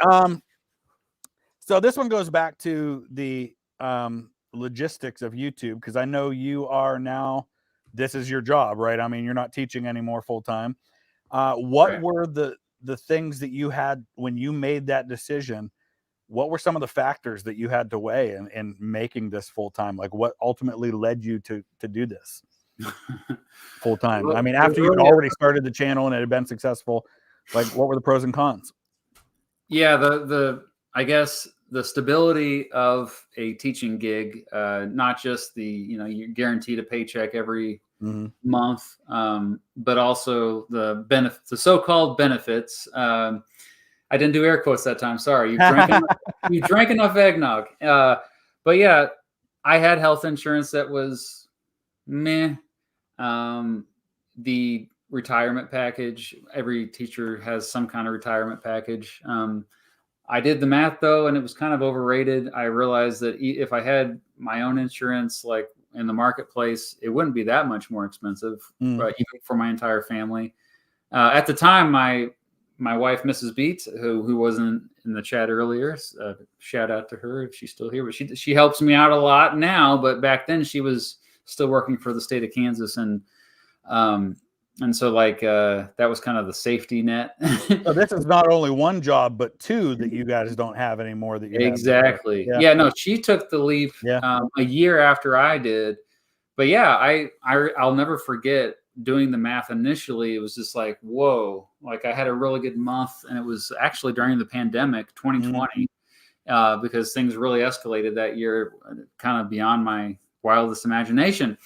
S2: So this one goes back to the logistics of YouTube, because I know you are now, this is your job, right? I mean, you're not teaching anymore full time. What were the things that you had when you made that decision? What were some of the factors that you had to weigh in making this full time? Like, what ultimately led you to do this? full time? I mean,
S1: It
S2: after you'd
S1: really,
S2: already started the channel and it had been successful, like what were the pros and cons?
S1: yeah, the I guess the stability of a teaching gig, not just the, you're guaranteed a paycheck every
S2: Mhm.
S1: month, but also the so-called benefits. I didn't do air quotes that time. Sorry, you drank enough eggnog. But yeah, I had health insurance that was meh. Um, the retirement package. Every teacher has some kind of retirement package. I did the math though, and it was kind of overrated. I realized that if I had my own insurance, like in the marketplace, it wouldn't be that much more expensive, even for my entire family. At the time, my wife, Mrs. Beats, who wasn't in the chat earlier, shout out to her if she's still here. But she helps me out a lot now. But back then, she was still working for the state of Kansas, um, and so like that was kind of the safety net.
S2: So this is not only one job, but two that you guys don't have anymore that you had before.
S1: Exactly. Yeah. No, she took the leap
S2: Yeah.
S1: a year after I did. But yeah, I'll never forget doing the math initially. It was just like, whoa, like I had a really good month, and it was actually during the pandemic, 2020, because things really escalated that year, kind of beyond my wildest imagination.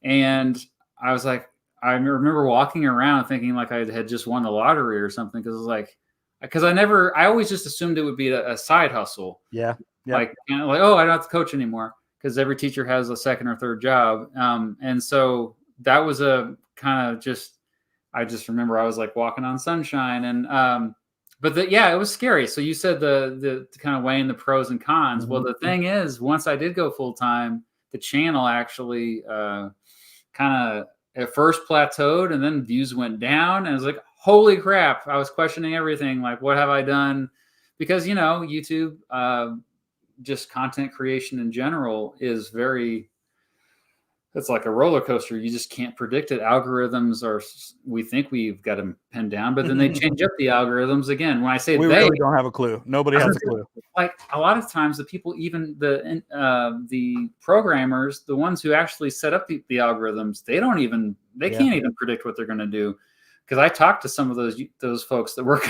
S1: And I was like, I remember walking around thinking like I had just won the lottery or something, because it was like, because I always just assumed it would be a side hustle.
S2: Yeah. Yep.
S1: Like, oh, I don't have to coach anymore, because every teacher has a second or third job. And so that was a kind of I just remember I was like walking on sunshine, and but yeah, it was scary. So you said the kind of weighing the pros and cons. Well, the thing is, once I did go full time, the channel actually kind of at first plateaued, and then views went down, and I was like, holy crap, I was questioning everything, like what have I done? Because YouTube, just content creation in general is it's like a roller coaster. You just can't predict it. Algorithms we think we've got them pinned down, but then they change up the algorithms again. When I say
S2: we really don't have a clue. Nobody has a clue.
S1: Like a lot of times the people, even the programmers, the ones who actually set up the algorithms, they can't even predict what they're going to do. Because I talked to some of those folks that work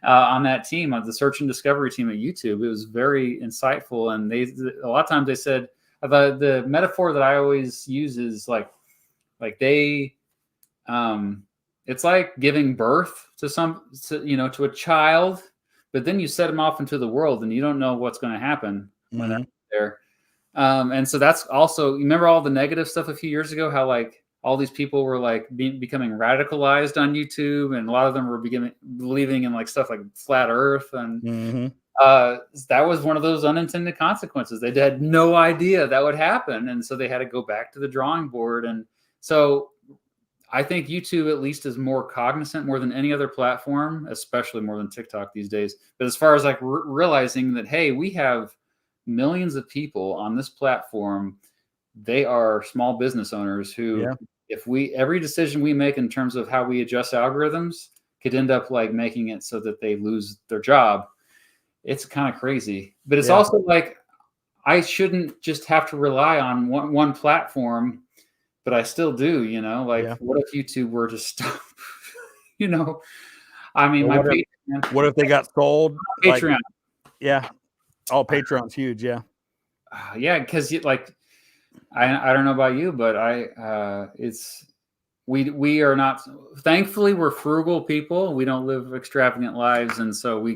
S1: on that team, on the search and discovery team at YouTube. It was very insightful, and a lot of times they said, the metaphor that I always use is like they, it's like giving birth to a child, but then you set them off into the world, and you don't know what's going to happen when they're there. And so that's also, you remember all the negative stuff a few years ago, how like all these people were like becoming radicalized on YouTube, and a lot of them were believing in like stuff like flat Earth, and that was one of those unintended consequences. They had no idea that would happen, and so they had to go back to the drawing board. And so I think YouTube at least is more cognizant, more than any other platform, especially more than TikTok these days. But as far as like realizing that, hey, we have millions of people on this platform. They are small business owners who, if every decision we make in terms of how we adjust algorithms could end up like making it so that they lose their job. It's kind of crazy, but it's also like, I shouldn't just have to rely on one platform, but I still do, what if YouTube were to stop, I mean,
S2: what if they got sold?
S1: Patreon.
S2: Patreon's huge. Yeah.
S1: Cause I don't know about you, but we are not, thankfully we're frugal people. We don't live extravagant lives. And so we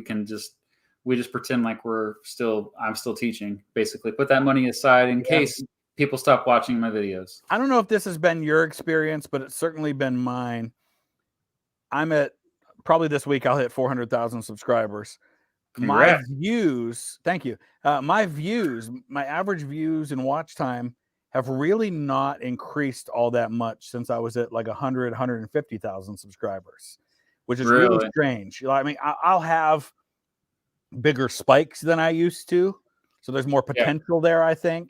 S1: just pretend like I'm still teaching, basically put that money aside in case people stop watching my videos.
S2: I don't know if this has been your experience, but it's certainly been mine. I'm at probably this week, I'll hit 400,000 subscribers.
S1: Congrats.
S2: My views, thank you. My average views and watch time have really not increased all that much since I was at like 150,000 subscribers, which is really strange. I mean, I'll have bigger spikes than I used to, so there's more potential there, I think.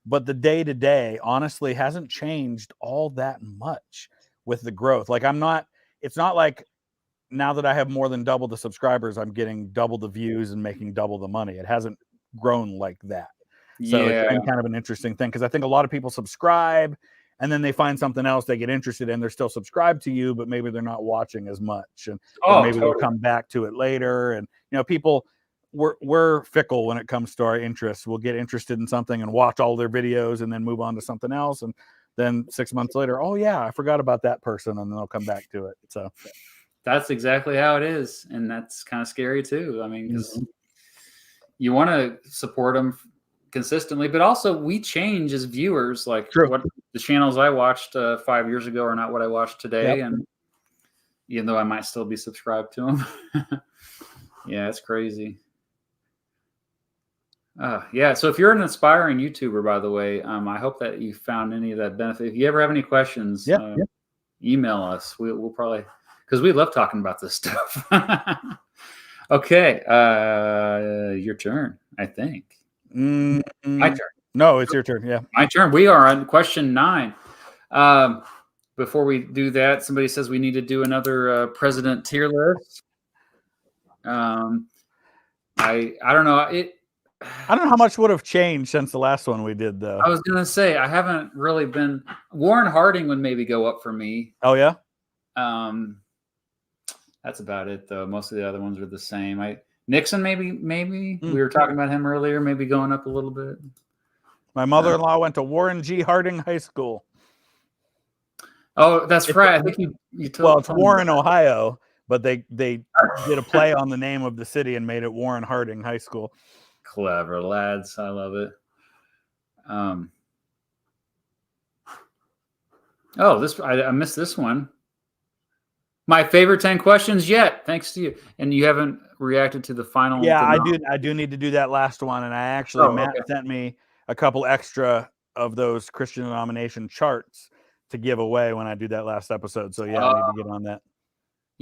S2: But the day-to-day honestly hasn't changed all that much with the growth. Like it's not like now that I have more than double the subscribers, I'm getting double the views and making double the money. It hasn't grown like that. So it's been kind of an interesting thing, because I think a lot of people subscribe and then they find something else they get interested in. They're still subscribed to you, but maybe they're not watching as much, and but maybe they'll come back to it later. And people, we're fickle when it comes to our interests. We'll get interested in something and watch all their videos and then move on to something else, and then 6 months later, oh yeah, I forgot about that person, and then they'll come back to it. So
S1: that's exactly how it is, and that's kind of scary too. I mean, because you want to support them consistently, but also we change as viewers. Like what the channels I watched 5 years ago are not what I watch today, and even though I might still be subscribed to them. Yeah, it's crazy. Yeah, so if you're an aspiring YouTuber, by the way, I hope that you found any of that benefit. If you ever have any questions, email us. We'll probably, because we love talking about this stuff. Okay, your turn, I think. My turn.
S2: No, it's your turn. Yeah,
S1: my turn. We are on question 9. Before we do that, somebody says we need to do another president tier list. I don't know.
S2: I don't know how much would have changed since the last one we did, though.
S1: I was gonna say I haven't really been. Warren Harding would maybe go up for me.
S2: Oh yeah.
S1: That's about it, though. Most of the other ones are the same. Nixon, maybe. We were talking about him earlier. Maybe going up a little bit.
S2: My mother-in-law went to Warren G. Harding High School.
S1: Oh, that's right. I think you told.
S2: Well, it's Warren, Ohio, but they did a play on the name of the city and made it Warren Harding High School.
S1: Clever lads. I love it. I missed this one. My favorite 10 questions yet, thanks to you. And you haven't reacted to the final.
S2: Yeah, I do need to do that last one. And I actually, Matt sent me a couple extra of those Christian denomination charts to give away when I do that last episode. So yeah, I need to get on that.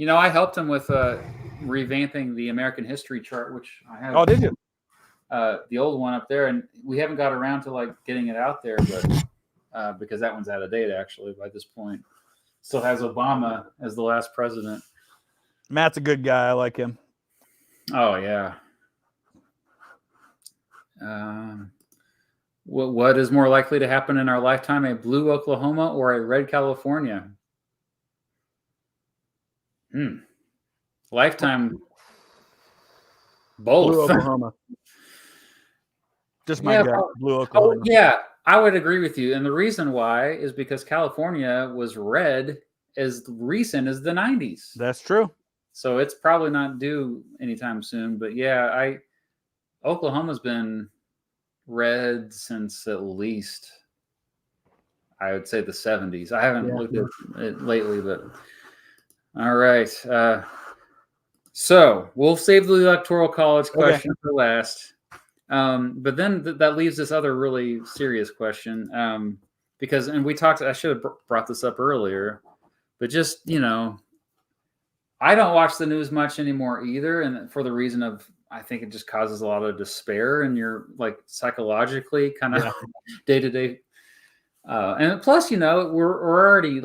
S1: I helped him with revamping the American history chart, which I have.
S2: Oh, did you?
S1: The old one up there, and we haven't got around to getting it out there, but because that one's out of date actually by this point. Still has Obama as the last president.
S2: Matt's a good guy. I like him.
S1: Oh yeah. What is more likely to happen in our lifetime, a blue Oklahoma or a red California? Lifetime. Both.
S2: Blue Oklahoma. Just my gut. Blue Oklahoma.
S1: Oh, yeah, I would agree with you. And the reason why is because California was red as recent as the 90s.
S2: That's true.
S1: So it's probably not due anytime soon. But yeah, Oklahoma's been red since at least, I would say, the 70s. I haven't looked at it lately, but all right. So we'll save the Electoral College question for last. But then that leaves this other really serious question. Because we talked, I should have brought this up earlier, but just, I don't watch the news much anymore either. And for the reason of, I think it just causes a lot of despair, and you're psychologically kind of day to day. And plus, we're already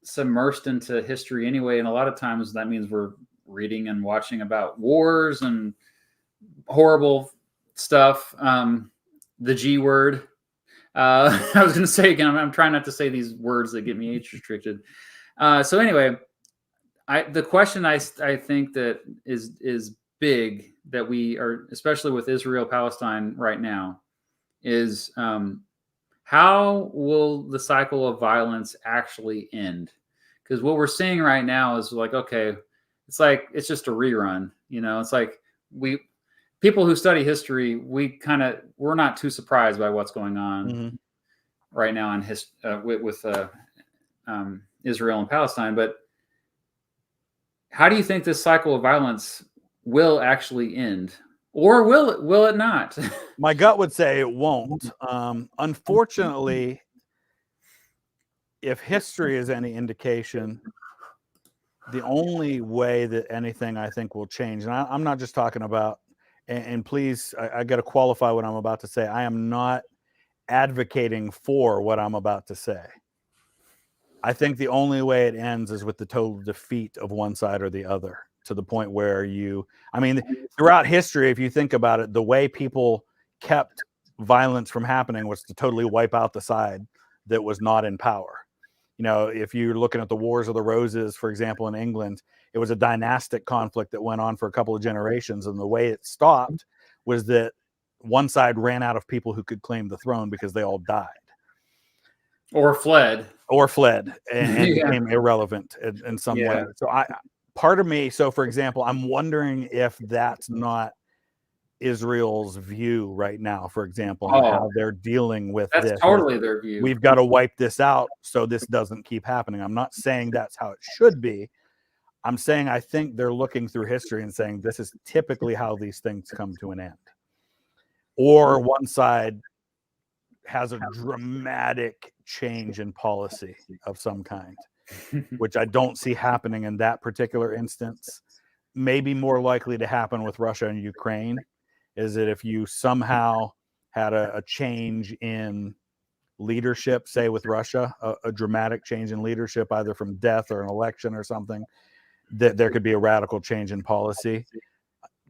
S1: submersed into history anyway. And a lot of times that means we're reading and watching about wars and horrible stuff. The G word. I was going to say again, I'm trying not to say these words that get me age restricted. So anyway, the question I think that is big, that we are, especially with Israel Palestine right now, is how will the cycle of violence actually end? Because what we're seeing right now is it's just a rerun. It's people who study history, we're not too surprised by what's going on right now in with Israel and Palestine. But how do you think this cycle of violence will actually end, or will it not?
S2: My gut would say it won't. Unfortunately, if history is any indication, the only way that anything I think will change, and I'm not just talking about, and please, I got to qualify what I'm about to say. I am not advocating for what I'm about to say. I think the only way it ends is with the total defeat of one side or the other, to the point where throughout history, if you think about it, the way people kept violence from happening was to totally wipe out the side that was not in power. You know, if you're looking at the Wars of the Roses, for example, in England, it was a dynastic conflict that went on for a couple of generations. And the way it stopped was that one side ran out of people who could claim the throne because they all died.
S1: Or fled.
S2: And became irrelevant in some way. So part of me, so for example, I'm wondering if that's not Israel's view right now, for example, and how they're dealing with this.
S1: That's totally their view.
S2: We've got to wipe this out so this doesn't keep happening. I'm not saying that's how it should be. I'm saying I think they're looking through history and saying this is typically how these things come to an end. Or one side has a dramatic change in policy of some kind, which I don't see happening in that particular instance. Maybe more likely to happen with Russia and Ukraine is that if you somehow had a change in leadership, say with Russia, a dramatic change in leadership, either from death or an election or something, that there could be a radical change in policy.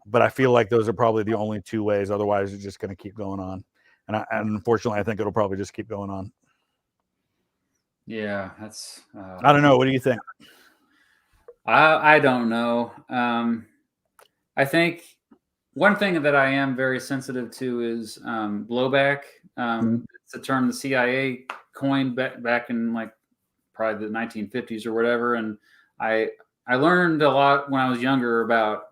S2: But I feel like those are probably the only two ways. Otherwise, it's just going to keep going on. And unfortunately, I think it'll probably just keep going on.
S1: Yeah, that's.
S2: I don't know. What do you think?
S1: I don't know. I think one thing that I am very sensitive to is blowback. It's a term the CIA coined back in like probably the 1950s or whatever. And I learned a lot when I was younger about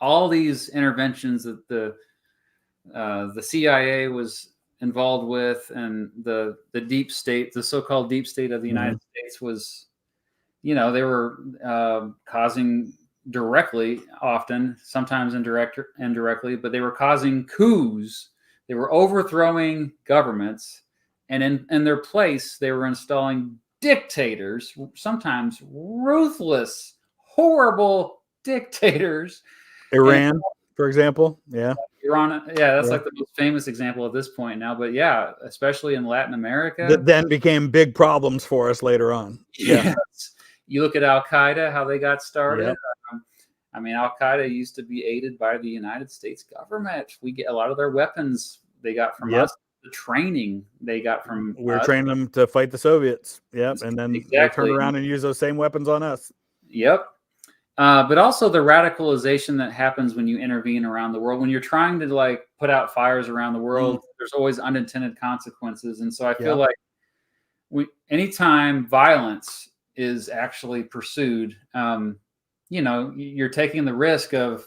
S1: all these interventions that the CIA was involved with, and the deep state, the so-called deep state of the United States was, you know, they were causing directly, often, sometimes indirectly, but they were causing coups. They were overthrowing governments, and in their place, they were installing dictators, sometimes ruthless, horrible dictators.
S2: Iran, for example. Yeah.
S1: Iran, that's like the most famous example at this point now. But yeah, especially in Latin America.
S2: That then became big problems for us later on.
S1: Yeah. You look at Al-Qaeda, how they got started. Yep. I mean, Al-Qaeda used to be aided by the United States government. We get a lot of their weapons they got from us. The training they got from
S2: we were training them to fight the Soviets. Yep. And then they turned around and used those same weapons on us.
S1: Yep. But also the radicalization that happens when you intervene around the world. When you're trying to like put out fires around the world, there's always unintended consequences. And so I feel like anytime violence is actually pursued, you know, you're taking the risk of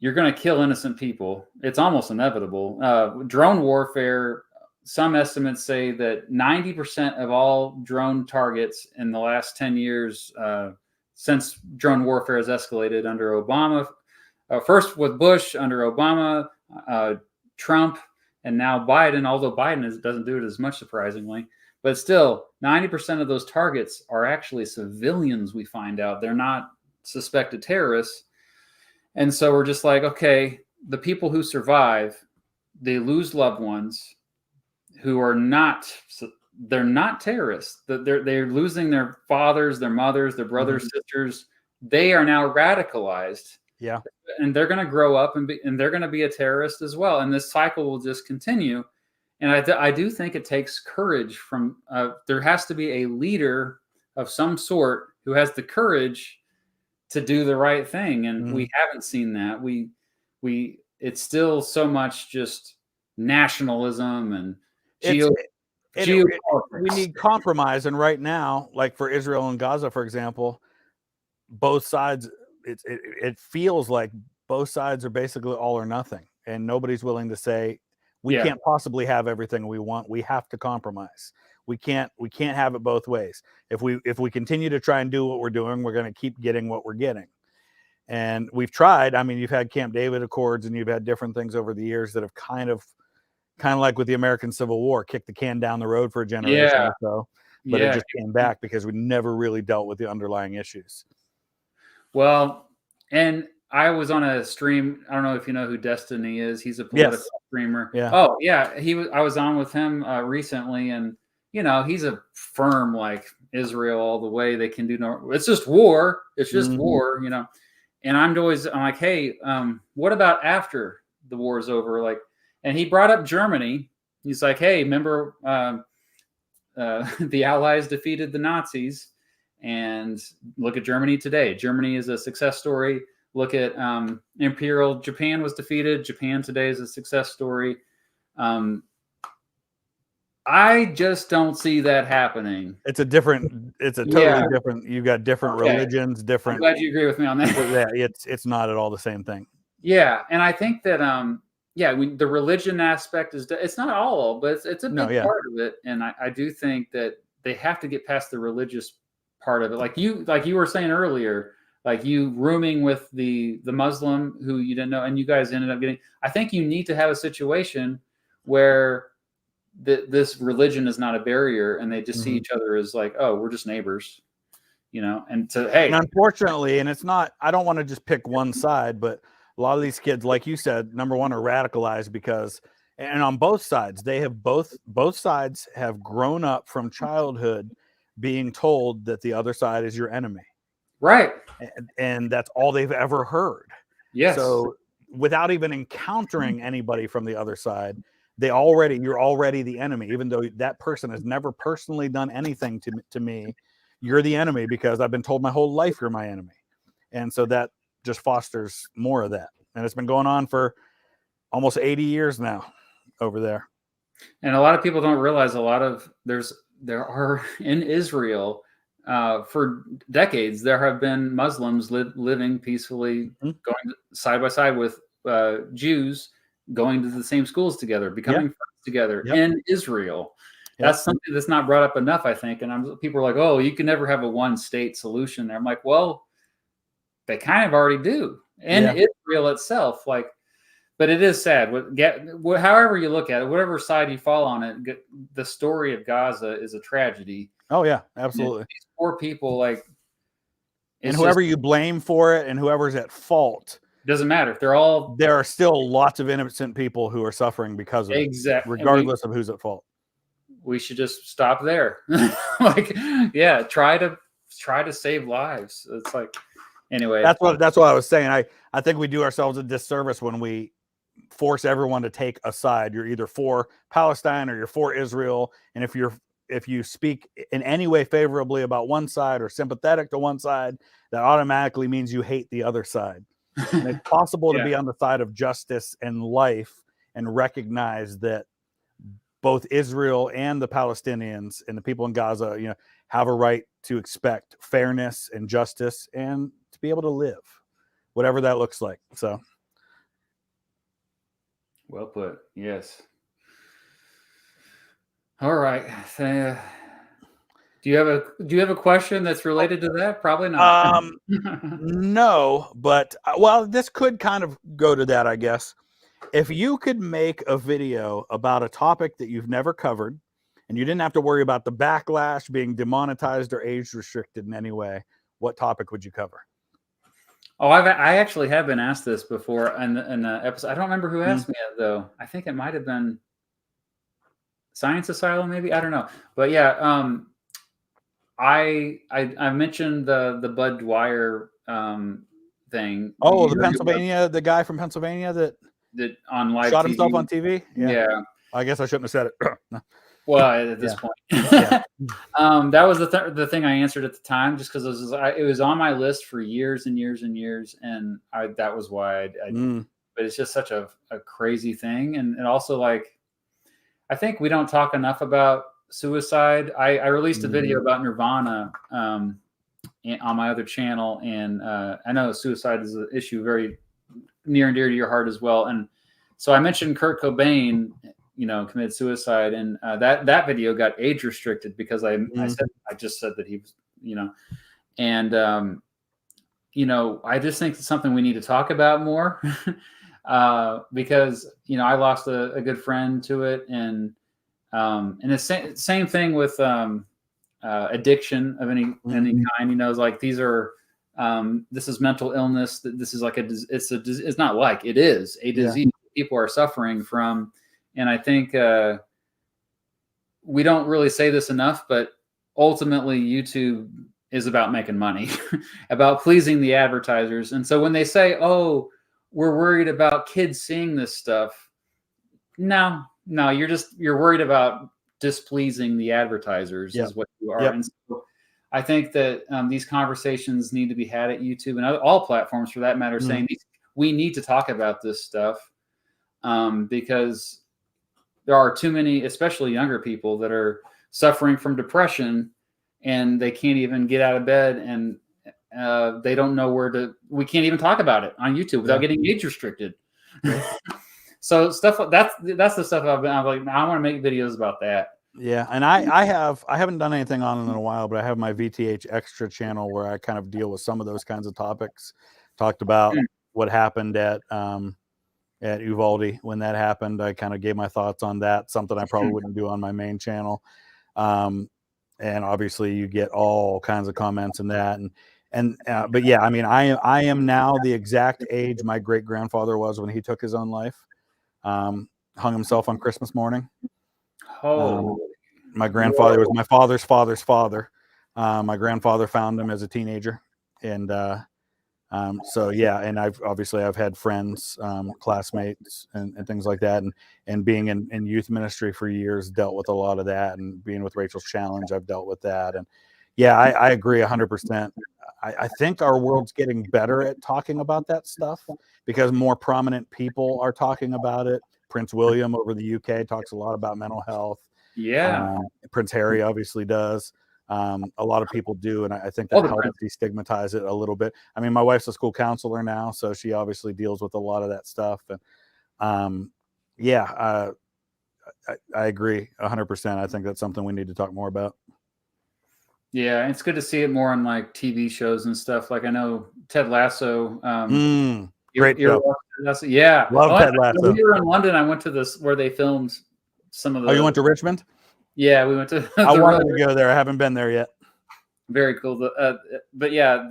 S1: you're going to kill innocent people. It's almost inevitable. Drone warfare, some estimates say that 90% of all drone targets in the last 10 years, since drone warfare has escalated under Obama, first with Bush, under Obama, Trump, and now Biden, although Biden doesn't do it as much, surprisingly. But still, 90% of those targets are actually civilians, we find out. They're not suspected terrorists. And so we're just like, okay, the people who survive, they lose loved ones who are not, they're not terrorists. They're losing their fathers, their mothers, their brothers, sisters. They are now radicalized.
S2: Yeah.
S1: And they're going to grow up and they're going to be a terrorist as well. And this cycle will just continue. And I do think it takes courage from, there has to be a leader of some sort who has the courage to do the right thing. And we haven't seen that. It's still so much just nationalism and
S2: we need compromise. And right now, like for Israel and Gaza, for example, both sides, it feels like both sides are basically all or nothing. And nobody's willing to say, we can't possibly have everything we want. We have to compromise. We can't have it both ways. If we continue to try and do what we're doing, we're going to keep getting what we're getting. And we've tried. I mean, you've had Camp David Accords and you've had different things over the years that have kind of like with the American Civil War, kicked the can down the road for a generation or so. But it just came back because we never really dealt with the underlying issues.
S1: Well, and I was on a stream. I don't know if you know who Destiny is. He's a political streamer.
S2: Yeah.
S1: Oh, yeah. I was on with him recently, and you know, he's a firm like Israel all the way. They can do no. It's just war. It's just war. You know. And I'm like, hey, what about after the war is over? Like, and he brought up Germany. He's like, hey, remember the Allies defeated the Nazis, and look at Germany today. Germany is a success story. Look at Imperial Japan was defeated. Japan today is a success story. I just don't see that happening.
S2: It's a totally different. You've got different religions, different.
S1: I'm glad you agree with me on that.
S2: Yeah, it's not at all the same thing.
S1: Yeah, and I think that the religion aspect it's not all, but it's a big part of it. And I do think that they have to get past the religious part of it. Like you were saying earlier, like you rooming with the Muslim who you didn't know, and you guys ended up getting. I think you need to have a situation where this religion is not a barrier, and they just see each other as like, oh, we're just neighbors, and hey.
S2: And unfortunately, and it's not, I don't want to just pick one side, but a lot of these kids, like you said, number one, are radicalized because, and on both sides, they have both sides have grown up from childhood being told that the other side is your enemy.
S1: Right.
S2: And that's all they've ever heard.
S1: Yes.
S2: So without even encountering anybody from the other side, you're already the enemy, even though that person has never personally done anything to me. You're the enemy because I've been told my whole life you're my enemy. And so that just fosters more of that. And it's been going on for almost 80 years now over there.
S1: And a lot of people don't realize there are in Israel for decades, there have been Muslims living peacefully, going side by side with Jews, going to the same schools together, becoming friends together in Israel. That's something that's not brought up enough, I think. And people are like, oh, you can never have a one state solution there. I'm like, well, they kind of already do in Israel itself. Like, but it is sad. However you look at it, whatever side you fall on it, the story of Gaza is a tragedy.
S2: Oh yeah, absolutely.
S1: These poor people, like,
S2: and whoever you blame for it and whoever's at fault,
S1: doesn't matter.
S2: There are still lots of innocent people who are suffering because of it, regardless of who's at fault.
S1: We should just stop there. Like, try to save lives. It's like, anyway.
S2: That's what I was saying. I think we do ourselves a disservice when we force everyone to take a side. You're either for Palestine or you're for Israel, and if you speak in any way favorably about one side or sympathetic to one side, that automatically means you hate the other side. And it's possible to be on the side of justice and life and recognize that both Israel and the Palestinians and the people in Gaza, have a right to expect fairness and justice and to be able to live, whatever that looks like. So,
S1: well put. Yes. All right. Do you have a question that's related to that? Probably not.
S2: No, but this could kind of go to that, I guess. If you could make a video about a topic that you've never covered and you didn't have to worry about the backlash, being demonetized or age restricted in any way, what topic would you cover?
S1: Oh, I actually have been asked this before in the episode. I don't remember who asked me it, though. I think it might have been Science Asylum, maybe. I don't know. But yeah, I mentioned the Bud Dwyer thing.
S2: Oh, the guy from Pennsylvania that
S1: on live
S2: shot
S1: TV.
S2: Himself on TV.
S1: Yeah.
S2: I guess I shouldn't have said it.
S1: Well, at this point, that was the thing I answered at the time, just because it was on my list for years and years and years, and that was why But it's just such a crazy thing, and also, like, I think we don't talk enough about suicide. I released a video about Nirvana on my other channel, and I know suicide is an issue very near and dear to your heart as well. And so I mentioned Kurt Cobain, committed suicide, and that video got age restricted because I just said that he was, and I just think it's something we need to talk about more because I lost a good friend to it, and the same thing with addiction of any kind. Like, these are this is mental illness. This is like it's not like, it is a disease people are suffering from. And I think we don't really say this enough, but ultimately YouTube is about making money, about pleasing the advertisers. And so when they say, oh, we're worried about kids seeing this stuff, no, you're worried about displeasing the advertisers
S2: Yep.
S1: is what you are.
S2: Yep.
S1: And so I think that these conversations need to be had at YouTube and all platforms for that matter, saying we need to talk about this stuff because there are too many, especially younger people, that are suffering from depression and they can't even get out of bed, and they don't know where to. We can't even talk about it on YouTube without getting age restricted. So stuff like that's the stuff I'm like, I want to make videos about that.
S2: Yeah, and I haven't done anything on it in a while, but I have my VTH Extra channel where I kind of deal with some of those kinds of topics. Talked about what happened at Uvalde when that happened. I kind of gave my thoughts on that, something I probably wouldn't do on my main channel. And obviously you get all kinds of comments in that. But yeah, I mean, I am now the exact age my great grandfather was when he took his own life. Hung himself on Christmas morning. My grandfather was my father's father's father. My grandfather found him as a teenager. And so yeah, and I've had friends, classmates and things like that. And being in youth ministry for years, dealt with a lot of that, and being with Rachel's Challenge, I've dealt with that. And yeah, I agree 100%. I think our world's getting better at talking about that stuff because more prominent people are talking about it. Prince William over the UK talks a lot about mental health.
S1: Yeah.
S2: Prince Harry obviously does. A lot of people do, and I think that helps destigmatize it a little bit. I mean, my wife's a school counselor now, so she obviously deals with a lot of that stuff. And yeah, I agree 100%. I think that's something we need to talk more about.
S1: Yeah, it's good to see it more on like TV shows and stuff. Like I know Ted Lasso.
S2: Great show.
S1: Yeah,
S2: love Ted Lasso.
S1: When we were in London, I went to this where they filmed some of the.
S2: Oh, you went to Richmond?
S1: Yeah, we went to.
S2: I wanted to go there. I haven't been there yet.
S1: Very cool. But yeah,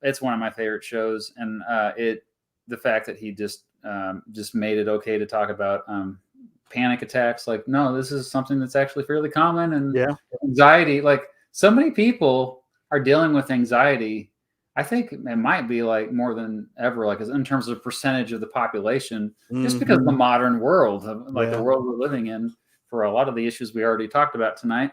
S1: it's one of my favorite shows, and the fact that he just made it okay to talk about panic attacks. Like, no, this is something that's actually fairly common, and anxiety. Like, so many people are dealing with anxiety. I think it might be like more than ever, like in terms of percentage of the population, just because of the modern world, like the world we're living in, for a lot of the issues we already talked about tonight.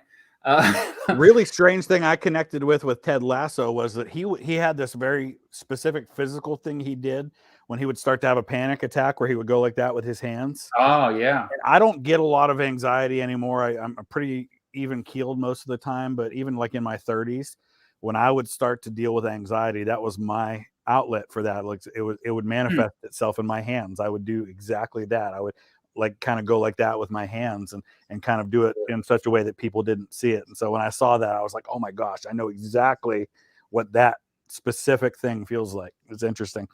S2: Really strange thing I connected with Ted Lasso was that he had this very specific physical thing he did when he would start to have a panic attack where he would go like that with his hands.
S1: Oh yeah.
S2: And I don't get a lot of anxiety anymore. I'm pretty even keeled most of the time, but even like in my 30s, when I would start to deal with anxiety, that was my outlet for that. Like it would manifest itself in my hands. I would do exactly that. I would like kind of go like that with my hands and kind of do it in such a way that people didn't see it. And so when I saw that, I was like, oh my gosh, I know exactly what that specific thing feels like. It's interesting.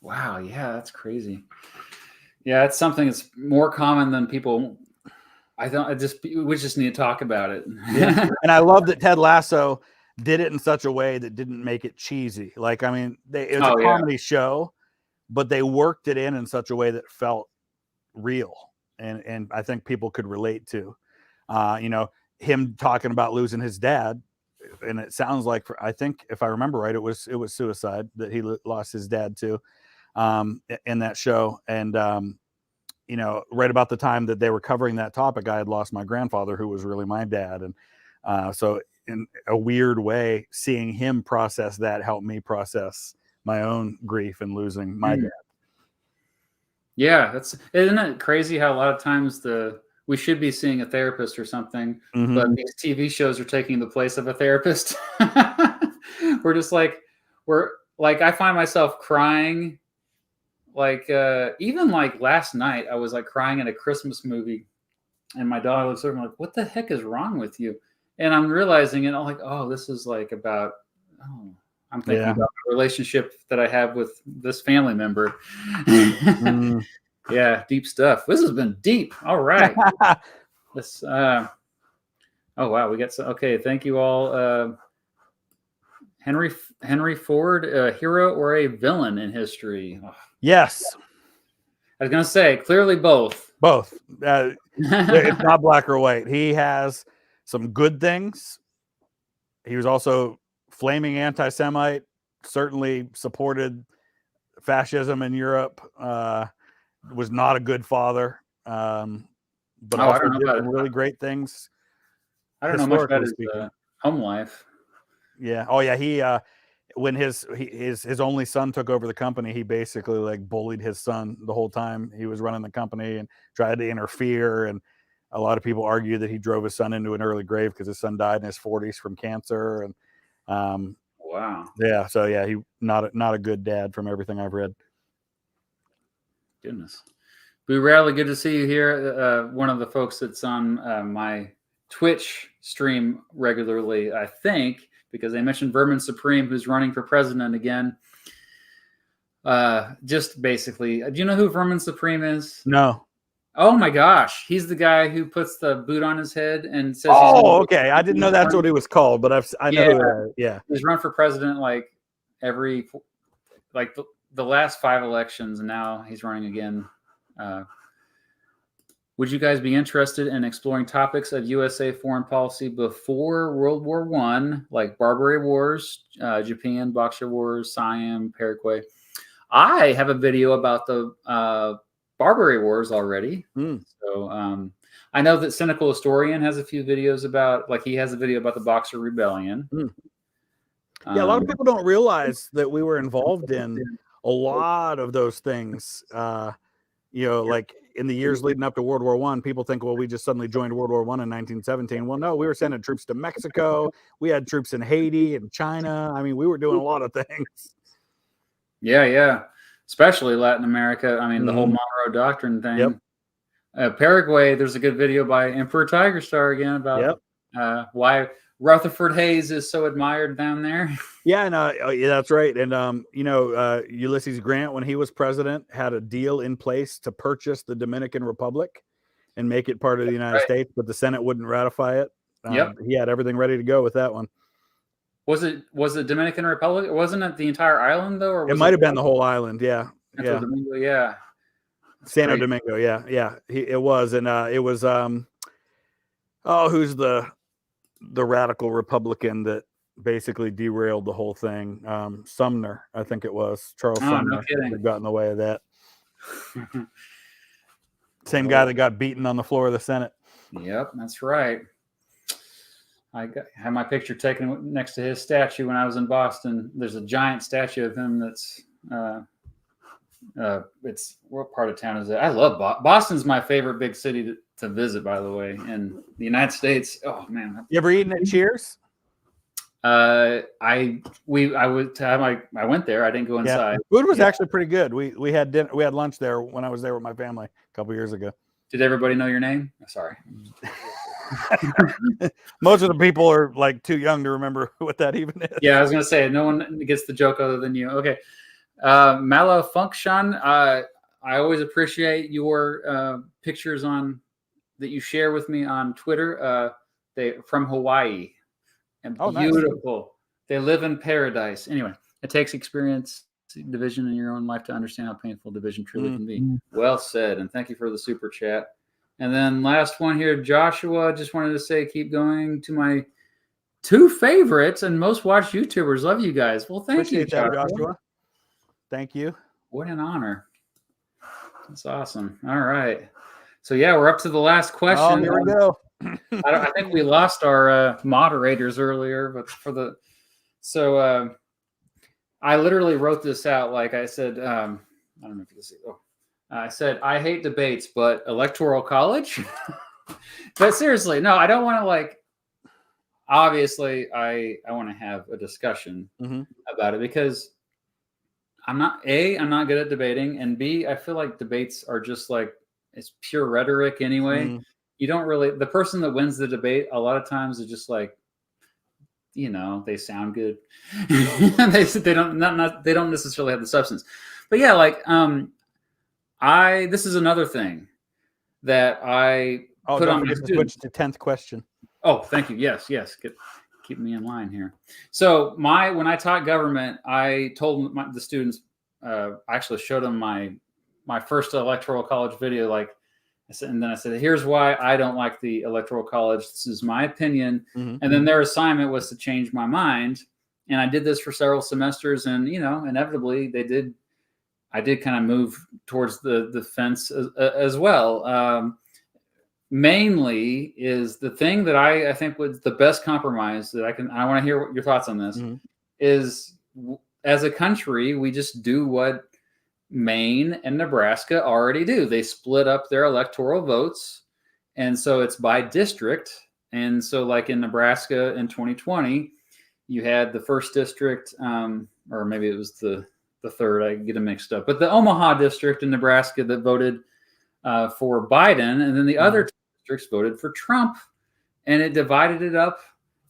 S1: Wow. Yeah, that's crazy. Yeah, it's something that's more common than people. We just need to talk about it.
S2: Yeah. And I love that Ted Lasso did it in such a way that didn't make it cheesy. Like, I mean, it was a comedy show, but they worked it in such a way that felt real. And I think people could relate to, him talking about losing his dad. And it sounds like, I think if I remember right, it was suicide that he lost his dad to, in that show. And, right about the time that they were covering that topic, I had lost my grandfather, who was really my dad. And so in a weird way, seeing him process that helped me process my own grief and losing my dad.
S1: Yeah, isn't it crazy how a lot of times we should be seeing a therapist or something, but these TV shows are taking the place of a therapist. I find myself crying. Like even like last night, I was like crying at a Christmas movie, and my daughter was sort of like, "What the heck is wrong with you?" And I'm realizing it. I'm like, "Oh, this is like about." Oh, I'm thinking about the relationship that I have with this family member. Yeah, deep stuff. This has been deep. All right. This. Oh wow, we got some. Okay, thank you all. Henry Ford, a hero or a villain in history? Oh.
S2: Yes.
S1: I was going to say, clearly both.
S2: Both. It's not black or white. He has some good things. He was also flaming anti-Semite, certainly supported fascism in Europe, was not a good father, but
S1: I
S2: also
S1: don't know
S2: did
S1: about
S2: some
S1: it.
S2: really great things
S1: I don't know much about
S2: historically
S1: his
S2: speaking.
S1: home life.
S2: Yeah. Oh yeah. He when his only son took over the company, he basically like bullied his son the whole time he was running the company and tried to interfere. And a lot of people argue that he drove his son into an early grave because his son died in his 40s from cancer. And
S1: Wow.
S2: yeah, so yeah, he not a good dad from everything I've read.
S1: Goodness. Be rarely good to see you here. One of the folks that's on my Twitch stream regularly, I think, because they mentioned Vermin Supreme, who's running for president again. Just basically, do you know who Vermin Supreme is?
S2: No.
S1: Oh my gosh, he's the guy who puts the boot on his head and says he's
S2: Oh, okay. I didn't know that's what he was called, but I know who. Yeah.
S1: He's run for president like every the last 5 elections, and now he's running again. Would you guys be interested in exploring topics of USA foreign policy before World War I, like Barbary Wars, Japan, Boxer Wars, Siam, Paraguay? I have a video about the Barbary Wars already. So I know that Cynical Historian has a few videos about, like he has a video about the Boxer Rebellion.
S2: Yeah, a lot of people don't realize that we were involved in a lot of those things. Like in the years leading up to World War I, people think, well, we just suddenly joined World War I in 1917. Well, no, we were sending troops to Mexico. We had troops in Haiti and China. I mean, we were doing a lot of things.
S1: Yeah. Especially Latin America. I mean, the whole Monroe Doctrine thing.
S2: Yep.
S1: Paraguay, there's a good video by Emperor Tiger Star again about why Rutherford Hayes is so admired down there.
S2: Yeah, yeah, that's right. And Ulysses Grant, when he was president, had a deal in place to purchase the Dominican Republic and make it part of the United States, but the Senate wouldn't ratify it. He had everything ready to go with that one.
S1: Was it Dominican Republic? Wasn't it the entire island though? Or
S2: it might have been the whole island. Yeah.
S1: Santo Domingo, yeah.
S2: Santo Domingo, yeah. It was, and it was who's the radical Republican that basically derailed the whole thing? Sumner, I think it was Charles Sumner. No got in the way of that. Same guy that got beaten on the floor of the Senate.
S1: Yep, that's right. I had my picture taken next to his statue when I was in Boston. There's a giant statue of him that's it's what part of town is it? I love Boston's my favorite big city to visit, by the way, in the United States. Oh man,
S2: you ever eaten at Cheers?
S1: I went there. I didn't go inside.
S2: Yeah. Food was actually pretty good. We had dinner. We had lunch there when I was there with my family a couple years ago.
S1: Did everybody know your name? Sorry.
S2: Most of the people are like too young to remember what that even is.
S1: Yeah, I was gonna say no one gets the joke other than you. Okay. Malfunction. I always appreciate your pictures that you share with me on Twitter. They from Hawaii and beautiful. Nice. They live in paradise. Anyway, it takes experience, division in your own life to understand how painful division truly can be. Well said, and thank you for the super chat. And then last one here, Joshua. Just wanted to say, keep going to my 2 favorites and most watched YouTubers. Love you guys. Well, thank you,
S2: Joshua. Thank you.
S1: What an honor. That's awesome. All right. So yeah, we're up to the last question.
S2: Oh, here we go.
S1: I think we lost our moderators earlier, but I literally wrote this out. Like I said, I don't know if you can see. I said, I hate debates, but electoral college. But seriously, no, I don't want to obviously I want to have a discussion about it because I'm not good at debating, and B, I feel like debates are just it's pure rhetoric anyway. You don't really, the person that wins the debate a lot of times is just they sound good. they don't necessarily have the substance. But yeah, this is another thing that I put on my students.
S2: Switch to 10th question.
S1: Oh, thank you. Yes. Keep me in line here. So when I taught government, I told the students, I actually showed them my first electoral college video. And then I said, here's why I don't like the electoral college. This is my opinion. And then their assignment was to change my mind. And I did this for several semesters, and inevitably I did kind of move towards the fence as well. mainly is the thing that I think was the best compromise that I want to hear your thoughts on this is as a country, we just do what Maine and Nebraska already do. They split up their electoral votes. And so it's by district. And so like in Nebraska in 2020, you had the first district, or maybe it was the third, I get them mixed up, but the Omaha district in Nebraska that voted for Biden, and then the other districts voted for Trump, and it divided it up,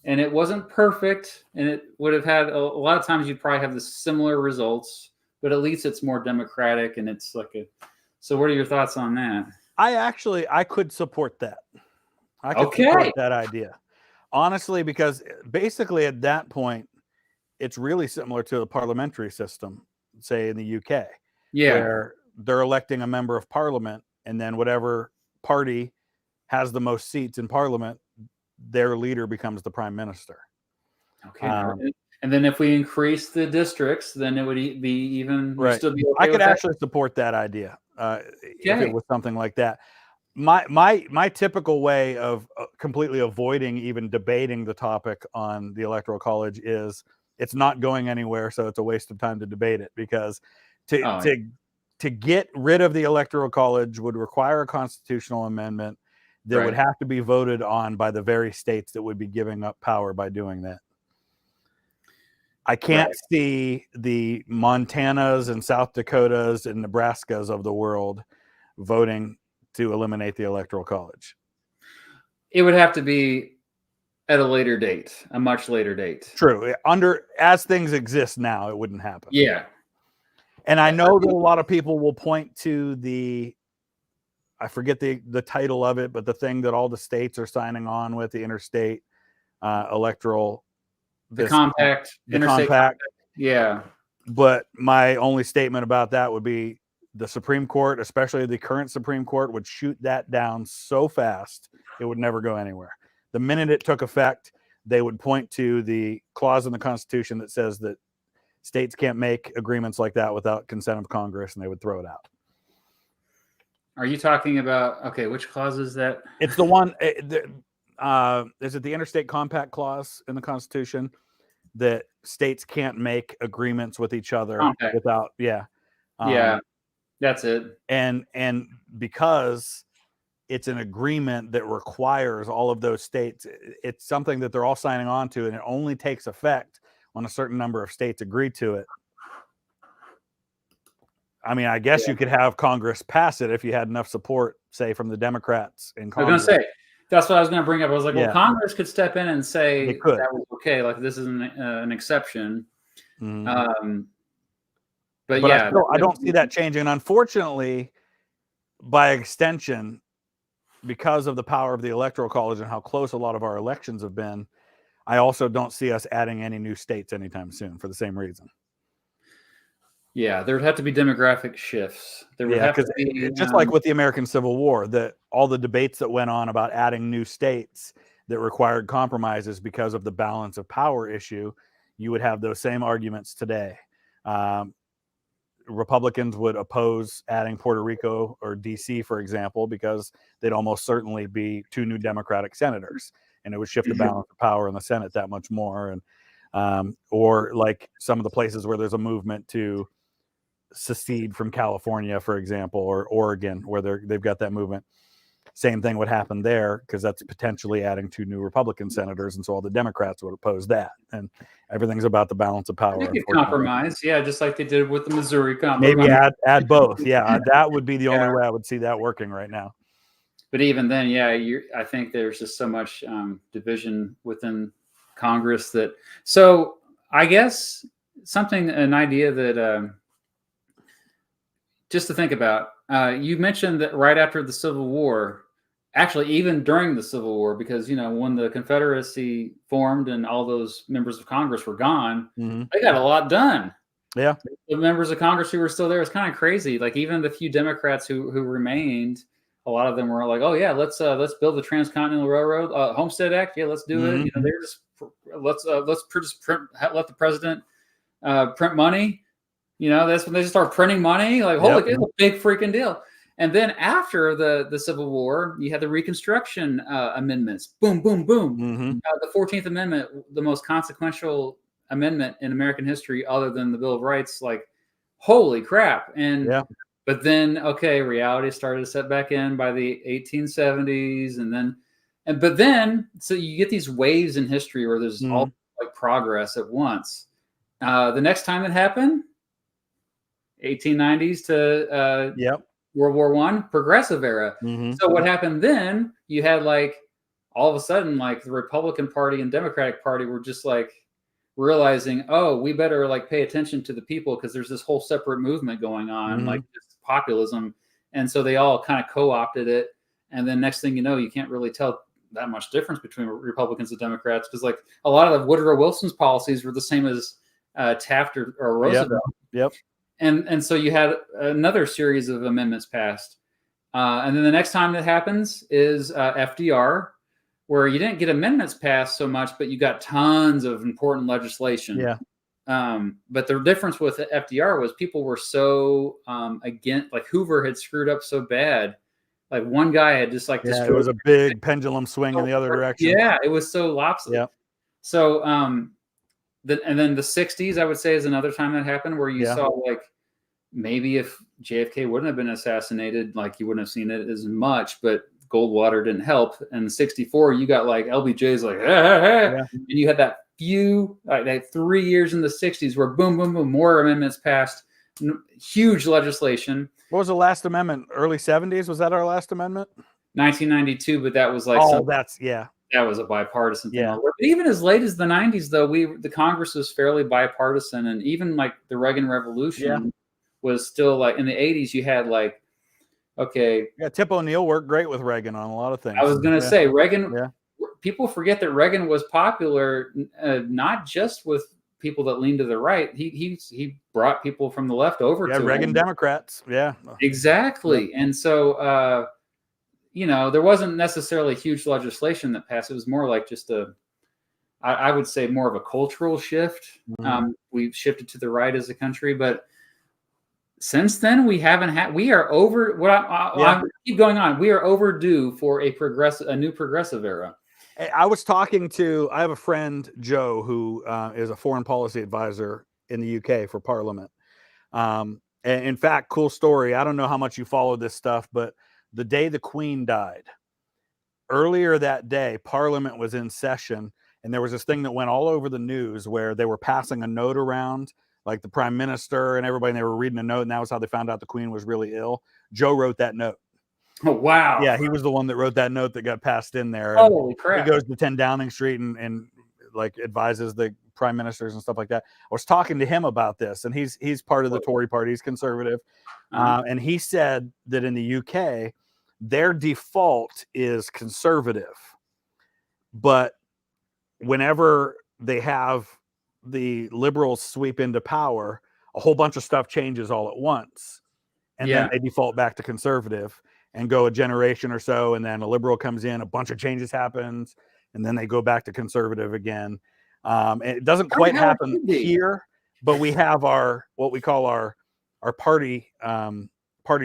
S1: and it wasn't perfect, and it would have had a lot of times you'd probably have the similar results, but at least it's more democratic, and it's like a. So, what are your thoughts on that?
S2: I could support that. I could support that idea, honestly, because basically at that point, it's really similar to the parliamentary system, say in the UK, where they're electing a member of parliament, and then whatever party has the most seats in parliament, their leader becomes the prime minister.
S1: Okay. And then if we increase the districts, then it would be even
S2: right.
S1: Still be okay
S2: I could
S1: with
S2: actually support that idea if it was something like that. My typical way of completely avoiding even debating the topic on the Electoral College is it's not going anywhere, so it's a waste of time to debate it, because to get rid of the Electoral College would require a constitutional amendment that would have to be voted on by the very states that would be giving up power by doing that. I can't see the Montanas and South Dakotas and Nebraskas of the world voting to eliminate the Electoral College.
S1: It would have to be at a later date, a much later date.
S2: True. As things exist now, it wouldn't happen.
S1: Yeah.
S2: And I know that a lot of people will point to I forget the title of it, but the thing that all the states are signing on with, the interstate electoral.
S1: The compact.
S2: Interstate compact.
S1: Yeah.
S2: But my only statement about that would be the Supreme Court, especially the current Supreme Court, would shoot that down so fast it would never go anywhere. The minute it took effect, they would point to the clause in the Constitution that says that states can't make agreements like that without consent of Congress, and they would throw it out.
S1: Are you talking about, which clause is that?
S2: It's the one, is it the Interstate Compact Clause in the Constitution that states can't make agreements with each other without,
S1: that's it.
S2: And because it's an agreement that requires all of those states, it's something that they're all signing on to, and it only takes effect when a certain number of states agree to it. I mean, I guess you could have Congress pass it if you had enough support, say, from the Democrats in Congress.
S1: I was going to say, that's what I was going to bring up. I was like, well, Congress could step in and say that was okay. Like, this is an exception. But yeah.
S2: I don't see that changing. Unfortunately, by extension, because of the power of the Electoral College and how close a lot of our elections have been, I also don't see us adding any new states anytime soon for the same reason.
S1: Yeah, there would have to be demographic shifts. There would have to be,
S2: just like with the American Civil War, that all the debates that went on about adding new states that required compromises because of the balance of power issue, you would have those same arguments today. Republicans would oppose adding Puerto Rico or DC, for example, because they'd almost certainly be 2 new Democratic senators, and it would shift the balance of power in the Senate that much more. And or like some of the places where there's a movement to secede from California, for example, or Oregon, where they've got that movement. Same thing would happen there, because that's potentially adding 2 new Republican senators, and so all the Democrats would oppose that. And everything's about the balance of power.
S1: They could compromise, just like they did with the Missouri compromise.
S2: Maybe add both. Yeah, that would be the only way I would see that working right now.
S1: But even then, I think there's just so much division within Congress that. So I guess an idea that just to think about. You mentioned that right after the Civil War. Actually, even during the Civil War, because, when the Confederacy formed and all those members of Congress were gone, they got a lot done.
S2: Yeah.
S1: The members of Congress who were still there, it's kind of crazy. Like, even the few Democrats who remained, a lot of them were like, oh, yeah, let's build the Transcontinental Railroad, Homestead Act. Yeah, let's do it. They're just, let the president print money. That's when they just start printing money. Like, holy, it's a big freaking deal. And then after the Civil War, you had the Reconstruction amendments. Boom, boom, boom.
S2: Mm-hmm.
S1: The 14th Amendment, the most consequential amendment in American history, other than the Bill of Rights. Like, holy crap! And but then, okay, reality started to set back in by the 1870s, but then, so you get these waves in history where there's all like progress at once. The next time it happened, 1890s to World War I, progressive era. So what happened then? You had like all of a sudden, like the Republican Party and Democratic Party were just like realizing, oh, we better like pay attention to the people because there's this whole separate movement going on, like this populism, and so they all kind of co-opted it. And then next thing you know, you can't really tell that much difference between Republicans and Democrats because like a lot of Woodrow Wilson's policies were the same as Taft or Roosevelt. And so you had another series of amendments passed. And then the next time that happens is FDR, where you didn't get amendments passed so much, but you got tons of important legislation. But the difference with FDR was people were so against, like Hoover had screwed up so bad. Like one guy had just like
S2: it was a big pendulum swing in the other direction.
S1: Yeah, it was so lopsided. So and then the 60s, I would say, is another time that happened where you saw like maybe if JFK wouldn't have been assassinated, like you wouldn't have seen it as much, but Goldwater didn't help. And 64, you got like LBJ's like, and you had that few, like 3 years in the 60s where boom, boom, boom, more amendments passed, huge legislation.
S2: What was the last amendment? Early 70s? Was that our last amendment?
S1: 1992, but that was like that was a bipartisan thing. But even as late as the 90s, though, the Congress was fairly bipartisan, and even like the Reagan Revolution was still like in the 80s. You had like, okay,
S2: Tip O'Neill worked great with Reagan on a lot of things.
S1: I was going to say Reagan. People forget that Reagan was popular not just with people that leaned to the right. He brought people from the left over to
S2: Reagan
S1: him.
S2: Democrats.
S1: Exactly. And so there wasn't necessarily huge legislation that passed. It was more like just I would say more of a cultural shift. We've shifted to the right as a country, but since then we are over I keep going on. We are overdue for a new progressive era.
S2: I have a friend, Joe, who is a foreign policy advisor in the UK for Parliament. And in fact, cool story. I don't know how much you follow this stuff, but the day the Queen died, earlier that day, Parliament was in session, and there was this thing that went all over the news where they were passing a note around, like the Prime Minister and everybody, and they were reading a note, and that was how they found out the Queen was really ill. Joe wrote that note.
S1: Oh, wow.
S2: Yeah, he was the one that wrote that note that got passed in there.
S1: Holy crap.
S2: He goes to 10 Downing Street and like advises the prime ministers and stuff like that. I was talking to him about this, and he's part of the Tory party. He's conservative. And he said that in the UK, their default is conservative. But whenever they have the liberals sweep into power, a whole bunch of stuff changes all at once. And then they default back to conservative and go a generation or so, and then a liberal comes in, a bunch of changes happens, and then they go back to conservative again. And it doesn't quite happen here, but we have what we call our party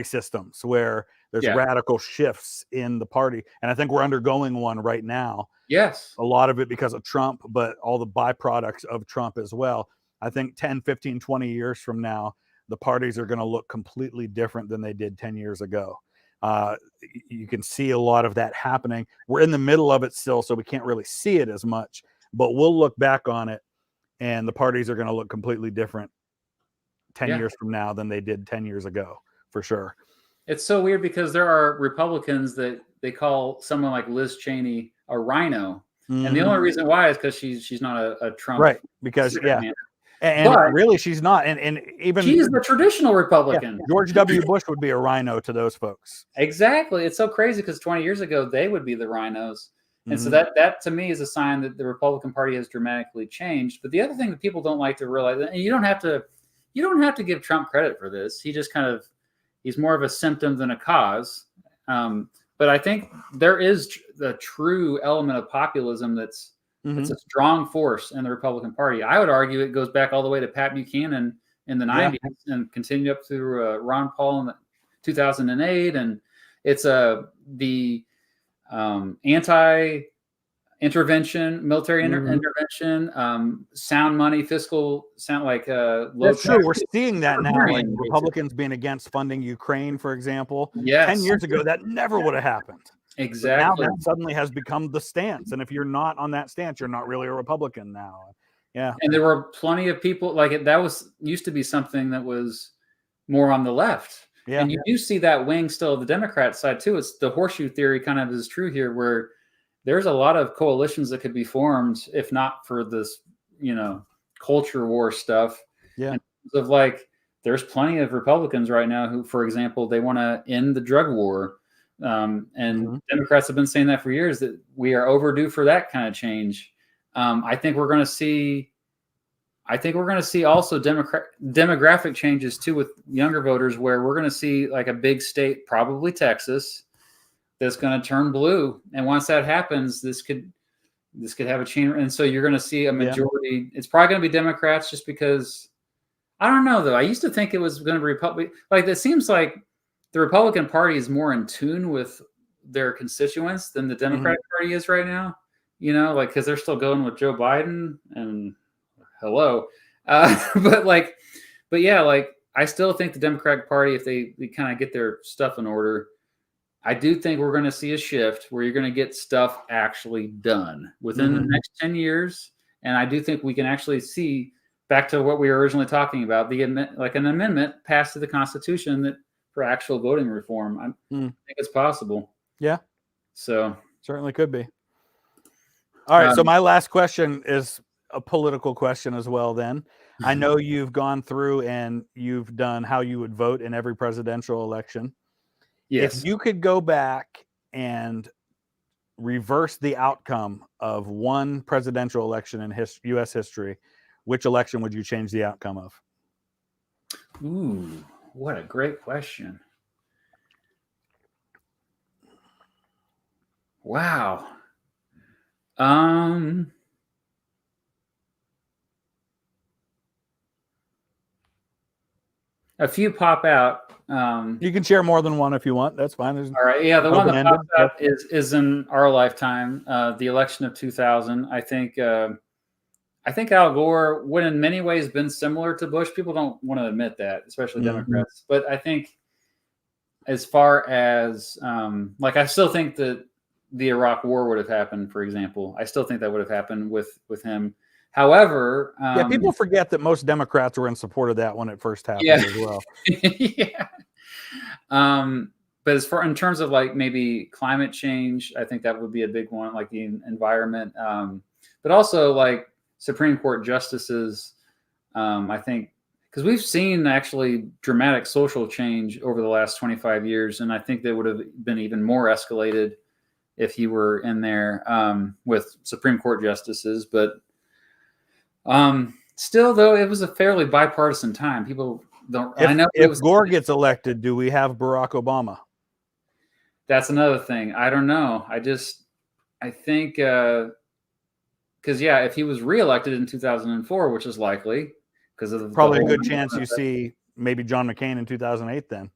S2: systems where there's radical shifts in the party. And I think we're undergoing one right now.
S1: Yes.
S2: A lot of it because of Trump, but all the byproducts of Trump as well. I think 10, 15, 20 years from now, the parties are going to look completely different than they did 10 years ago. You can see a lot of that happening. We're in the middle of it still, so we can't really see it as much, but we'll look back on it, and the parties are going to look completely different 10 years from now than they did 10 years ago, for sure.
S1: It's so weird because there are Republicans that they call someone like Liz Cheney a rhino. And the only reason why is because she's not a Trump.
S2: Right, because, and really, she's not. And even
S1: she's the traditional Republican.
S2: Yeah, George W. Bush would be a rhino to those folks.
S1: Exactly. It's so crazy because 20 years ago, they would be the rhinos. And so that to me is a sign that the Republican Party has dramatically changed. But the other thing that people don't like to realize, and you don't have to give Trump credit for this. He just he's more of a symptom than a cause. But I think there is the true element of populism that's it's a strong force in the Republican Party. I would argue it goes back all the way to Pat Buchanan in the 90s and continued up through Ron Paul 2008, and it's the anti-intervention, military intervention, sound money, fiscal sound like low.
S2: That's true. We're seeing that now, like Republicans being against funding Ukraine, for example.
S1: Yes.
S2: 10 years ago, that never would have happened.
S1: Exactly.
S2: But now that suddenly has become the stance, and if you're not on that stance, you're not really a Republican now. Yeah.
S1: And there were plenty of people like it. That was used to be something that was more on the left.
S2: Yeah.
S1: And you do see that wing still of the Democrat side too. It's the horseshoe theory kind of is true here, where there's a lot of coalitions that could be formed if not for this, culture war stuff.
S2: Yeah.
S1: Of like, there's plenty of Republicans right now who, for example, they want to end the drug war. And Democrats have been saying that for years, that we are overdue for that kind of change. I think we're going to see also demographic changes too with younger voters, where we're going to see like a big state, probably Texas, that's going to turn blue. And once that happens, this could have a chain. And so you're going to see a majority. Yeah. It's probably going to be Democrats, just because I don't know though. I used to think it was going to be Republican. Like, it seems like the Republican Party is more in tune with their constituents than the Democratic Party is right now. Like, because they're still going with Joe Biden and hello. But yeah, like, I still think the Democratic Party, if they kind of get their stuff in order, I do think we're going to see a shift where you're going to get stuff actually done within the next 10 years. And I do think we can actually see, back to what we were originally talking about, like an amendment passed to the Constitution that for actual voting reform. I think it's possible.
S2: Yeah.
S1: So
S2: certainly could be. All right. So my last question is a political question as well then. I know you've gone through and you've done how you would vote in every presidential election.
S1: Yes.
S2: If you could go back and reverse the outcome of one presidential election in U.S. history, which election would you change the outcome of?
S1: Ooh, what a great question. Wow. A few pop out.
S2: You can share more than one if you want. That's fine.
S1: All right. Yeah, the one that pops out is in our lifetime, the election of 2000. I think Al Gore would in many ways been similar to Bush. People don't want to admit that, especially Democrats. But I think as far as I still think that the Iraq War would have happened, for example. I still think that would have happened with him. However,
S2: people forget that most Democrats were in support of that when it first happened as well.
S1: Yeah. But as far in terms of like maybe climate change, I think that would be a big one, like the environment. But also like Supreme Court justices, I think, because we've seen actually dramatic social change over the last 25 years. And I think that would have been even more escalated if he were in there with Supreme Court justices. But still, though, it was a fairly bipartisan time. People don't.
S2: If Gore gets elected, do we have Barack Obama?
S1: That's another thing. I don't know. I think because if he was reelected in 2004, which is likely because of
S2: probably a good chance you see maybe John McCain in 2008 then.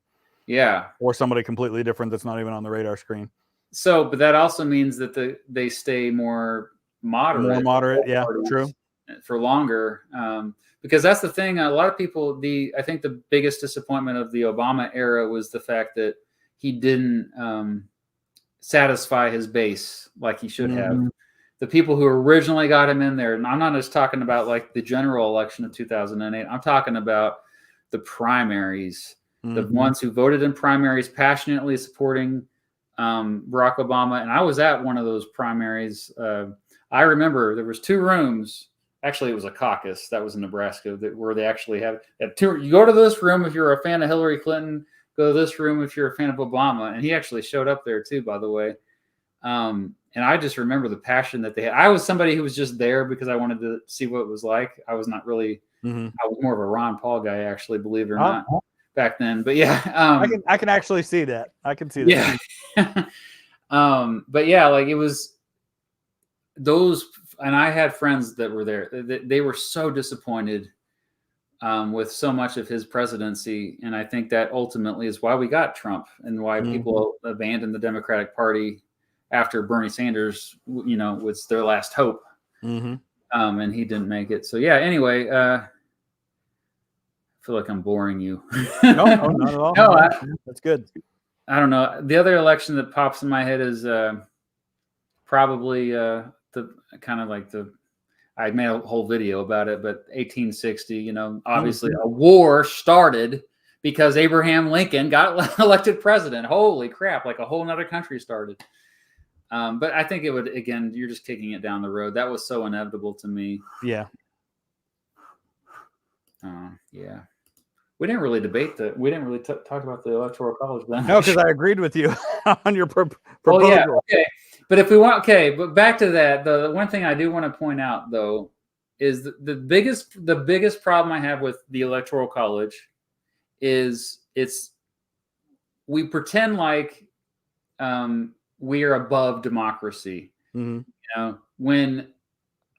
S1: Yeah,
S2: or somebody completely different that's not even on the radar screen.
S1: So, but that also means that they stay more moderate.
S2: More moderate, yeah, true.
S1: For longer, because that's the thing. A lot of people, I think the biggest disappointment of the Obama era was the fact that he didn't satisfy his base like he should have. The people who originally got him in there, and I'm not just talking about like the general election of 2008. I'm talking about the primaries, the ones who voted in primaries passionately supporting Barack Obama. And I was at one of those primaries. I remember there was 2 rooms. Actually, it was a caucus that was in Nebraska where they actually have 2. You go to this room if you're a fan of Hillary Clinton. Go to this room if you're a fan of Obama. And he actually showed up there too, by the way. And I just remember the passion that they had. I was somebody who was just there because I wanted to see what it was like. I was not really. I was more of a Ron Paul guy, actually, believe it or not, back then. But yeah,
S2: I can actually see that. I can see that.
S1: Yeah. But yeah, like it was those, and I had friends that were there. They were so disappointed with so much of his presidency. And I think that ultimately is why we got Trump and why people abandoned the Democratic Party after Bernie Sanders, was their last hope. And he didn't make it. So yeah, anyway, I feel like I'm boring you.
S2: No, not at all. No, that's good.
S1: I don't know. The other election that pops in my head is probably the kind of like I made a whole video about it, but 1860, obviously a war started because Abraham Lincoln got elected president. Holy crap, like a whole nother country started. But I think it would, again, you're just kicking it down the road. That was so inevitable to me.
S2: Yeah.
S1: Yeah. We didn't really debate that. We didn't really talk about the Electoral College then.
S2: No, because I agreed with you on your proposal.
S1: Oh, yeah. Okay. But if we want, but back to that, the one thing I do want to point out, though, is the biggest problem I have with the Electoral College is we pretend like we are above democracy. When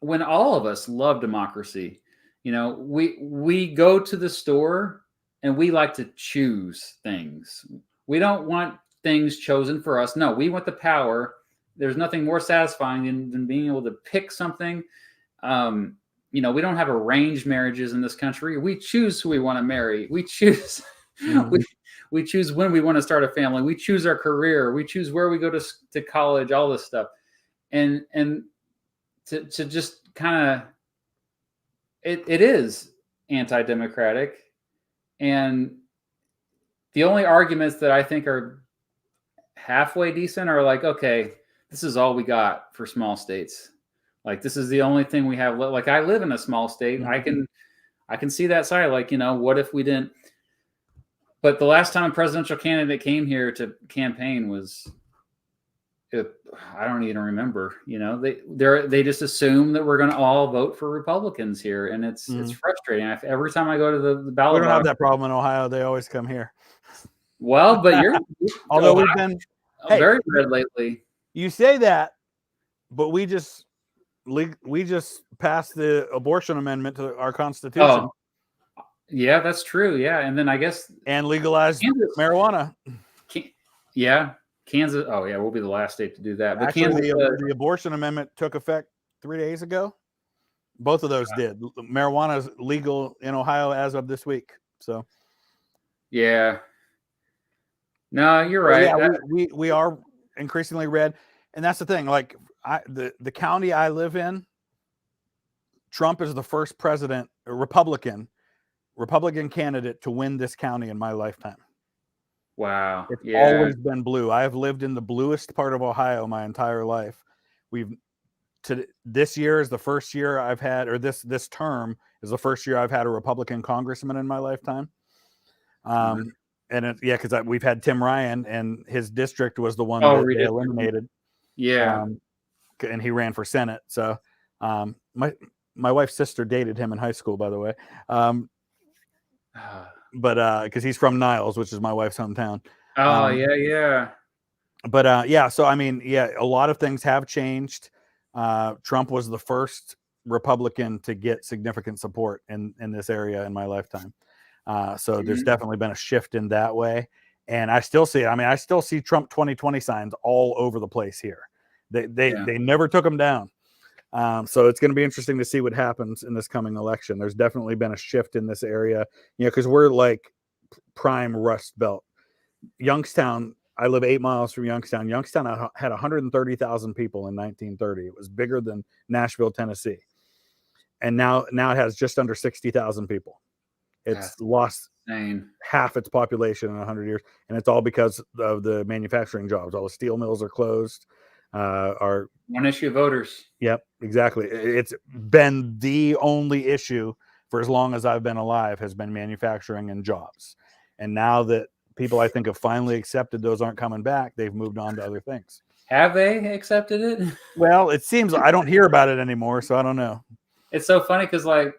S1: all of us love democracy, we go to the store and we like to choose things. We don't want things chosen for us. No, we want the power. There's nothing more satisfying than being able to pick something. We don't have arranged marriages in this country. We choose who we want to marry. We choose we choose when we want to start a family. We choose our career. We choose where we go to college, all this stuff. And to just kind of it is anti-democratic. And the only arguments that I think are halfway decent are like, okay, this is all we got for small states. Like, this is the only thing we have. Like, I live in a small state. I can see that side. Like, what if we didn't? But the last time a presidential candidate came here to campaign was, I don't even remember. They just assume that we're going to all vote for Republicans here, and it's frustrating. Every time I go to the ballot,
S2: we don't have that problem in Ohio. They always come here.
S1: Well, but
S2: although we've been
S1: very red lately.
S2: You say that, but we just passed the abortion amendment to our Constitution.
S1: Oh, yeah, that's true. Yeah, and then I guess
S2: legalized marijuana.
S1: Kansas. Oh yeah, we'll be the last state to do that. But
S2: actually, the abortion amendment took effect 3 days ago. Both of those did. Marijuana is legal in Ohio as of this week. So,
S1: yeah. No, you're right.
S2: Yeah, we are increasingly red, and that's the thing. Like the county I live in, Trump is the first president, a Republican candidate to win this county in my lifetime.
S1: Wow.
S2: It's always been blue. I have lived in the bluest part of Ohio my entire life. This year is the first year I've had, or this term is the first year I've had a Republican congressman in my lifetime. And because we've had Tim Ryan, and his district was the one that they eliminated.
S1: Yeah.
S2: And he ran for Senate. So my wife's sister dated him in high school, by the way. But because he's from Niles, which is my wife's hometown.
S1: Oh, yeah.
S2: But so I mean, a lot of things have changed. Trump was the first Republican to get significant support in this area in my lifetime. So there's definitely been a shift in that way. And I still see it. I mean, I still see Trump 2020 signs all over the place here. They never took them down. So it's going to be interesting to see what happens in this coming election. There's definitely been a shift in this area, because we're like prime Rust Belt. Youngstown, I live 8 miles from Youngstown. Youngstown had 130,000 people in 1930. It was bigger than Nashville, Tennessee. And now it has just under 60,000 people. It's lost half its population in 100 years. And it's all because of the manufacturing jobs. All the steel mills are closed.
S1: One issue voters.
S2: Yep, exactly. It's been the only issue for as long as I've been alive, has been manufacturing and jobs. And now that people, I think, have finally accepted those aren't coming back, they've moved on to other things.
S1: Have they accepted it?
S2: Well, it seems I don't hear about it anymore, so I don't know.
S1: It's so funny because like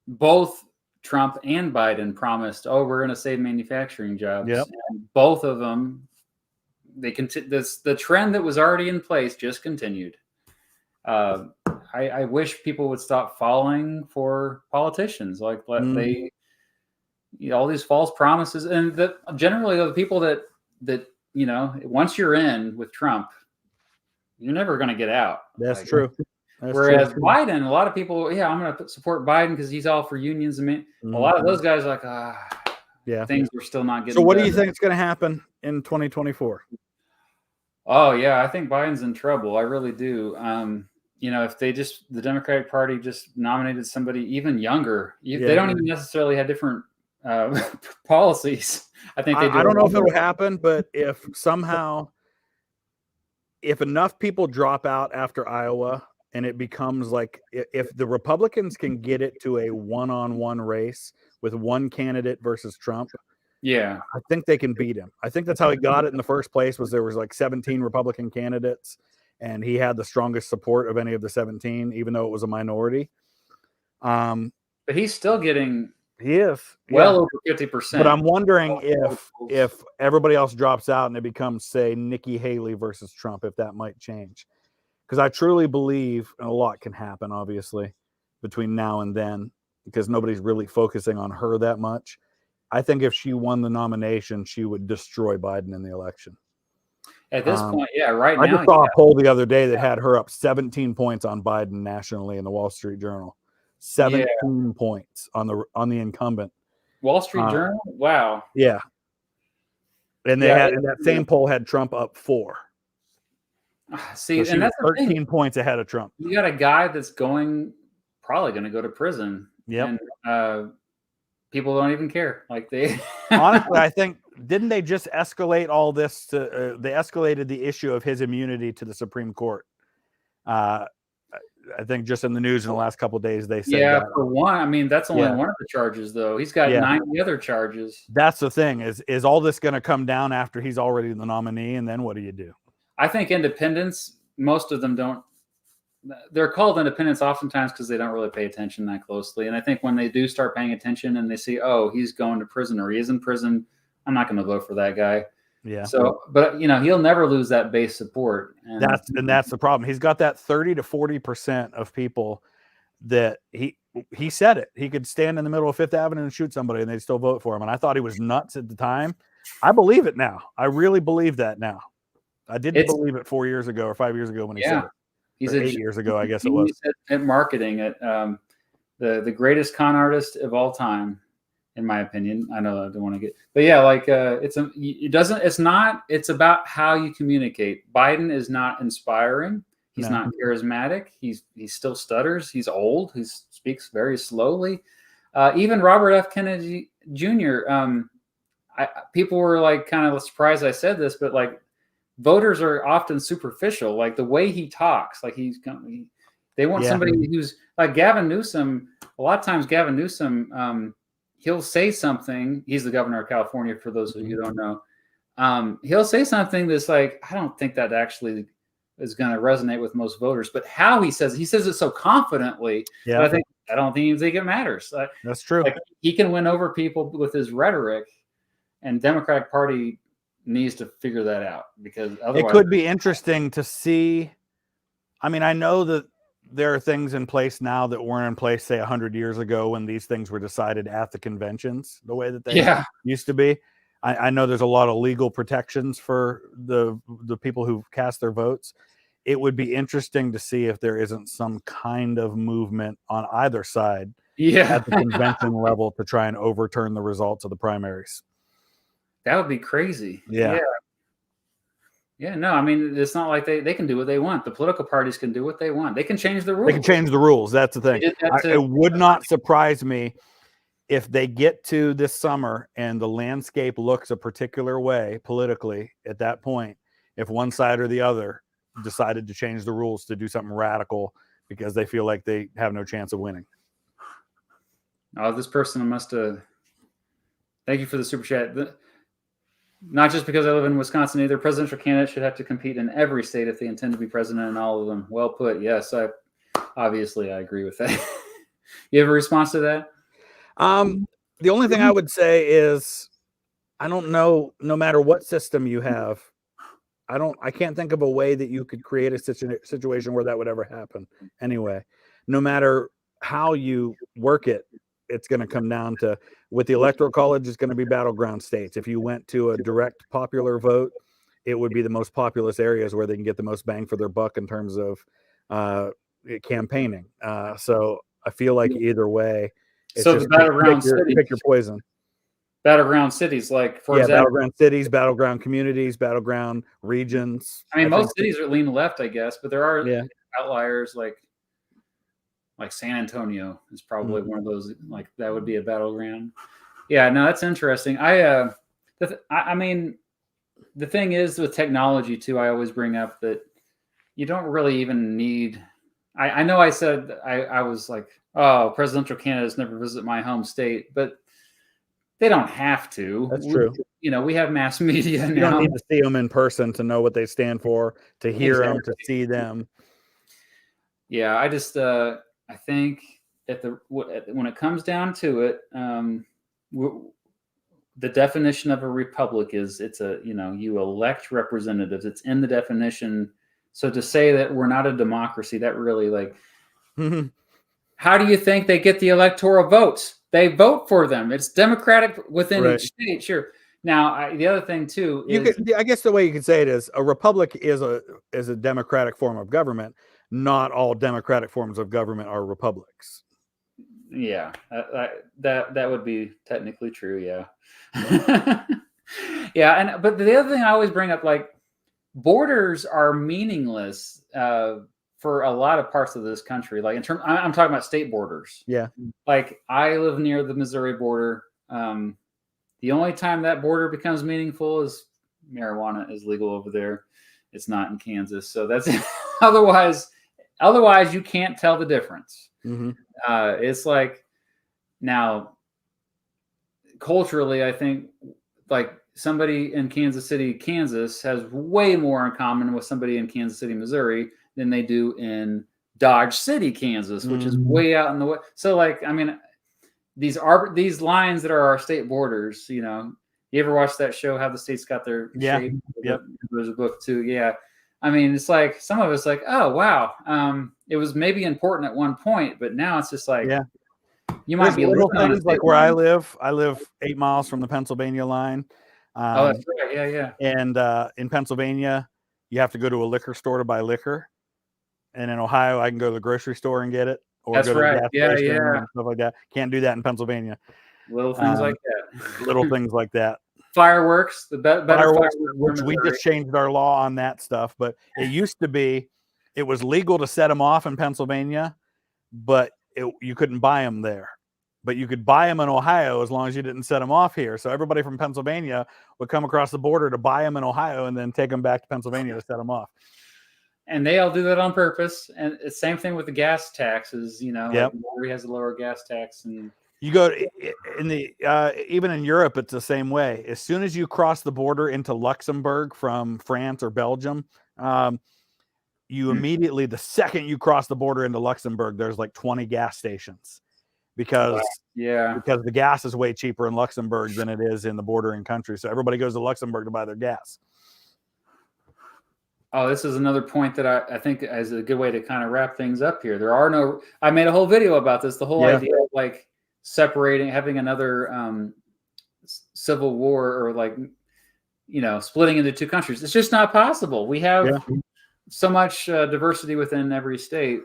S1: both Trump and Biden promised, we're going to save manufacturing jobs.
S2: Yep.
S1: And both of them, the trend that was already in place just continued. I wish people would stop falling for politicians. Like they, all these false promises, and that generally the people that once you're in with Trump, you're never going to get out.
S2: That's true. That's
S1: whereas
S2: true.
S1: Biden, a lot of people, I'm going to support Biden because he's all for unions. I mean, a lot of those guys are like, things are still not getting.
S2: So what do you think is going to happen in 2024?
S1: Oh yeah, I think Biden's in trouble. I really do. If the Democratic Party just nominated somebody even younger, they don't even necessarily have different policies. I think they do.
S2: I don't know if it'll happen, but if enough people drop out after Iowa and it becomes like, if the Republicans can get it to a one-on-one race with one candidate versus Trump,
S1: I
S2: think they can beat him. I think that's how he got it in the first place, was there was like 17 Republican candidates and he had the strongest support of any of the 17, even though it was a minority.
S1: But he's still getting...
S2: He is
S1: well over 50%.
S2: But I'm wondering if everybody else drops out and it becomes, say, Nikki Haley versus Trump, if that might change. Because I truly believe, and a lot can happen, obviously, between now and then, because nobody's really focusing on her that much. I think if she won the nomination, she would destroy Biden in the election.
S1: At this point, right now.
S2: I just saw a poll the other day that had her up 17 points on Biden nationally in the Wall Street Journal. 17 points on the incumbent.
S1: Wall Street Journal? Wow.
S2: Yeah. And they had, and that same poll had Trump up 4.
S1: See,
S2: so and that's 13 points ahead of Trump.
S1: You got a guy that's probably going to go to prison.
S2: Yep.
S1: And people don't even care. Like they
S2: honestly, I think, didn't they just escalate all this to they escalated the issue of his immunity to the Supreme Court? I think just in the news in the last couple of days they said that.
S1: For one, I mean, that's only one of the charges, though. He's got 90 other charges.
S2: That's the thing, is all this going to come down after he's already the nominee, and then what do you do?
S1: I think independents, most of them don't. They're called independents oftentimes because they don't really pay attention that closely. And I think when they do start paying attention and they see, oh, he's going to prison or he is in prison, I'm not going to vote for that guy.
S2: Yeah.
S1: So, but he'll never lose that base support.
S2: And that's the problem. He's got that 30 to 40% of people that he said it. He could stand in the middle of Fifth Avenue and shoot somebody and they'd still vote for him. And I thought he was nuts at the time. I believe it now. I really believe that now. I didn't believe it 4 years ago or 5 years ago when he said it.
S1: He's
S2: 8 years ago, I guess it was.
S1: At marketing, the greatest con artist of all time, in my opinion. I know I don't want to get, but it's about how you communicate. Biden is not inspiring. He's not charismatic. He still stutters. He's old. He speaks very slowly. Even Robert F. Kennedy Jr. People were like kind of surprised I said this, but like voters are often superficial. Like the way he talks, like they want somebody who's like Gavin Newsom. A lot of times, Gavin Newsom. He'll say something. He's the governor of California, for those of you who don't know. He'll say something that's like, I don't think that actually is going to resonate with most voters. But how he says it so confidently. Yeah. I don't think it matters.
S2: That's true.
S1: Like, he can win over people with his rhetoric, and Democratic Party needs to figure that out, because otherwise
S2: it could be interesting to see. I mean, I know that there are things in place now that weren't in place, say, 100 years ago when these things were decided at the conventions, the way that they used to be. I know there's a lot of legal protections for the people who cast their votes. It would be interesting to see if there isn't some kind of movement on either side at the convention level to try and overturn the results of the primaries.
S1: That would be crazy.
S2: Yeah.
S1: Yeah, no, I mean, it's not like they can do what they want. The political parties can do what they want. They can change the rules.
S2: They can change the rules. That's the thing. It would not surprise me if they get to this summer and the landscape looks a particular way politically at that point, if one side or the other decided to change the rules to do something radical because they feel like they have no chance of winning.
S1: Oh, this person must have... Thank you for the super chat. Not just because I live in Wisconsin either. Presidential candidates should have to compete in every state if they intend to be president in all of them. Well put. Yes, I agree with that. You have a response to that?
S2: The only thing I would say is, I don't know, no matter what system you have, I can't think of a way that you could create a situation where that would ever happen. Anyway, no matter how you work it, it's going to come down to, with the electoral college, it's going to be battleground states. If you went to a direct popular vote, it would be the most populous areas where they can get the most bang for their buck in terms of campaigning. So I feel like either way, it's
S1: So
S2: just
S1: the battleground
S2: pick your poison.
S1: battleground cities, like for example,
S2: battleground cities, battleground communities, battleground regions.
S1: I mean, most cities are lean left, I guess, but there are
S2: Yeah.
S1: outliers like San Antonio is probably one of those, like that would be a battleground. Yeah, no, that's interesting. I mean, the thing is with technology too, I always bring up that you don't really even need. I know I said I was like, oh, presidential candidates never visit my home state, but they don't have to.
S2: That's true.
S1: We have mass media now.
S2: You don't need to see them in person to know what they stand for, to hear them, to see them.
S1: Yeah, I just I think when it comes down to it, the definition of a republic is you elect representatives. It's in the definition. So to say that we're not a democracy, that really how do you think they get the electoral votes? They vote for them. It's democratic within each state. Sure. Now, the other thing too is,
S2: I guess the way you could say it is a republic is a democratic form of government. Not all democratic forms of government are republics.
S1: Yeah, that would be technically true. Yeah. Yeah. But the other thing I always bring up, like, borders are meaningless for a lot of parts of this country. Like I'm talking about state borders.
S2: Yeah.
S1: Like I live near the Missouri border. The only time that border becomes meaningful is marijuana is legal over there. It's not in Kansas. So that's otherwise you can't tell the difference. It's like, now culturally, I think like somebody in Kansas City, Kansas has way more in common with somebody in Kansas City, Missouri than they do in Dodge City, Kansas, which is way out in the way. So like, I mean, these lines that are our state borders, you ever watch that show, How the States Got Their Shape?
S2: Yep.
S1: There's a book too. Yeah. I mean, it's like some of us like, oh, wow. It was maybe important at one point, but now it's just like, you might be
S2: little things like where I live 8 miles from the Pennsylvania line.
S1: Oh, that's right. Yeah, yeah.
S2: And in Pennsylvania, you have to go to a liquor store to buy liquor. And in Ohio, I can go to the grocery store and get it. Or
S1: that's
S2: go to
S1: right.
S2: the gas station and stuff like that. Can't do that in Pennsylvania.
S1: Little things like that.
S2: Little things like that.
S1: Fireworks, better fireworks,
S2: which we just changed our law on that stuff. But it used to be, it was legal to set them off in Pennsylvania, but you couldn't buy them there. But you could buy them in Ohio as long as you didn't set them off here. So everybody from Pennsylvania would come across the border to buy them in Ohio and then take them back to Pennsylvania to set them off. And
S1: they all do that on purpose. And it's same thing with the gas taxes. Like Missouri has a lower gas tax, and
S2: you go in the even in Europe, it's the same way. As soon as you cross the border into Luxembourg from France or Belgium, you immediately, the second you cross the border into Luxembourg, there's like 20 gas stations because the gas is way cheaper in Luxembourg than it is in the bordering country. So everybody goes to Luxembourg to buy their gas.
S1: Oh, this is another point that I think is a good way to kind of wrap things up here. I made a whole video about this, the whole idea of like separating, having another civil war, or like, splitting into two countries. It's just not possible. We have so much diversity within every state.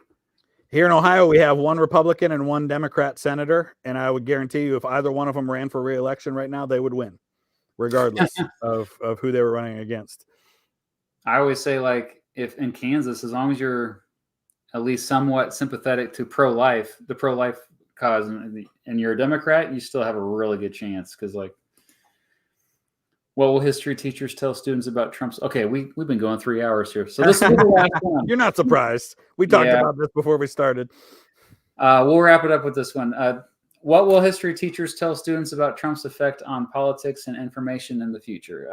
S2: Here in Ohio, we have one Republican and one Democrat senator, and I would guarantee you if either one of them ran for re-election right now, they would win, regardless of who they were running against.
S1: I always say, like, if in Kansas, as long as you're at least somewhat sympathetic to the pro-life cause, and you're a Democrat, you still have a really good chance. Because, like, what will history teachers tell students about Trump's? Okay, we've been going 3 hours here, so this is the last one.
S2: You're not surprised. We talked about this before we started.
S1: We'll wrap it up with this one. What will history teachers tell students about Trump's effect on politics and information in the future?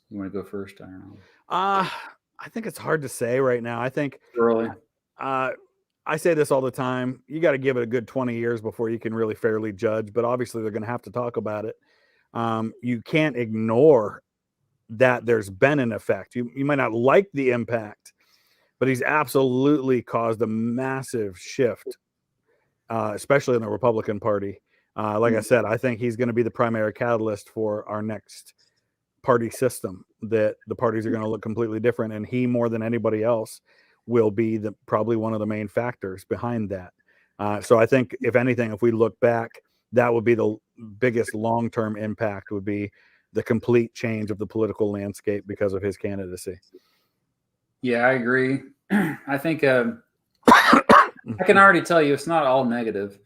S1: You want to go first? I don't know.
S2: I think it's hard to say right now. I think
S1: early.
S2: I say this all the time. You got to give it a good 20 years before you can really fairly judge, but obviously they're going to have to talk about it. You can't ignore that there's been an effect. You might not like the impact, but he's absolutely caused a massive shift, especially in the Republican Party. Like I said, I think he's going to be the primary catalyst for our next party system, that the parties are going to look completely different, and he, more than anybody else, will be probably one of the main factors behind that. So I think, if anything, if we look back, that would be the biggest long-term impact, would be the complete change of the political landscape because of his candidacy.
S1: Yeah, I agree. I think I can already tell you it's not all negative.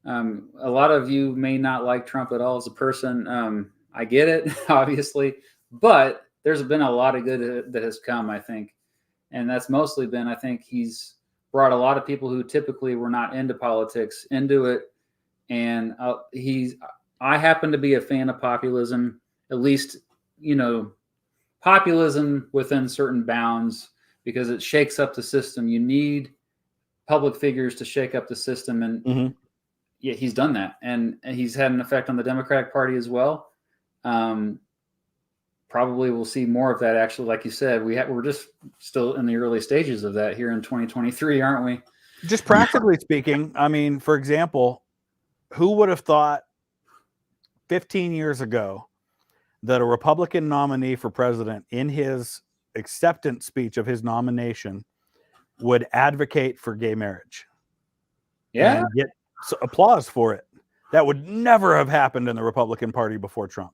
S1: A lot of you may not like Trump at all as a person. I get it, obviously, but there's been a lot of good that has come, I think. And that's mostly been, I think he's brought a lot of people who typically were not into politics into it. And I happen to be a fan of populism, at least, populism within certain bounds, because it shakes up the system. You need public figures to shake up the system. And yeah, he's done that. And he's had an effect on the Democratic Party as well. Probably we'll see more of that, actually. Like you said, we're just still in the early stages of that here in 2023, aren't we?
S2: Just practically speaking, I mean, for example, who would have thought 15 years ago that a Republican nominee for president, in his acceptance speech of his nomination, would advocate for gay marriage?
S1: Yeah.
S2: And get applause for it. That would never have happened in the Republican Party before Trump.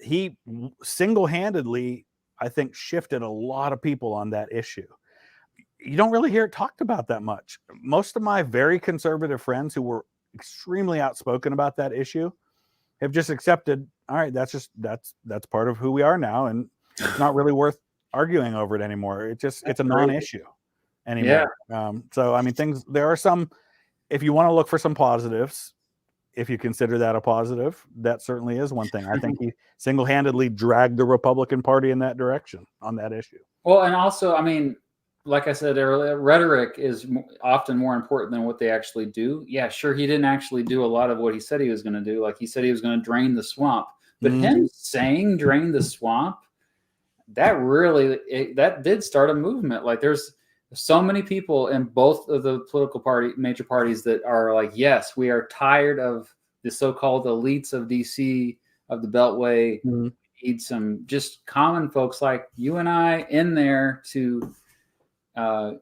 S2: He single-handedly, I think, shifted a lot of people on that issue. You don't really hear it talked about that much. Most of my very conservative friends who were extremely outspoken about that issue have just accepted, all right, that's part of who we are now, and it's not really worth arguing over it anymore. It's a non-issue anymore. Yeah. So I mean, there are some, if you want to look for some positives, if you consider that a positive, that certainly is one thing. I think he single-handedly dragged the Republican Party in that direction on that issue.
S1: Well, and also, I mean, like I said earlier, rhetoric is often more important than what they actually do. Yeah, sure, he didn't actually do a lot of what he said he was going to do. Like he said he was going to drain the swamp. But him saying drain the swamp, that did start a movement. Like there's so many people in both of the major parties that are like, yes, we are tired of the so-called elites of DC, of the Beltway. We need some just common folks like you and I in there to have,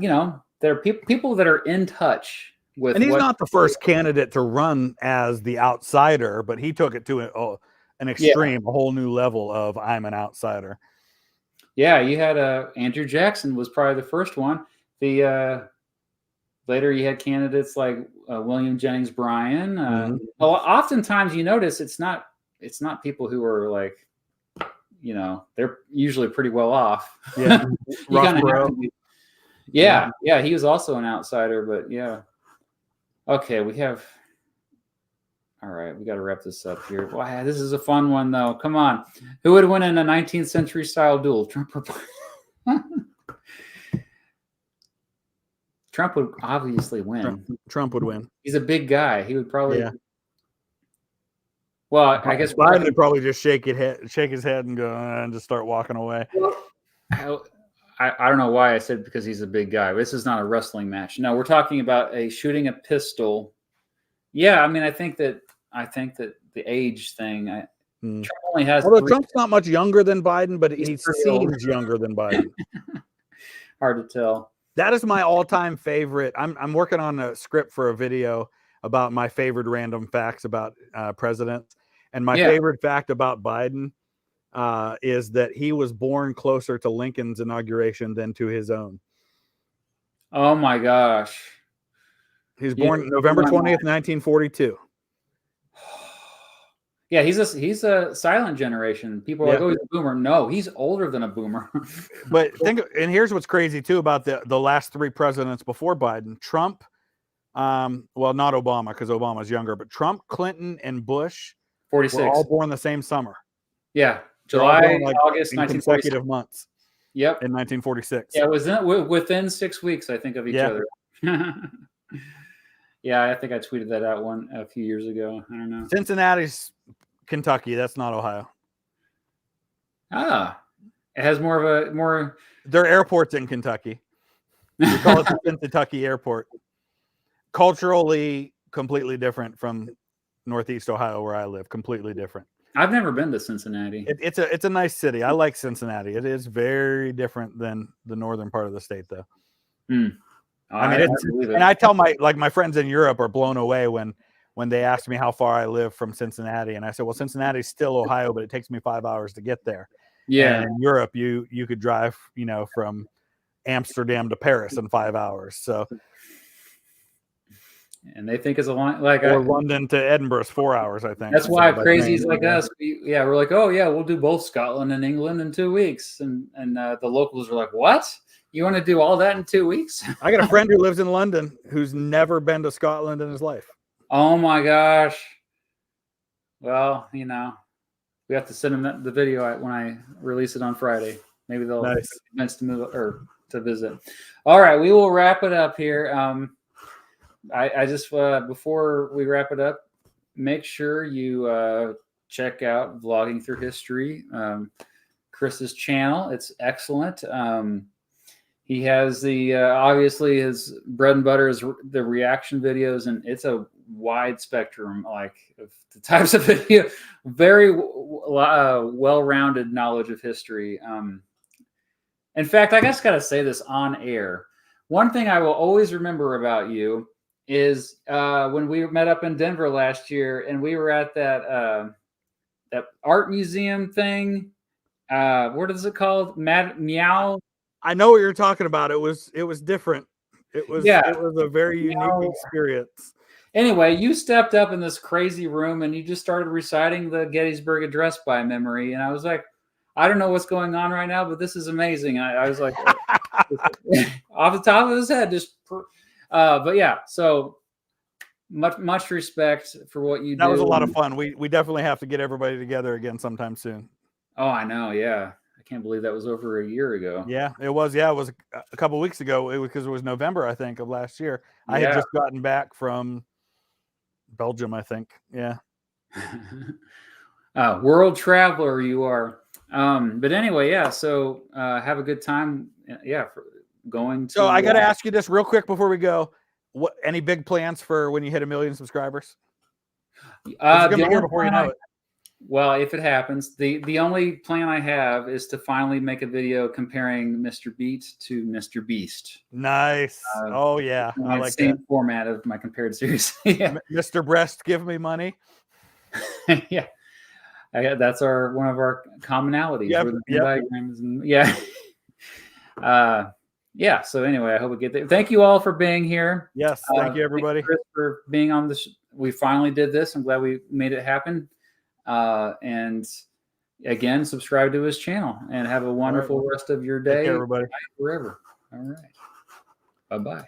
S1: there are people that are in touch with.
S2: And he's not the first candidate to run as the outsider, but he took it to an extreme, a whole new level of I'm an outsider.
S1: Yeah, you had Andrew Jackson was probably the first one. Later you had candidates like William Jennings Bryan. Oftentimes you notice it's not people who are like, they're usually pretty well off.
S2: Yeah,
S1: yeah, he was also an outsider, but yeah. Okay, all right, we got to wrap this up here. Wow, this is a fun one, though. Come on. Who would win in a 19th century style duel? Trump or Biden? Trump would obviously win.
S2: Trump would win.
S1: He's a big guy. He would probably. Yeah. Well, I guess
S2: Biden would probably just shake his head and go and just start walking away.
S1: Well, I don't know why I said because he's a big guy. This is not a wrestling match. No, we're talking about shooting a pistol. Yeah, I mean, I think that the age thing. Trump only has.
S2: Although Trump's not much younger than Biden, but he seems younger than Biden.
S1: Hard to tell.
S2: That is my all-time favorite. I'm working on a script for a video about my favorite random facts about presidents, and my favorite fact about Biden is that he was born closer to Lincoln's inauguration than to his own.
S1: Oh my gosh.
S2: He was born November 20th, 1942.
S1: Yeah, he's a silent generation. People are like, oh, he's a boomer. No, he's older than a boomer.
S2: But and here's what's crazy too about the last three presidents before Biden. Trump, well, not Obama, because Obama's younger, but Trump, Clinton, and Bush
S1: 46
S2: were all born the same summer.
S1: Yeah, July, August,
S2: in consecutive months.
S1: Yep.
S2: In 1946.
S1: Yeah, it was within 6 weeks, I think, of each other. Yeah, I think I tweeted that out a few years ago. I don't know.
S2: Cincinnati's Kentucky. That's not Ohio.
S1: Ah, it has more of a more.
S2: Their airport's in Kentucky. We call it the Kentucky Airport. Culturally, completely different from Northeast Ohio, where I live. Completely different.
S1: I've never been to Cincinnati.
S2: It's a nice city. I like Cincinnati. It is very different than the northern part of the state, though. I mean,
S1: I believe it.
S2: and I tell my friends in Europe are blown away when they ask me how far I live from Cincinnati, and I said, well, Cincinnati's still Ohio, but it takes me 5 hours to get there.
S1: Yeah.
S2: And in Europe, you could drive, from Amsterdam to Paris in 5 hours. So.
S1: And they think it's a long, like
S2: London to Edinburgh is 4 hours, I think.
S1: That's why crazies like us, we're like, oh yeah, we'll do both Scotland and England in 2 weeks, and the locals are like, what? You want to do all that in 2 weeks?
S2: I got a friend who lives in London who's never been to Scotland in his life.
S1: Oh my gosh! Well, we have to send them the video when I release it on Friday. Maybe they'll convince to move or to visit. All right, we will wrap it up here. I just before we wrap it up, make sure you check out Vlogging Through History, Chris's channel. It's excellent. He has the obviously his bread and butter is the reaction videos, and it's a wide spectrum of the types of video. Very well-rounded knowledge of history. In fact, I just got to say this on air. One thing I will always remember about you is when we met up in Denver last year, and we were at that art museum thing. What is it called? Meow.
S2: I know what you're talking about. It was different. It was a very unique experience.
S1: Anyway, you stepped up in this crazy room and you just started reciting the Gettysburg Address by memory, and I was like, I don't know what's going on right now, but this is amazing. I was like, off the top of his head, just. But yeah, so much respect for what you do.
S2: That was a lot of fun. We definitely have to get everybody together again sometime soon.
S1: Oh, I know. Yeah. I can't believe that was over a year ago.
S2: Yeah, it was. Yeah, it was a couple of weeks ago. Because it was November, I think, of last year. Yeah. I had just gotten back from Belgium, I think. Yeah.
S1: World traveler you are. But anyway, yeah. So have a good time. Yeah. Going to.
S2: So I got to ask you this real quick before we go. What any big plans for when you hit 1 million subscribers? Gonna be here before you know it.
S1: Well, if it happens, the only plan I have is to finally make a video comparing Mr. Beat to Mr. Beast.
S2: Nice. Oh yeah, I like
S1: the same format of my compared series. Yeah.
S2: Mr. Breast, give me money.
S1: Yeah. That's one of our commonalities.
S2: Yep.
S1: Yeah. So anyway, I hope we get there. Thank you all for being here.
S2: Yes. Thank you, everybody.
S1: Chris, for being on this. We finally did this. I'm glad we made it happen. And again, subscribe to his channel and have a wonderful rest of your day.
S2: Take care, everybody.
S1: Forever. All right. Bye-bye.